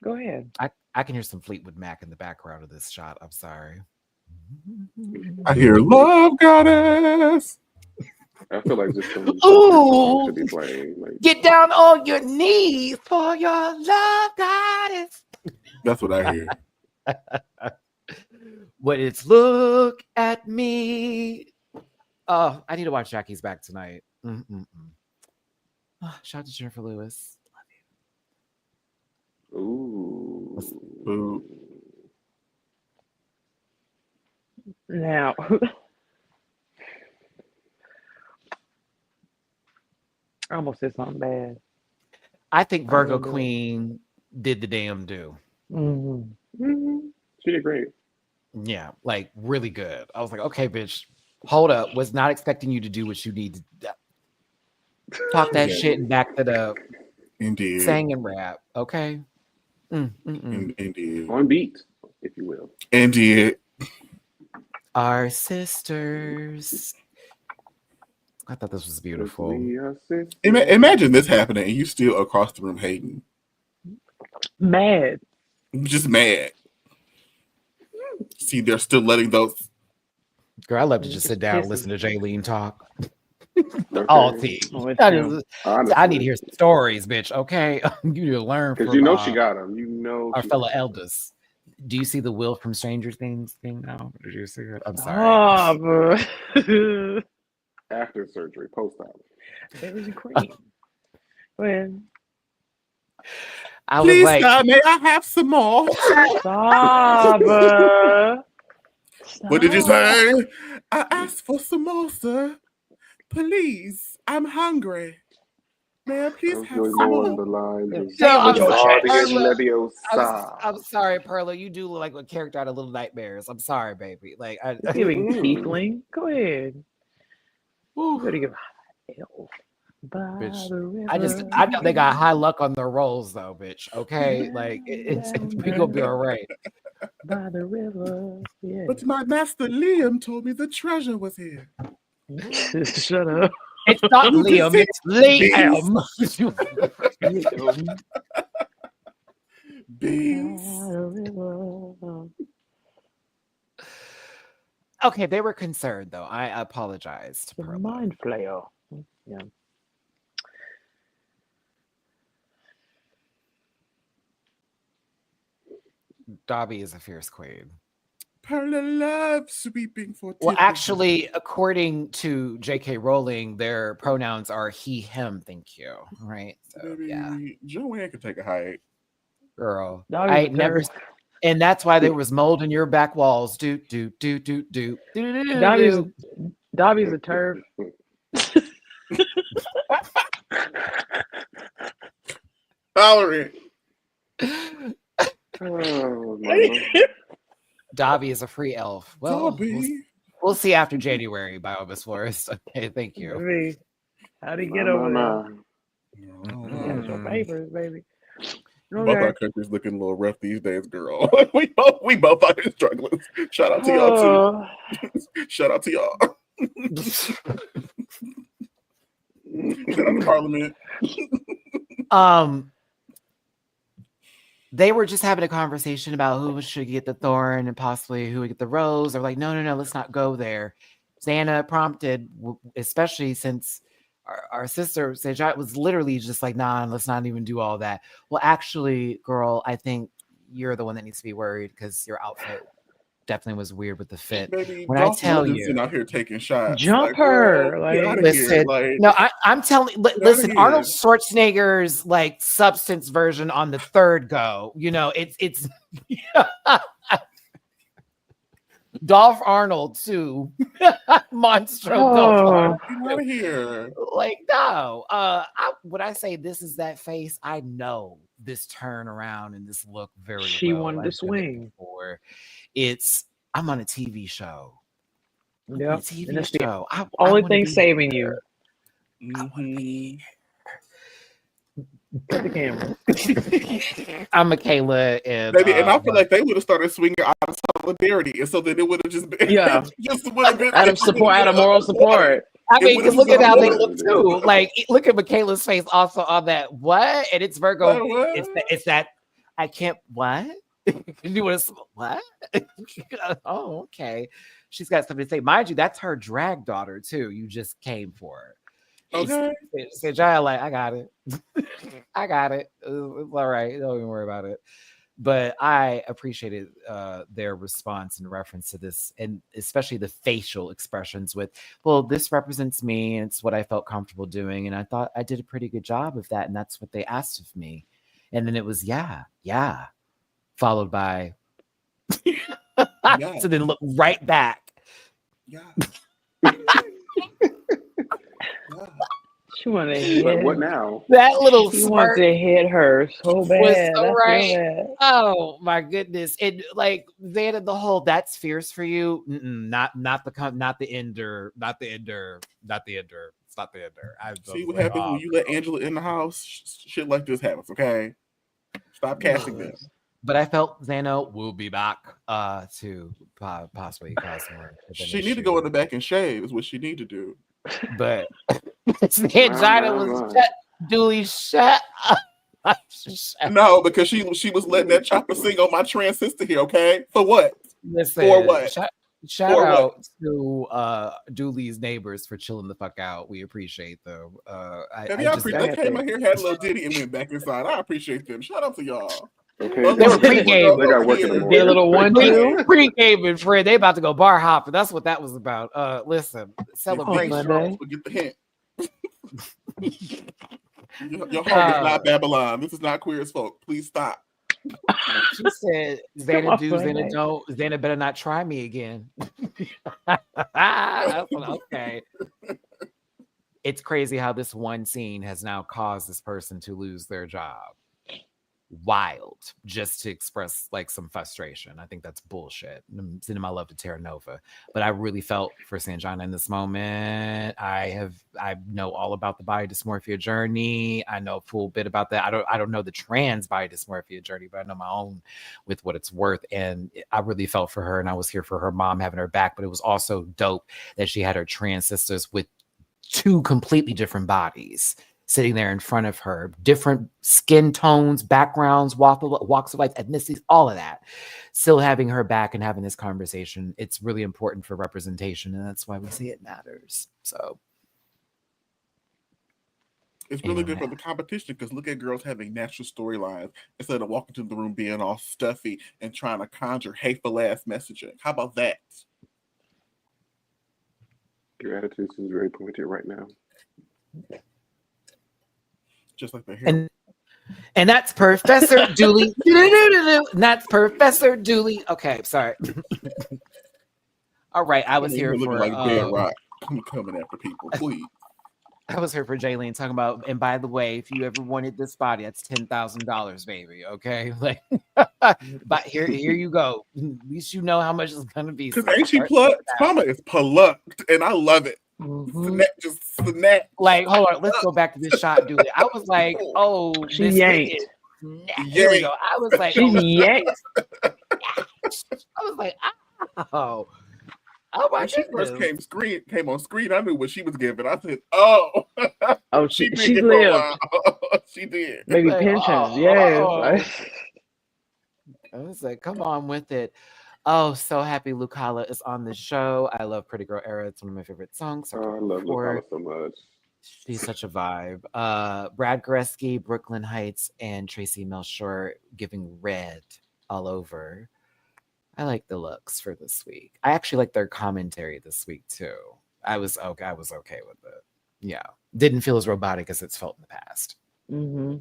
Speaker 4: Go ahead.
Speaker 1: I can hear some Fleetwood Mac in the background of this shot. I'm sorry.
Speaker 3: I hear Love Goddess.
Speaker 2: I feel like just some
Speaker 1: Ooh,
Speaker 2: to be playing. Like,
Speaker 1: get down on your knees for your love goddess.
Speaker 3: That's what I hear.
Speaker 1: When it's look at me. Oh, I need to watch Jackie's Back tonight. Oh, shout out to Jennifer Lewis.
Speaker 2: ooh.
Speaker 3: Boo.
Speaker 4: Now, I almost said something bad.
Speaker 1: I think Virgo Queen did the damn do.
Speaker 2: She did great.
Speaker 1: Yeah, like really good. I was like, okay, bitch, hold up. Was not expecting you to do what you need to do. Talk that shit and back it up.
Speaker 3: Indeed.
Speaker 1: Sang and rap. Okay.
Speaker 3: Indeed.
Speaker 2: On beat, if you will.
Speaker 3: Indeed.
Speaker 1: Our sisters. I thought this was beautiful.
Speaker 3: Imagine this happening and you still across the room hating.
Speaker 4: Mad.
Speaker 3: Just mad. See, they're still letting those.
Speaker 1: Girl, I love to just sit down and listen to Jaylene talk.
Speaker 2: Okay.
Speaker 1: All tea. I need to hear
Speaker 2: Honestly.
Speaker 1: stories, bitch. Okay, you need to learn
Speaker 2: Because
Speaker 1: from
Speaker 2: you know she got him. You know
Speaker 1: our
Speaker 2: she
Speaker 1: fellow
Speaker 2: got 'em.
Speaker 1: elders. Do you see the Will from Stranger Things thing now? Did you see it? I'm sorry.
Speaker 4: Oh,
Speaker 2: After surgery, post-op.
Speaker 4: Berries and cream. When
Speaker 1: I was
Speaker 3: Please,
Speaker 1: like,
Speaker 3: sir, may I have some more?
Speaker 4: stop.
Speaker 3: What did you say? I asked for some more, sir. Please, I'm hungry. May I please
Speaker 2: I was
Speaker 3: have
Speaker 2: really
Speaker 3: some
Speaker 2: more on
Speaker 3: more?
Speaker 2: the lines of
Speaker 1: No, I'm sorry,
Speaker 2: Guardian
Speaker 1: Perla.
Speaker 2: Leviosa.
Speaker 1: I'm sorry, Perla. You do look like a character out of Little Nightmares. I'm sorry, baby. Like,
Speaker 4: It's giving tiefling. Go ahead. You gotta give elf.
Speaker 1: Bitch. I know they got high luck on their rolls though, bitch. Okay, like we gonna be all right.
Speaker 4: By the river. Yeah.
Speaker 3: But my master Liam told me the treasure was here.
Speaker 4: Shut up.
Speaker 1: It's not Liam, it's Liam. Okay, they were concerned though. I apologized.
Speaker 4: The mind flayer. Yeah.
Speaker 1: Dobby is a fierce queen.
Speaker 3: Perla loves sweeping for
Speaker 1: Well,
Speaker 3: Tiffany.
Speaker 1: actually, according to J.K. Rowling, their pronouns are he, him. Thank you. Right? So
Speaker 3: Maybe
Speaker 1: yeah,
Speaker 3: Joanne could take a hike.
Speaker 1: girl.
Speaker 4: Dobby's
Speaker 1: I
Speaker 4: a
Speaker 1: ain't never,
Speaker 4: turd.
Speaker 1: and that's why there was mold in your back walls.
Speaker 4: Dobby's a turf.
Speaker 3: Valerie.
Speaker 2: Oh, my.
Speaker 1: Dobby is a free elf. Well,
Speaker 3: Dobby.
Speaker 1: we'll see after January, Biomis Forest. Okay, thank you.
Speaker 4: Baby, how'd he get over there?
Speaker 3: Mm.
Speaker 4: Your papers, baby.
Speaker 3: Both our countries looking a little rough these days, girl. we both out here struggling. Shout out to y'all too. Shout out to y'all. Shout out to Parliament.
Speaker 1: They were just having a conversation about who should get the thorn and possibly who would get the rose. They're like, no, let's not go there. Xana prompted, especially since our sister Sejai was literally just like, nah, let's not even do all that. Well, actually, girl, I think you're the one that needs to be worried because your outfit definitely was weird with the fit.
Speaker 3: Baby,
Speaker 1: When
Speaker 3: Dolph
Speaker 1: I tell
Speaker 3: Lundgren's
Speaker 1: you,
Speaker 3: out here taking shots.
Speaker 4: Jump
Speaker 3: like,
Speaker 4: her.
Speaker 3: Girl, get out of
Speaker 1: listen,
Speaker 3: here. Like,
Speaker 1: no, I'm telling. Listen, Arnold Schwarzenegger's like substance version on the third go. You know, it's Dolph Arnold too. Monstro Dolph Arnold.
Speaker 3: Get out of here.
Speaker 1: Like, no. When I say this is that face, I know this turnaround and this look very
Speaker 4: She
Speaker 1: well.
Speaker 4: wanted to swing.
Speaker 1: I'm on a TV show.
Speaker 4: Yeah.
Speaker 1: TV show.
Speaker 4: Only thing saving you.
Speaker 3: Mm-hmm.
Speaker 1: I want to be
Speaker 4: Put the camera.
Speaker 1: I'm Michaela, and
Speaker 3: Baby, and I feel like they would have started swinging out of solidarity, and so then it would have just been just would have been
Speaker 4: out of support, out of moral support.
Speaker 1: I mean, because look at how they look too. Like, look at Michaela's face also on that. What? And it's Virgo. It's that. I can't. What? You want to? What? Oh, okay. She's got something to say. Mind you, that's her drag daughter too. You just came for her.
Speaker 3: Okay.
Speaker 1: Said Jaya, like, I got it. I got it. It's all right. Don't even worry about it. But I appreciated their response in reference to this, and especially the facial expressions with, well, this represents me, and it's what I felt comfortable doing. And I thought I did a pretty good job of that. And that's what they asked of me. And then it was, yeah, followed by, so then look right back.
Speaker 3: Yeah.
Speaker 4: She wanted to hit.
Speaker 2: What now?
Speaker 1: That little
Speaker 4: She
Speaker 1: smirk
Speaker 4: wanted to hit her so bad.
Speaker 1: was so
Speaker 4: That's
Speaker 1: right.
Speaker 4: bad.
Speaker 1: Oh my goodness! It like Xana, the whole "that's fierce for you." Not the ender. It's not the ender.
Speaker 3: See what happens when you let Angela in the house? Shit like this happens. Okay, stop casting this.
Speaker 1: But I felt Xana will be back to possibly cause more.
Speaker 3: She need to go in the back and shave. Is what she need to do.
Speaker 1: But Angina was shut. Dooley, shut up.
Speaker 3: No, because she was letting that chopper sing on my trans sister here. Okay, for what?
Speaker 1: Listen,
Speaker 3: for what?
Speaker 1: Shout out to Dooley's neighbors for chilling the fuck out. We appreciate them.
Speaker 3: They came out here, had a little ditty, and went back inside. I appreciate them. Shout out to y'all.
Speaker 2: Okay.
Speaker 1: They were pre-game.
Speaker 2: They got work in the morning.
Speaker 4: Their little 1-2.
Speaker 1: Pre-game, Fred. They about to go bar hopping. That's what that was about. Listen, celebration.
Speaker 3: Get the hint. Your home is not Babylon. This is not queer as folk. Please stop.
Speaker 1: She said, Xana better not try me again. Okay. It's crazy how this one scene has now caused this person to lose their job. Wild, just to express like some frustration. I think that's bullshit. I'm sending my love to Terra Nova, but I really felt for Sanjana in this moment. I know all about the body dysmorphia journey. I know a full bit about that. I don't know the trans body dysmorphia journey, but I know my own with what it's worth. And I really felt for her, and I was here for her mom having her back. But it was also dope that she had her trans sisters with two completely different bodies sitting there in front of her, different skin tones, backgrounds, walks of life, ethnicities, all of that. Still having her back and having this conversation. It's really important for representation, and that's why we say it matters. So
Speaker 3: it's really good for the competition, because look at girls having natural storylines instead of walking to the room being all stuffy and trying to conjure hateful ass messaging. How about that?
Speaker 2: Your attitude seems very pointed right now.
Speaker 3: Just like the hair.
Speaker 1: And that's Professor Dooley. That's Professor Dooley. Okay, sorry. All right, I was here for
Speaker 3: like Dead Rock. I'm coming after people, please.
Speaker 1: I was here for Jaylene talking about, and by the way, if you ever wanted this body, that's $10,000, baby. Okay, like, but here you go. At least you know how much it's gonna be.
Speaker 3: Because ain't she plucked? Mama is plucked, and I love it. Snap.
Speaker 1: Like, hold on, let's go back to this shot, Dooley. I was like, oh,
Speaker 4: she yanked.
Speaker 1: Here we go. I was like,
Speaker 4: she yanked.
Speaker 1: I was like, oh my
Speaker 3: when she
Speaker 1: goodness.
Speaker 3: first came on screen, I knew what she was giving. I said, oh,
Speaker 4: she
Speaker 3: did
Speaker 4: lived.
Speaker 3: She did.
Speaker 4: Maybe
Speaker 1: like,
Speaker 4: pensions, yeah.
Speaker 1: I was like, come on with it. Oh, so happy Lucala is on the show. I love Pretty Girl Era. It's one of my favorite songs.
Speaker 2: Oh, I love Lucala so much.
Speaker 1: She's such a vibe. Brad Goreski, Brooklyn Heights, and Tracy Melshore giving red all over. I like the looks for this week. I actually like their commentary this week too. I was okay with it. Yeah. Didn't feel as robotic as it's felt in the past.
Speaker 4: Mm-hmm.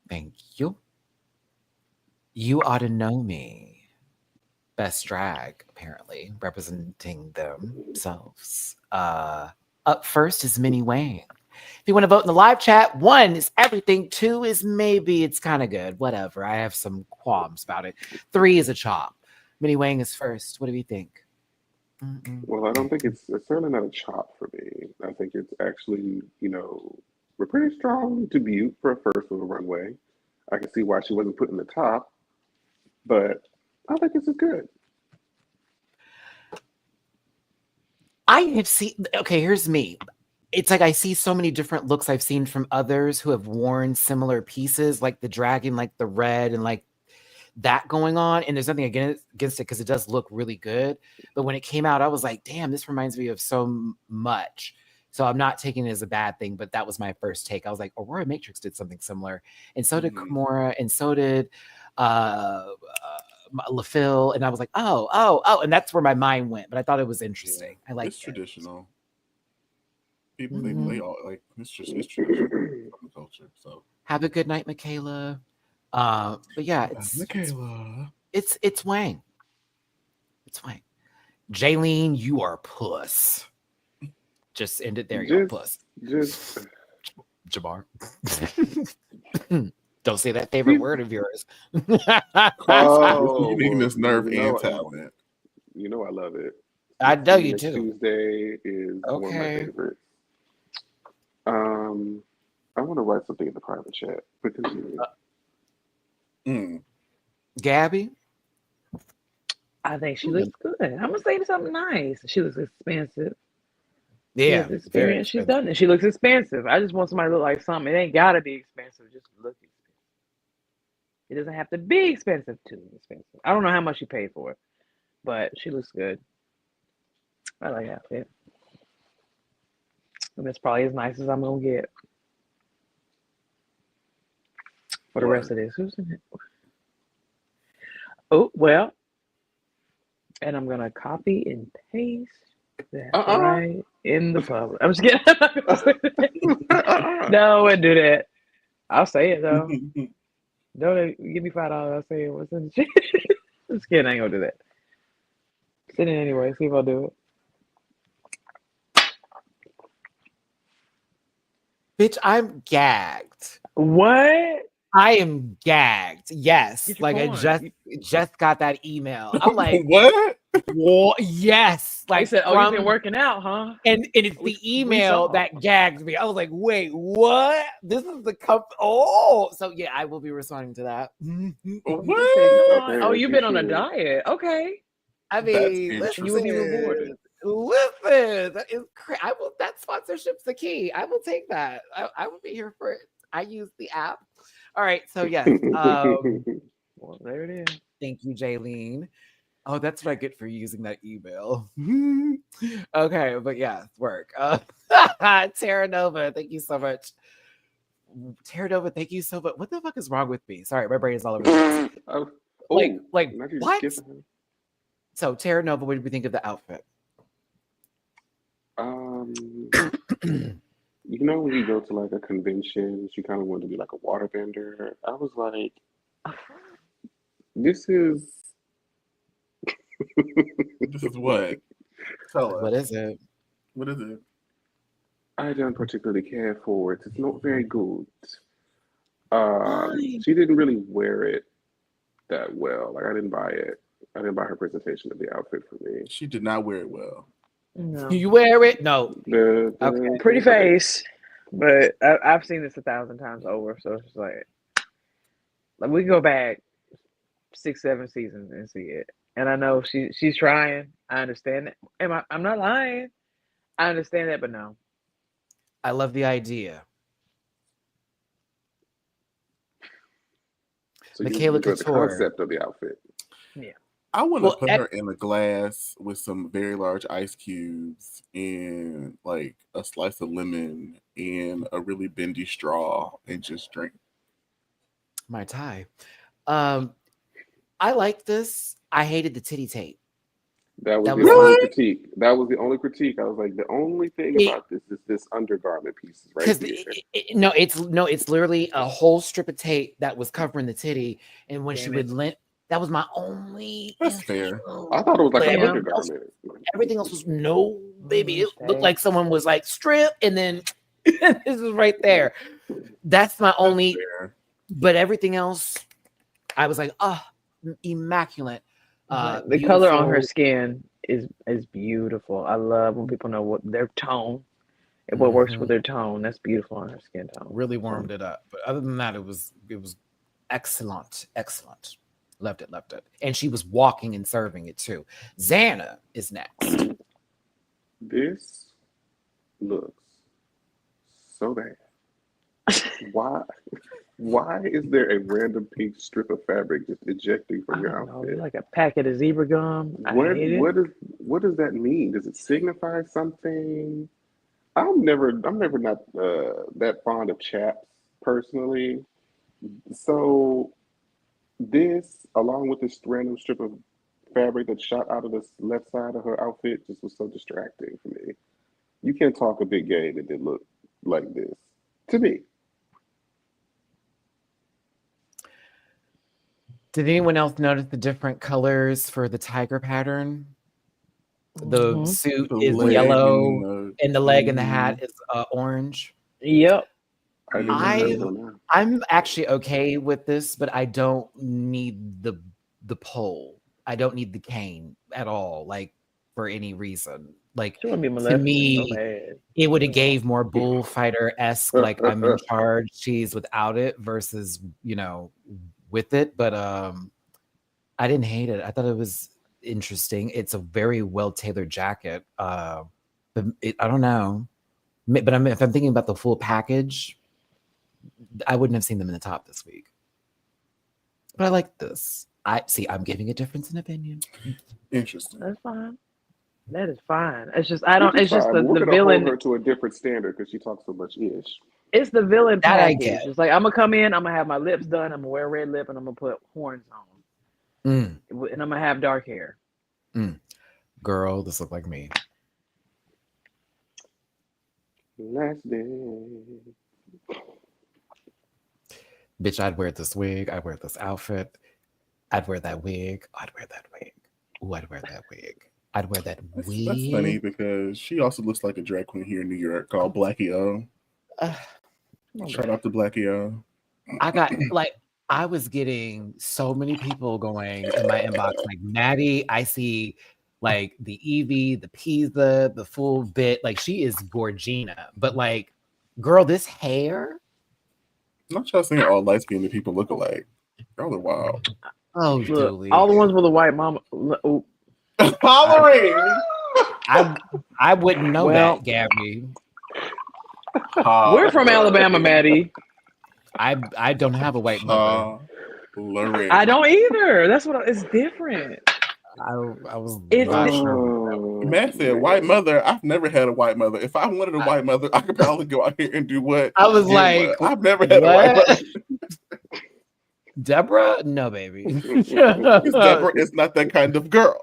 Speaker 1: Thank you. You Ought to Know Me. Best drag, apparently, representing themselves. Up first is Minnie Wang. If you want to vote in the live chat, 1 is everything, 2 is maybe it's kind of good. Whatever. I have some qualms about it. 3 is a chop. Minnie Wang is first. What do you think?
Speaker 2: Well, I don't think it's certainly not a chop for me. I think it's actually, we're pretty strong debut for a first with a runway. I can see why she wasn't put in the top, but I think this is good.
Speaker 1: I have seen, okay, here's me. It's like I see so many different looks I've seen from others who have worn similar pieces, like the dragon, like the red, and like that going on. And there's nothing against it because it does look really good. But when it came out, I was like, damn, this reminds me of so much. So I'm not taking it as a bad thing, but that was my first take. I was like, Aurora Matrix did something similar. And so did Kimora, and so did LaFille. And I was like, oh. And that's where my mind went. But I thought it was interesting. I like it.
Speaker 3: It's traditional. People they all like it's traditional from the culture. So
Speaker 1: have a good night, Michaela. But yeah,
Speaker 3: Michaela.
Speaker 1: It's Wang. It's Wang. Jaylene, you are puss. Just end it there, you're puss.
Speaker 2: Just
Speaker 1: Jamar. Don't say that favorite word of yours.
Speaker 3: You need this nerve and talent.
Speaker 2: You know I love it.
Speaker 1: I know you too.
Speaker 2: Tuesday is one of my favorites. I want to write something in the private chat.
Speaker 1: Gabby?
Speaker 4: I think she looks good. I'm gonna say something nice. She looks expensive.
Speaker 1: Yeah,
Speaker 4: she experience. She's done it. She looks expensive. I just want somebody to look like something. It ain't gotta be expensive. Just look expensive. It doesn't have to be expensive too. Expensive. I don't know how much she paid for it, but she looks good. I like that outfit. And that's probably as nice as I'm gonna get for the rest of this. Who's in it? Oh well, and I'm gonna copy and paste that right in the public. I'm just kidding. No, I wouldn't do that. I'll say it though. Don't give me $5. I'll say it. What's in the shit? I'm just kidding. I ain't gonna do that. Send it anyway. See if I'll do it.
Speaker 1: Bitch, I'm gagged.
Speaker 4: What?
Speaker 1: I am gagged. Yes. Like
Speaker 4: phone.
Speaker 1: I just got that email. I'm like,
Speaker 3: what?
Speaker 1: Yes.
Speaker 4: Like
Speaker 1: Like
Speaker 4: said, oh, you've been working out, huh?
Speaker 1: And it's the email that gagged me. I was like, wait, what? This is the so yeah, I will be responding to that.
Speaker 4: What? Oh, you've been on a diet. Okay.
Speaker 1: I mean,
Speaker 4: you will be rewarded.
Speaker 1: Listen, that is that sponsorship's the key. I will take that. I will be here for it. I use the app. All right, so yes.
Speaker 4: Well, there it is.
Speaker 1: Thank you, Jaylene. Oh, that's what I get for using that email. Okay, but yeah, work. Terra Nova, thank you so much. Terra Nova, thank you so much. What the fuck is wrong with me? Sorry, my brain is all over the place. Like what? So Terra Nova, what did we think of the outfit?
Speaker 2: When you go to like a convention, she kind of wanted to be like a waterbender. I was like, this is
Speaker 3: This is what? Tell us.
Speaker 1: What is it?
Speaker 3: What is it?
Speaker 2: I don't particularly care for it. It's not very good. She didn't really wear it that well. Like I didn't buy it. I didn't buy her presentation of the outfit for me.
Speaker 3: She did not wear it well.
Speaker 4: No.
Speaker 1: You wear it? No.
Speaker 4: Okay. Pretty face, but I've seen this 1,000 times over. So it's just like we can go back 6-7 seasons and see it. And I know she's trying. I understand that. I'm not lying. I understand that, but no.
Speaker 1: I love the idea.
Speaker 2: So
Speaker 1: Michaela
Speaker 2: you enjoy the
Speaker 1: Couture.
Speaker 2: concept of the outfit.
Speaker 4: Yeah.
Speaker 3: I want to put her in a glass with some very large ice cubes and like a slice of lemon and a really bendy straw and just drink.
Speaker 1: My tie. I like this. I hated the titty tape.
Speaker 2: That was the
Speaker 1: was
Speaker 2: only
Speaker 1: my-
Speaker 2: critique. That was the only critique. I was like, the only thing about this is this undergarment pieces right here.
Speaker 1: It's literally a whole strip of tape that was covering the titty, and when she would limp, that was my only.
Speaker 3: That's fair.
Speaker 2: I thought it was like an
Speaker 4: Damn.
Speaker 2: undergarment.
Speaker 1: Everything else was no, baby. It looked like someone was like strip, and then this is right there. That's my only.
Speaker 3: Fair.
Speaker 1: But everything else, I was like, immaculate.
Speaker 4: The color on her skin is beautiful. I love when people know what their tone, and what works with their tone. That's beautiful on her skin tone.
Speaker 1: Really warmed it up. But other than that, it was excellent. Loved it. And she was walking and serving it too. Xana is next.
Speaker 2: This looks so bad. Why is there a random pink strip of fabric just ejecting from your outfit?
Speaker 4: Like a packet of zebra gum.
Speaker 2: What does that mean? Does it signify something? I'm never not that fond of chaps personally. So this, along with this random strip of fabric that shot out of the left side of her outfit, just was so distracting for me. You can't talk a big game and then look like this. To me.
Speaker 1: Did anyone else notice the different colors for the tiger pattern? The suit is yellow, and the leg and the hat is orange.
Speaker 4: Yep.
Speaker 1: I'm actually okay with this, but I don't need the pole. I don't need the cane at all, like for any reason. Like to me, it would have gave more bullfighter-esque, like I'm in charge cheese without it versus, with it. But I didn't hate it. I thought it was interesting. It's a very well-tailored jacket. But I don't know. But if I'm thinking about the full package, I wouldn't have seen them in the top this week. But I like this. I'm giving a difference in opinion.
Speaker 3: Interesting.
Speaker 4: That's fine. That is fine. It's just it's just the
Speaker 2: villain. Hold her to a different standard because she talks so much ish.
Speaker 4: It's the villain
Speaker 1: that
Speaker 4: package.
Speaker 1: I get.
Speaker 4: It's like I'm gonna come in. I'm gonna have my lips done. I'm gonna wear a red lip, and I'm gonna put horns on. And I'm gonna have dark hair.
Speaker 1: Girl, this look like me.
Speaker 2: Last day.
Speaker 1: Bitch, I'd wear this wig. I'd wear this outfit. I'd wear that wig. I'd wear that wig. Ooh, I'd wear that wig. I'd wear that wig.
Speaker 3: That's funny because she also looks like a drag queen here in New York called Blackie O. Shout out to Blackie O.
Speaker 1: I was getting so many people going in my inbox like, Matty, I see like the Evie, the Pisa, the full bit. Like she is Gorgina. But like, girl, this hair.
Speaker 3: Not y'all saying all light skinned people look alike. Y'all are wild.
Speaker 1: Oh,
Speaker 4: look, all the ones with a white mama.
Speaker 3: Hollering.
Speaker 1: I wouldn't know that, Gabby.
Speaker 4: We're from Alabama, Maddie.
Speaker 1: I don't have a white mother.
Speaker 4: I don't either. That's what it's different.
Speaker 1: I was.
Speaker 3: Matt said, "White mother." I've never had a white mother. If I wanted a white mother, I could probably go out here and do what.
Speaker 1: I was like,
Speaker 3: I've never had a white mother.
Speaker 1: Deborah? No, baby.
Speaker 3: Deborah is not that kind of girl.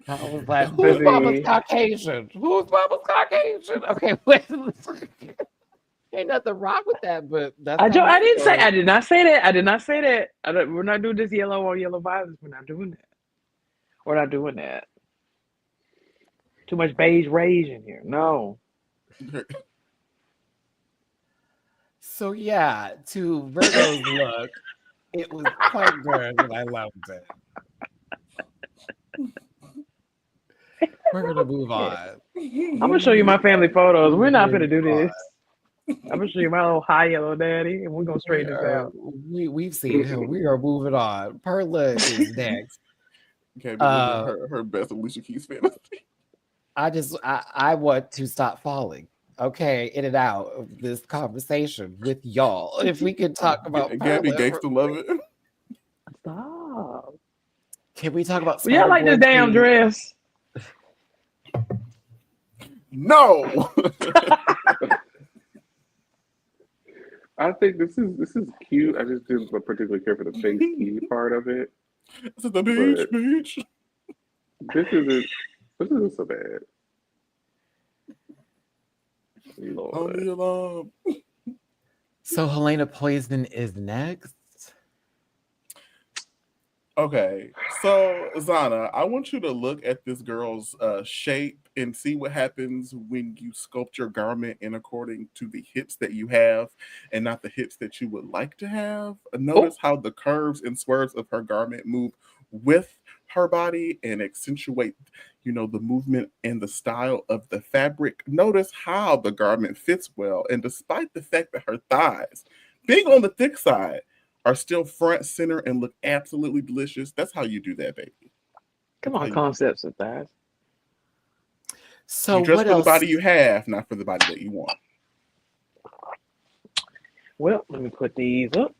Speaker 1: I was like, who's Mama's Caucasian? Who's Mama's Caucasian? Okay, wait. Ain't nothing wrong with that, but that's
Speaker 4: I did not say that. We're not doing this yellow on yellow vibes. We're not doing that. Too much beige rage in here. No.
Speaker 1: So yeah, to Virgo's look, it was quite good and I loved it. We're gonna move on.
Speaker 4: I'm gonna show you my family photos. We're not gonna do this. I'm gonna show you my little high yellow daddy, and we're gonna straighten this out.
Speaker 1: We've seen him. We are moving on. Perla is next.
Speaker 3: Okay, her best Alicia Keys fantasy.
Speaker 1: I want to stop falling. okay, in and out of this conversation with y'all. If we could talk about
Speaker 3: Gabby Gangsta love it.
Speaker 4: Stop.
Speaker 1: Can we talk about
Speaker 4: Well, y'all like this damn dress?
Speaker 3: No.
Speaker 2: I think this is cute. I just didn't particularly care for the face key part of it.
Speaker 3: This is the beach.
Speaker 2: This isn't so bad. Lord.
Speaker 1: So Helena Poison is next.
Speaker 3: Okay, so Zana, I want you to look at this girl's shape and see what happens when you sculpt your garment in according to the hips that you have and not the hips that you would like to have. Notice how the curves and swerves of her garment move with her body and accentuate, the movement and the style of the fabric. Notice how the garment fits well, and despite the fact that her thighs, being on the thick side, are still front, center, and look absolutely delicious. That's how you do that, baby.
Speaker 4: Come on, concepts of that.
Speaker 1: So
Speaker 3: you dress
Speaker 1: what
Speaker 3: for
Speaker 1: else?
Speaker 3: the body you have, not for the body that you want.
Speaker 4: Well, let me put these up.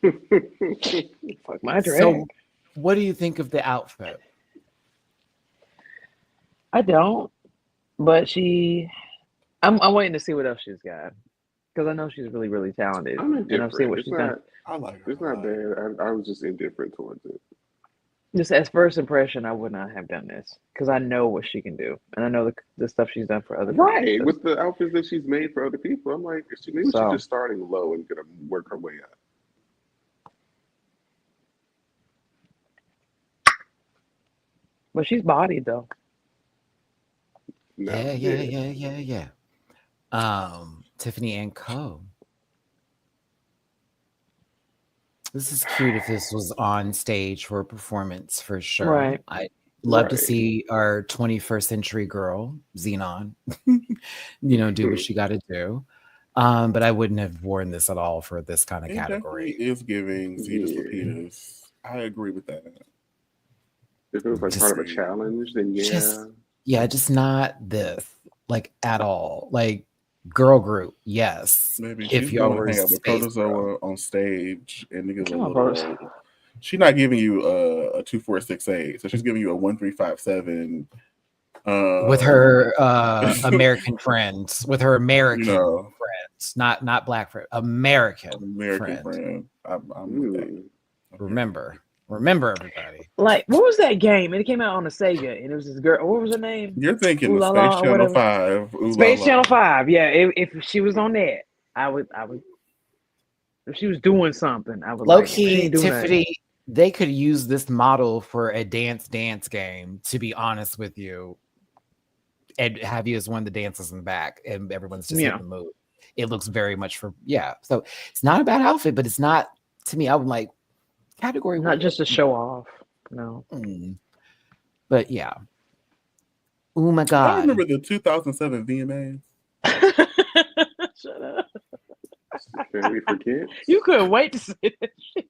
Speaker 4: Fuck my drag.
Speaker 1: So what do you think of the outfit?
Speaker 4: I don't, but I'm waiting to see what else she's got. Because I know she's really, really talented. And I've seen what she's done.
Speaker 3: I like her.
Speaker 2: It's not bad. I was just indifferent towards it.
Speaker 4: Just as first impression, I would not have done this. Because I know what she can do. And I know the stuff she's done for other people.
Speaker 2: Right. With the outfits that she's made for other people. I'm like, maybe she's just starting low and going to work her way up.
Speaker 4: But she's bodied, though.
Speaker 2: No,
Speaker 1: Yeah. Tiffany and Co. This is cute if this was on stage for a performance for sure.
Speaker 4: Right.
Speaker 1: I'd love to see our 21st century girl, Xenon, do what she got to do. But I wouldn't have worn this at all for this kind of category.
Speaker 3: It is giving Zetas Lapidas. I agree with that.
Speaker 2: If it was like part of a challenge, then yeah.
Speaker 1: Just not this, like at all. Like girl group, yes.
Speaker 3: Maybe
Speaker 1: if y'all were
Speaker 3: hang out with Protozoa on stage and niggas a little. She's not giving you a 2468, so she's giving you a 1357.
Speaker 1: With her American friends, with her American friends, not black friends, American friend.
Speaker 3: I'm with that.
Speaker 1: Remember, everybody.
Speaker 4: Like, what was that game? It came out on the Sega, and it was this girl. What was her name?
Speaker 3: You're thinking of Space Channel 5.
Speaker 4: Space Channel 5. Yeah, if she was on that, I would. If she was doing something, I would.
Speaker 1: Low key, Tiffany. That. They could use this model for a dance game. To be honest with you, and have you as one of the dancers in the back, and everyone's just in the mood. It looks very much for So it's not a bad outfit, but it's not to me. I would like. Category
Speaker 4: not just to show off, no.
Speaker 1: But yeah. Oh my god!
Speaker 3: I remember the 2007 VMAs.
Speaker 4: Shut up!
Speaker 2: Can we forget?
Speaker 4: You couldn't wait to say that shit.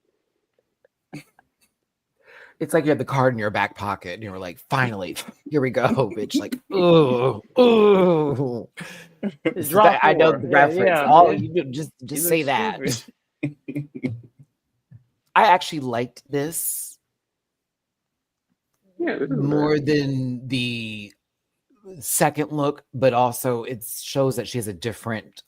Speaker 1: It's like you had the card in your back pocket, and you were like, "Finally, here we go, bitch!" Like, ooh. I know the reference. Yeah. All you do, just say that. I actually liked this more than the second look, but also it shows that she has a different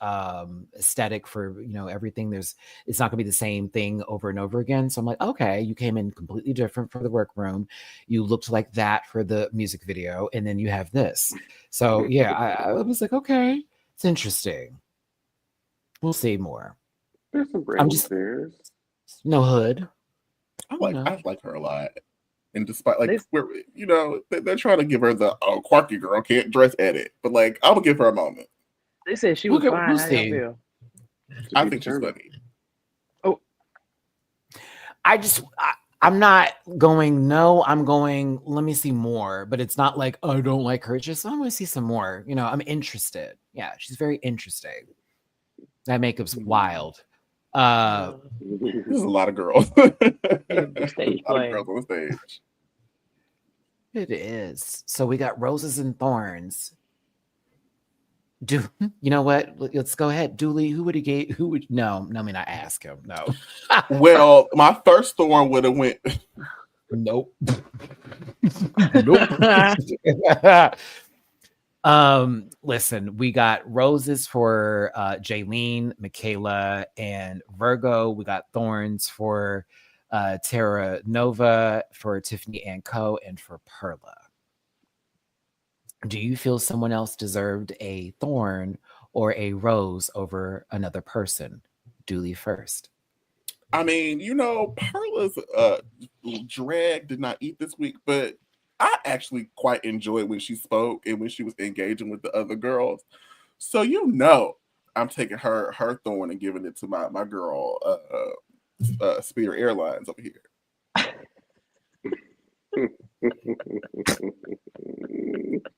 Speaker 1: aesthetic for everything. It's not gonna be the same thing over and over again. So I'm like, okay, you came in completely different for the workroom. You looked like that for the music video, and then you have this. So yeah, I was like, okay, it's interesting. We'll see more.
Speaker 2: There's some brand there.
Speaker 1: No hood.
Speaker 3: I like her a lot. And despite they're trying to give her the quirky girl can't dress edit, but like I'm gonna give her a moment.
Speaker 4: They said she was fine. We'll see.
Speaker 3: I think she's funny.
Speaker 4: Oh,
Speaker 1: I'm not going. No, I'm going. Let me see more. But it's not like I don't like her. It's just I want to see some more. I'm interested. Yeah, she's very interesting. That makeup's wild.
Speaker 3: There's a lot of girls.
Speaker 4: Stage
Speaker 3: a lot of girls on the stage.
Speaker 1: It is. So we got Roses and Thorns. Do you know what? Let's go ahead. Dooley, who would he get? Who would no, I mean I ask him. No.
Speaker 3: Well, my first thorn would have went.
Speaker 1: Nope. Nope. Listen, we got roses for Jaylene, Michaela, and Virgo. We got thorns for Terra Nova, for Tiffany and Co, and for Perla. Do you feel someone else deserved a thorn or a rose over another person? Dooley first.
Speaker 3: I mean, Perla's drag did not eat this week, but I actually quite enjoyed when she spoke and when she was engaging with the other girls. So I'm taking her thorn and giving it to my girl, Spirit Airlines over here.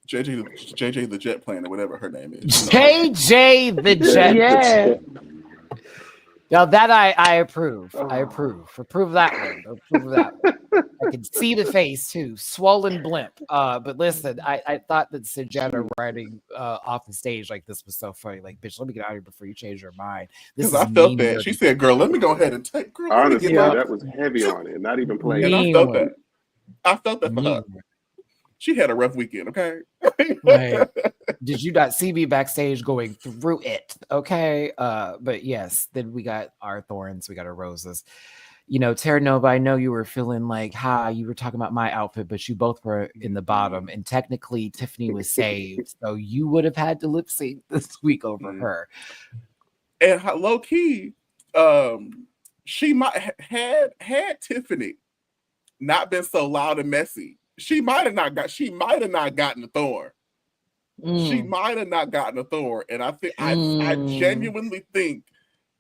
Speaker 3: JJ the Jet Plane or whatever her name is.
Speaker 1: JJ the Jet.
Speaker 4: Yeah.
Speaker 1: Now that I approve. I approve. Approve that one. Approve that one. I can see the face too. Swollen blimp. But listen, I thought that Syngenta writing off the stage like this was so funny. Like, bitch, let me get out of here before you change your mind. This
Speaker 3: I felt that. She said, girl, let me go ahead and take girl.
Speaker 2: Honestly, that was heavy on it. Not even playing.
Speaker 3: And I felt that. I felt that for her. She had a rough weekend, okay?
Speaker 1: Right. Did you not see me backstage going through it? Okay. But yes, then we got our thorns, we got our roses. Terra Nova, I know you were feeling like, you were talking about my outfit, but you both were in the bottom. And technically, Tiffany was saved. So you would have had to lip sync this week over her.
Speaker 3: And low key, she might had Tiffany not been so loud and messy. She might have not gotten the thorn. She might have not gotten a thorn. And I think I genuinely think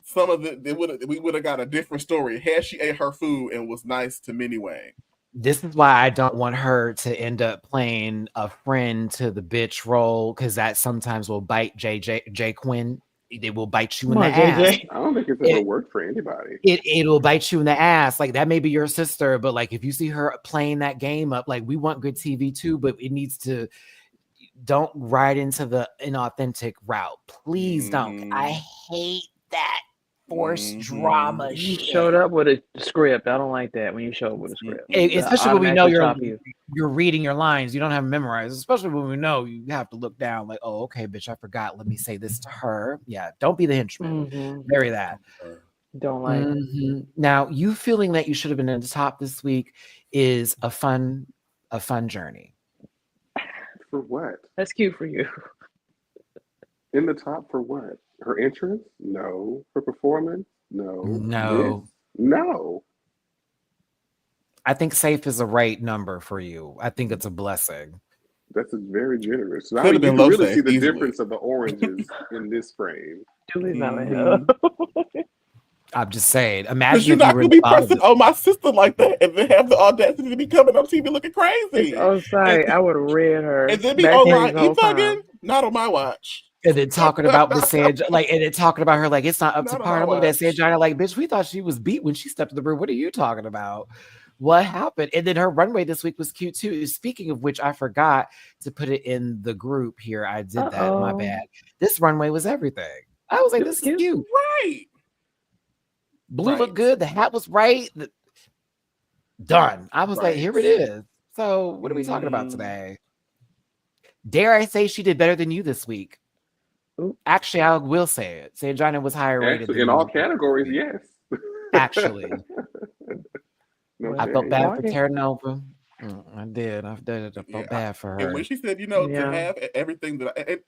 Speaker 3: some of we would have got a different story had she ate her food and was nice to Minnie Wang.
Speaker 1: This is why I don't want her to end up playing a friend to the bitch role, because that sometimes will bite J Quinn. They will bite you in the ass.
Speaker 2: I don't think it's ever worked for anybody.
Speaker 1: It'll bite you in the ass. Like, that may be your sister, but like if you see her playing that game up, like, we want good TV too, but it needs to. Don't ride into the inauthentic route. Please don't. I hate that forced drama.
Speaker 4: You showed up with a script. I don't like that when you show up with a script.
Speaker 1: Especially when we know you're reading your lines. You don't have them memorized. Especially when we know you have to look down like, oh, okay, bitch, I forgot. Let me say this to her. Yeah, don't be the henchman. Marry that.
Speaker 4: Don't like
Speaker 1: Now, you feeling that you should have been in the top this week is a fun journey.
Speaker 2: For what?
Speaker 4: That's cute for you.
Speaker 2: In the top for what? Her entrance? No. Her performance? No. No.
Speaker 1: I think safe is a right number for you. I think it's a blessing.
Speaker 2: That's very generous. Now you can really see the difference of the oranges in this frame.
Speaker 1: I'm just saying. Imagine
Speaker 3: you're not gonna be pressing on my sister like that, and then have the audacity to be coming on TV looking crazy.
Speaker 4: Oh, sorry, I would have read her.
Speaker 3: And then be online e-thugging, not on my watch.
Speaker 1: And then talking about the Sanjay, and then talking about her like it's not up to par. I'm looking at Sanjay like, bitch, we thought she was beat when she stepped in the room. What are you talking about? What happened? And then her runway this week was cute too. Speaking of which, I forgot to put it in the group here. I did that. My bad. This runway was everything. I was like, this is cute.
Speaker 3: Right.
Speaker 1: Blue looked good. The hat was right. Done. I was like, here it is. So what are we talking about today? Dare I say she did better than you this week? Actually, I will say it. Sanjana was higher rated.
Speaker 2: In all categories, yes.
Speaker 1: Actually. I felt bad for Terra Nova. I did. I felt bad for her.
Speaker 3: And when she said, to have everything that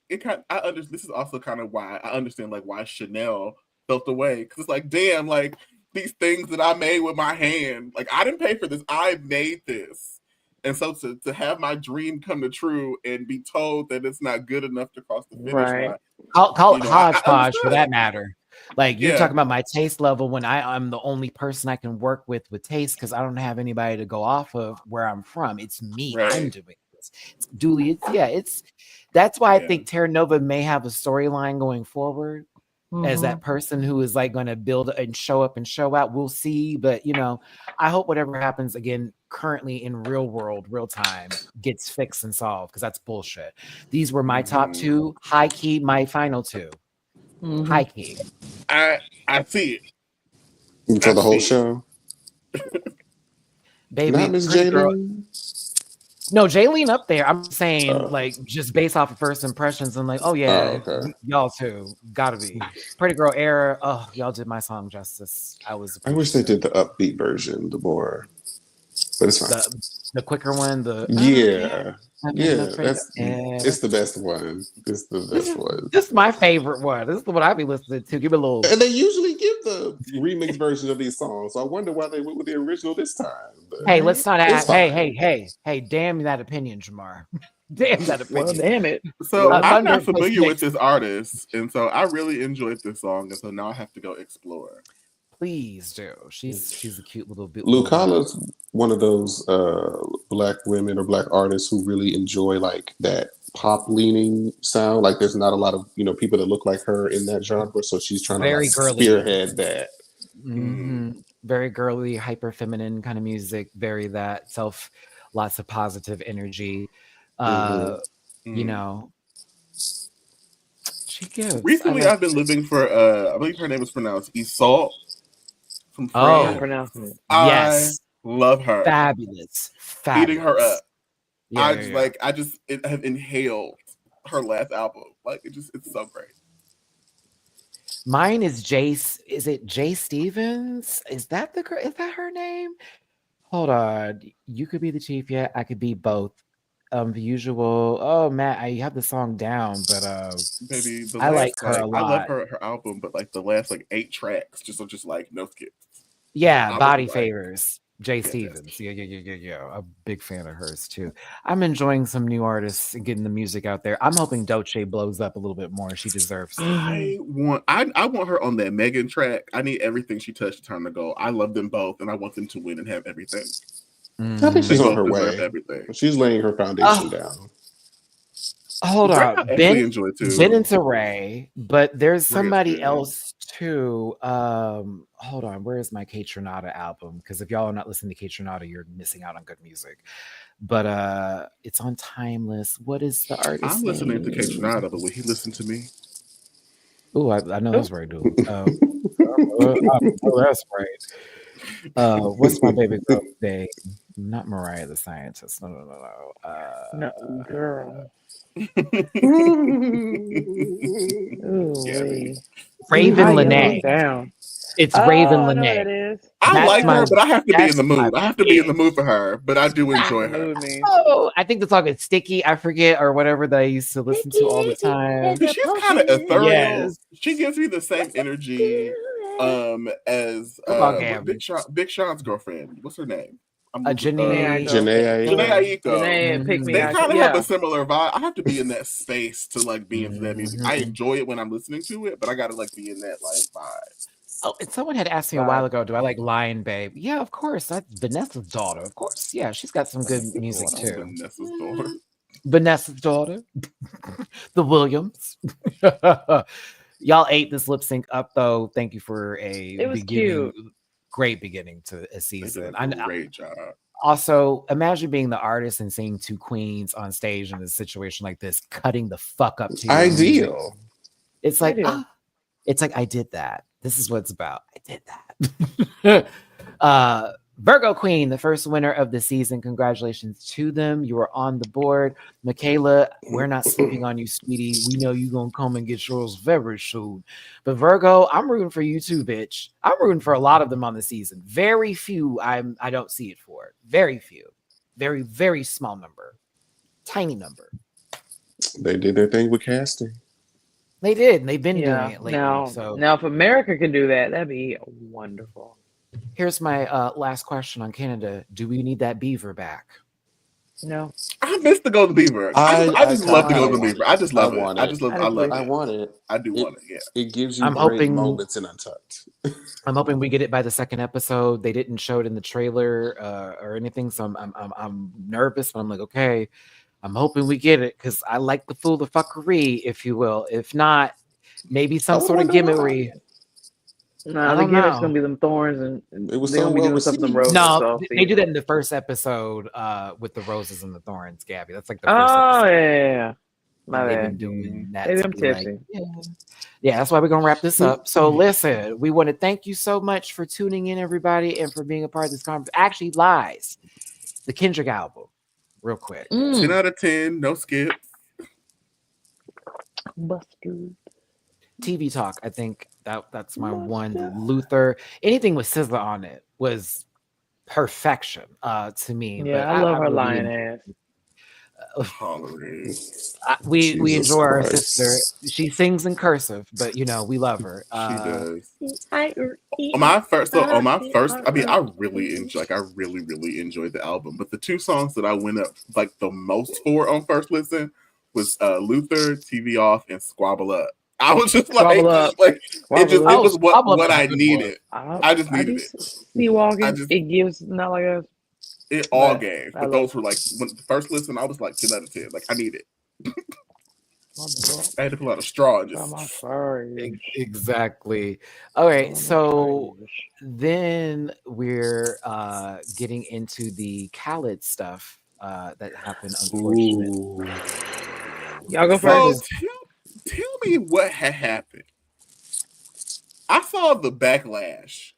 Speaker 3: I understand. This is also kind of why I understand why Chanel felt the way, because it's like, damn, like these things that I made with my hand, like I didn't pay for this, I made this. And so to have my dream come to true and be told that it's not good enough to cross the finish line.
Speaker 1: Call it hodgepodge for that matter. Like you're talking about my taste level when I'm the only person I can work with taste, because I don't have anybody to go off of where I'm from. It's me. I'm doing this. It's Dooley. That's why I think Terra Nova may have a storyline going forward. As that person who is like going to build and show up and show out. We'll see. But, I hope whatever happens, again, currently in real time gets fixed and solved, because that's bullshit. These were my top two, high key, my final two. High key.
Speaker 3: I see it.
Speaker 2: For the whole show.
Speaker 1: Baby,
Speaker 2: Not Miss
Speaker 1: Pretty Girl.
Speaker 2: Jaylene.
Speaker 1: No, Jaylene up there. I'm saying like just based off of first impressions and like, oh yeah, y'all too. Gotta be. Pretty Girl era. Oh, y'all did my song justice. I wish
Speaker 2: they did the upbeat version, the more, but it's fine.
Speaker 1: The quicker one,
Speaker 2: it's the best one. It's the best one.
Speaker 1: This is my favorite one. This is the one I be listening to. Give me a little.
Speaker 2: And they usually give the remix version of these songs. So I wonder why they went with the original this time. But
Speaker 1: hey, let's not ask. Hey, damn that opinion, Jamar. Damn that opinion.
Speaker 4: Well, damn it.
Speaker 3: So I'm not familiar with this artist, and so I really enjoyed this song, and so now I have to go explore.
Speaker 1: Please do. She's a cute little bit.
Speaker 2: Lucala's one of those black women or black artists who really enjoy like that pop leaning sound. Like there's not a lot of people that look like her in that genre, so she's trying to spearhead that.
Speaker 1: Mm-hmm. Very girly, hyper feminine kind of music. Very that lots of positive energy. She gives.
Speaker 3: Recently, I've been living for I believe her name is pronounced Isolde from France.
Speaker 1: Yes,
Speaker 3: I love her.
Speaker 1: Fabulous.
Speaker 3: Eating her up.
Speaker 1: I
Speaker 3: have inhaled her last album. Like it's so great.
Speaker 1: Mine is Jace. Is it Jay Stevens? Is that her name? Hold on. You could be the chief. Yeah, I could be both. The usual. Oh, Matt, I have the song down, but
Speaker 3: baby,
Speaker 1: I like her a lot.
Speaker 3: I love her album, but like the last 8 tracks just like no skips.
Speaker 1: Yeah, Body Favors. Jay Stevens. Yeah. A big fan of hers too. I'm enjoying some new artists and getting the music out there. I'm hoping Doce blows up a little bit more. She deserves it.
Speaker 3: I want her on that Megan track. I need everything she touched to turn to gold. I love them both, and I want them to win and have everything.
Speaker 2: I think she's on her way. Everything. She's laying her foundation down.
Speaker 1: Hold on.
Speaker 3: Ben
Speaker 1: into Ray, but there's somebody else too. Hold on. Where is my Kate Tronada album? Because if y'all are not listening to Kate Tronada, you're missing out on good music. But it's on Timeless. What is the artist?
Speaker 3: I'm listening to Kate Tronada, but will he listen to me?
Speaker 1: Oh, I know that's right, dude. Oh, that's right. What's my baby girl's name? Not Mariah the Scientist. No,
Speaker 4: girl.
Speaker 1: Raven Lene. It's Raven Lene.
Speaker 3: I like her, but I have to be in the mood. I have to be in the mood for her, but I do enjoy her.
Speaker 1: Oh, I think the song is Sticky, I forget, or whatever that I used to listen to all the time.
Speaker 3: She's kind of ethereal. Yes. She gives me the same energy as Big Sean's girlfriend. What's her name?
Speaker 2: Janae
Speaker 3: Aiko. They kind of have a similar vibe. I have to be in that space to be into that music. I enjoy it when I'm listening to it, but I gotta be in that vibe.
Speaker 1: Oh, and someone had asked me a while ago, do I like Lion Babe? Yeah, of course. That's Vanessa's daughter. Of course. Yeah, she's got some good music too. Vanessa's daughter. The Williams. Y'all ate this lip sync up though. Thank you for great beginning to a season.
Speaker 3: Great job.
Speaker 1: Also, imagine being the artist and seeing two queens on stage in a situation like this, cutting the fuck up to
Speaker 2: ideal.
Speaker 1: It's like, I did that. This is what it's about. I did that. Virgo Queen, the first winner of the season. Congratulations to them. You are on the board. Michaela, we're not sleeping on you, sweetie. We know you're going to come and get yours very soon. But Virgo, I'm rooting for you too, bitch. I'm rooting for a lot of them on the season. Very few I don't see it for. Very few. Very, very small number. Tiny number.
Speaker 2: They did their thing with casting.
Speaker 1: They did. And they've been doing it lately.
Speaker 4: Now, if America can do that, that'd be wonderful.
Speaker 1: Here's my last question on Canada. Do we need that beaver back?
Speaker 4: No.
Speaker 3: I miss the Golden Beaver. I just love the Golden Beaver. I just love it. I love it.
Speaker 2: I want it.
Speaker 3: I do want it. Yeah.
Speaker 2: It gives you great moments in Untucked.
Speaker 1: I'm hoping we get it by the second episode. They didn't show it in the trailer or anything, so I'm nervous. But I'm like, okay, I'm hoping we get it because I like the fool the fuckery, if you will. If not, maybe some sort of gimmickry.
Speaker 4: No, the gimmick's gonna be them thorns, and
Speaker 2: It was
Speaker 4: they're
Speaker 2: so
Speaker 4: gonna be
Speaker 2: well
Speaker 4: doing something them
Speaker 2: received.
Speaker 4: roses.
Speaker 1: No,
Speaker 4: So
Speaker 1: they do that in the first episode with the roses and the thorns, Gabby. That's like the first
Speaker 4: Oh
Speaker 1: episode.
Speaker 4: yeah. My
Speaker 1: They've
Speaker 4: bad.
Speaker 1: been doing that.
Speaker 4: They
Speaker 1: to
Speaker 4: them
Speaker 1: be like,
Speaker 4: tipsy.
Speaker 1: yeah, that's why we're gonna wrap this up. So listen, we want to thank you so much for tuning in, everybody, and for being a part of this conversation. Actually, Lies, the Kendrick album, real quick.
Speaker 3: 10 out of 10, no skips.
Speaker 4: Busted.
Speaker 1: TV Talk, I think that's my one. Luther, anything with SZA on it was perfection to me.
Speaker 4: Yeah,
Speaker 1: but
Speaker 4: I love her
Speaker 1: really
Speaker 4: lying ass.
Speaker 1: We
Speaker 2: Jesus
Speaker 1: enjoy our
Speaker 2: Christ.
Speaker 1: sister. She sings in cursive, but we love her.
Speaker 3: She does. On my first, I mean, I really enjoyed the album. But the two songs that I went up like the most for on first listen was Luther, TV Off, and Squabble Up. I was just like it was what I needed. I just needed it.
Speaker 4: See walking, it gives not like a.
Speaker 3: It all gave, but those were like when the first listen, I was like 10 out of 10. Like I need it. I had to pull out a straw and just
Speaker 1: exactly. All right, so then we're getting into the Khaled stuff that happened. Unfortunately,
Speaker 4: y'all go first.
Speaker 3: So tell me what had happened. I saw the backlash,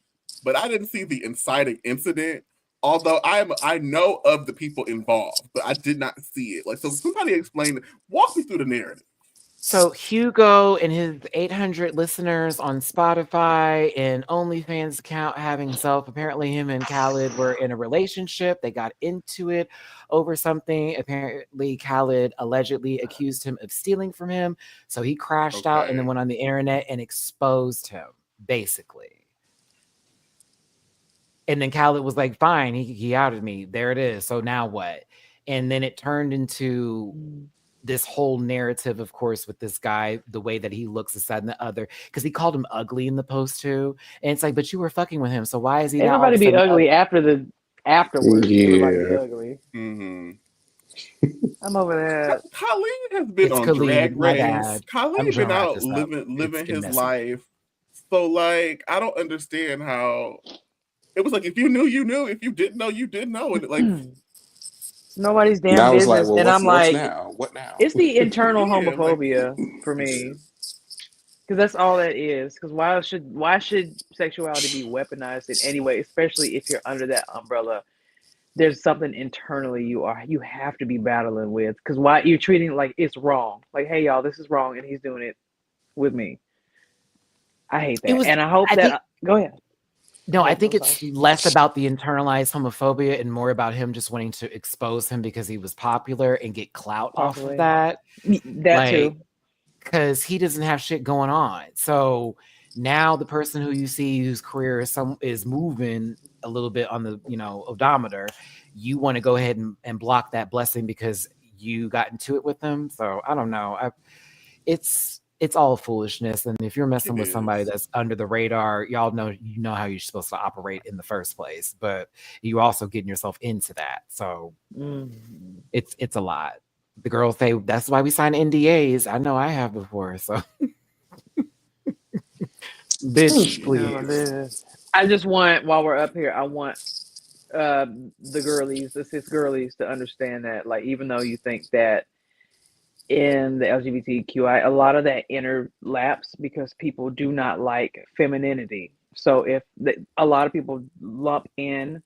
Speaker 3: but I didn't see the inciting incident. Although I know of the people involved, but I did not see it. Like, so somebody explain it. Walk me through the narrative.
Speaker 1: So Hugo and his 800 listeners on Spotify and OnlyFans account having self. Apparently, him and Khaled were in a relationship. They got into it over something. Apparently, Khaled allegedly accused him of stealing from him. So he crashed out and then went on the internet and exposed him, basically. And then Khaled was like, fine, he outed me. There it is. So now what? And then it turned into this whole narrative, of course, with this guy, the way that he looks, this, that, and the other, because he called him ugly in the post too. And it's like, but you were fucking with him. So why is he
Speaker 4: everybody be ugly afterwards?
Speaker 2: Yeah.
Speaker 4: Everybody be ugly.
Speaker 3: Mm-hmm.
Speaker 4: I'm over that.
Speaker 3: Khalid has been on Drag Race. Khalid been out living his life. So like, I don't understand how it was like if you knew, you knew. If you didn't know, you didn't know. And like
Speaker 4: nobody's damn business. Like, well, and I'm like,
Speaker 2: what now?
Speaker 4: It's the internal homophobia for me. Because that's all that is. Because why should sexuality be weaponized in any way, especially if you're under that umbrella? There's something internally you have to be battling with. Because why you're treating it like it's wrong. Like, hey y'all, this is wrong, and he's doing it with me. I hate that, and I hope go ahead.
Speaker 1: No, I think it's less about the internalized homophobia and more about him just wanting to expose him because he was popular and get clout off of that.
Speaker 4: That too.
Speaker 1: Because he doesn't have shit going on. So now the person who you see whose career is moving a little bit on the odometer, you want to go ahead and block that blessing because you got into it with them. So I don't know. It's all foolishness. And if you're messing with somebody that's under the radar, y'all know how you're supposed to operate in the first place. But you're also getting yourself into that. So it's a lot. The girls say that's why we sign NDAs. I know I have before. So bitch, please.
Speaker 4: I just want, while we're up here, I want the cis girlies to understand that, like, even though you think that in the LGBTQI, a lot of that interlaps because people do not like femininity. So a lot of people lump in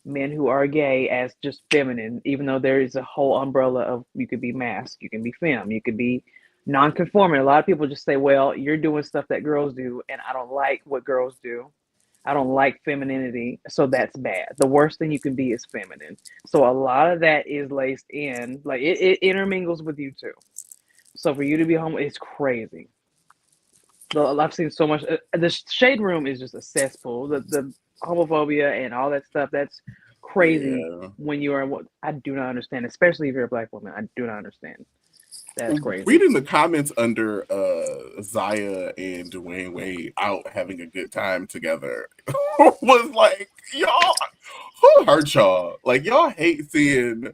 Speaker 4: men who are gay as just feminine, even though there is a whole umbrella of you could be masc, you can be femme, you could be non-conforming. A lot of people just say, well, you're doing stuff that girls do, and I don't like what girls do. I don't like femininity, so that's bad. The worst thing you can be is feminine. So a lot of that is laced in, like it intermingles with you too. So for you to be homo, it's crazy. So I've seen so much. The shade room is just a cesspool. The homophobia and all that stuff, that's crazy. When you are, I do not understand, especially if you're a Black woman. I do not understand. That's crazy.
Speaker 3: Reading the comments under Zaya and Dwayne Wade out having a good time together was like, y'all, who hurt y'all? Like, y'all hate seeing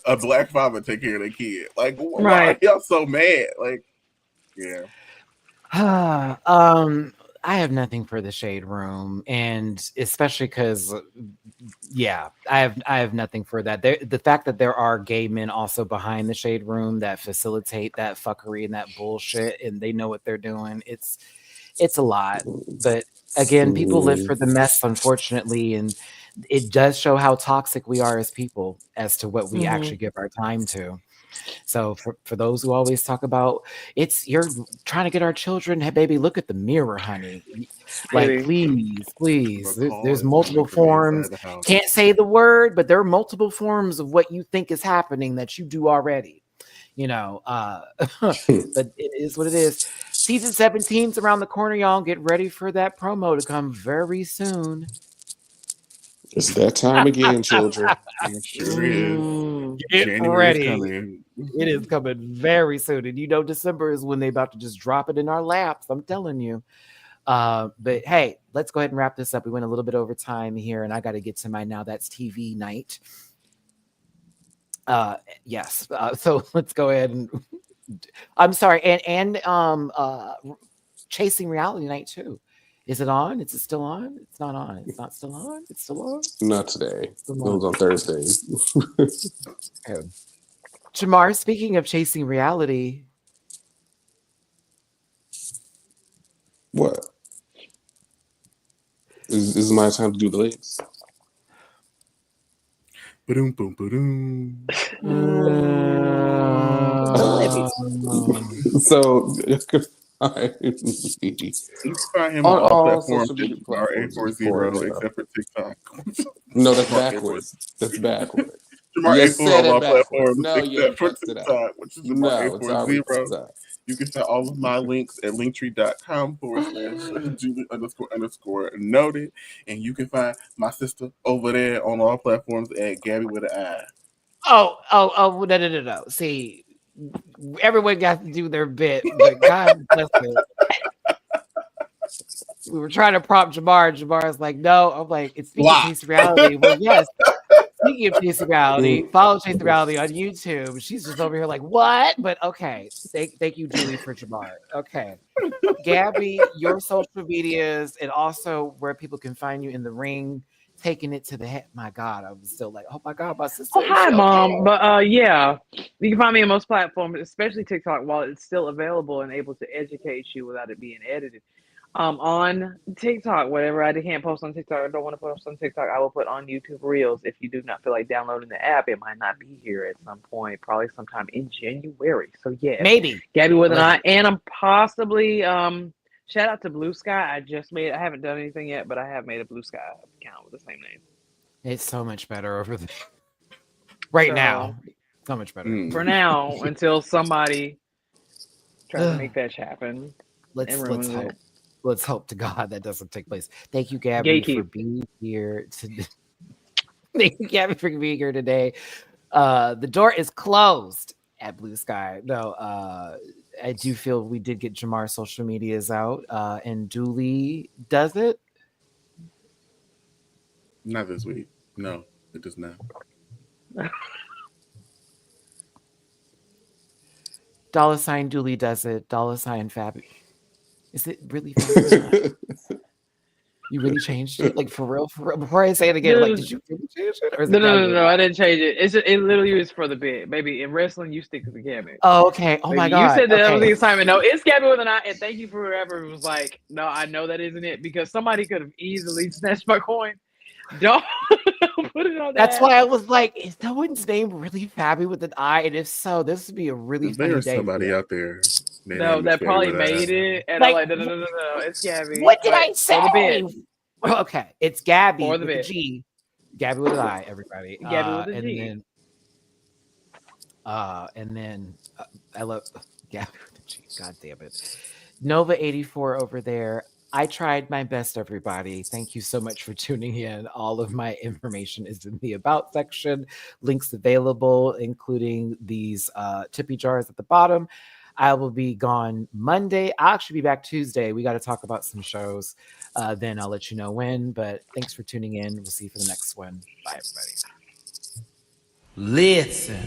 Speaker 3: a Black father take care of their kid. Like, why are y'all so mad? Like, yeah.
Speaker 1: I have nothing for the Shade Room, and especially because, yeah, I have nothing for that. The fact that there are gay men also behind the Shade Room that facilitate that fuckery and that bullshit, and they know what they're doing. It's a lot, but again, people live for the mess, unfortunately, and it does show how toxic we are as people as to what we actually give our time to. So for those who always talk about you're trying to get our children, hey baby, look at the mirror, honey. Like please. There's multiple forms. Can't say the word, but there are multiple forms of what you think is happening that you do already. But it is what it is. Season 17's around the corner, y'all. Get ready for that promo to come very soon.
Speaker 2: It's that time again, children.
Speaker 3: It sure is.
Speaker 1: Get
Speaker 3: January
Speaker 1: ready.
Speaker 3: is coming.
Speaker 1: It is coming very soon. And December is when they about to just drop it in our laps. I'm telling you. But hey, let's go ahead and wrap this up. We went a little bit over time here, and I got to get to my Now That's TV night. Yes. So let's go ahead and I'm sorry. And Chasing Reality Night too. Is it on? Is it still on? It's not on. It's not still on. It's still on.
Speaker 2: Not today. It was on Thursday.
Speaker 1: Okay. Jamar, speaking of Chasing Reality.
Speaker 2: What? Is my time to do the links?
Speaker 3: Ba-doom, boom, ba-doom.
Speaker 2: So you can
Speaker 3: find him on all platforms R840 except for TikTok.
Speaker 2: No, that's backwards. That's backwards.
Speaker 3: Jamar A4 on all platforms except for
Speaker 2: TikTok,
Speaker 3: which is Jamar A40. You can find all of my links at linktree.com/Julie__noted. And you can find my sister over there on all platforms at Gabby with an I.
Speaker 1: Oh, no. See, everyone got to do their bit, but God bless it. We were trying to prompt Jamar. Jamar's like, no. I'm like, it's speaking of Chasing Reality. Well, yes. Speaking of Chasing Reality, follow Chasing Reality on YouTube. She's just over here like, what? But okay. Thank you, Julie, for Jamar. Okay. Gabby, your social medias and also where people can find you in the ring, taking it to the head. My God, I was still like, oh my God, my sister.
Speaker 4: Oh, hi, Mom. But yeah, you can find me on most platforms, especially TikTok, while it's still available and able to educate you without it being edited. On TikTok, whatever I can't post on TikTok or don't want to post on TikTok, I will put on YouTube Reels. If you do not feel like downloading the app, it might not be here at some point, probably sometime in January. So yeah,
Speaker 1: maybe
Speaker 4: Gabby with an I, and I'm possibly shout out to Blue Sky. I haven't done anything yet, but I have made a Blue Sky account with the same name.
Speaker 1: It's so much better over there right now. So much better
Speaker 4: for now until somebody tries to make that happen.
Speaker 1: Let's hope to God that doesn't take place. Thank you, Gabby, for being here today. Thank you, Gabby, for being here today. The door is closed at Blue Sky. No, I do feel we did get Jamar's social medias out, and Dooley does it.
Speaker 3: Not this week. No, it does not.
Speaker 1: $ Dooley does it. $ Fabi. Is it really Fabi? You really changed it? Like for real? Before I say it again, like, did you really change it? Or is
Speaker 4: no, I didn't change it. It literally is for the bit. Baby, in wrestling, you stick to the gimmick.
Speaker 1: Oh, okay. Oh, my God.
Speaker 4: You said that was the assignment. No, it's Gabby with an I, and thank you for whoever was like, no, I know that isn't it, because somebody could have easily snatched my coin. Don't put it on that.
Speaker 1: That's why I was like, is no one's name really Fabi with an I? And if so, this would be a really funny day.
Speaker 3: There's somebody out there.
Speaker 4: No, that probably made it. And like, I'm like, no, it's Gabby.
Speaker 1: What did I say?
Speaker 4: For the bit.
Speaker 1: Okay, it's Gabby
Speaker 4: for the
Speaker 1: with
Speaker 4: bit.
Speaker 1: a G. Gabby with an I, everybody.
Speaker 4: Gabby with a G.
Speaker 1: And then I love Gabby with a G. God damn it. Nova 84 over there. I tried my best, everybody. Thank you so much for tuning in. All of my information is in the About section. Links available, including these tippy jars at the bottom. I will be gone Monday. I'll actually be back Tuesday. We got to talk about some shows. Then I'll let you know when. But thanks for tuning in. We'll see you for the next one. Bye, everybody.
Speaker 5: Listen.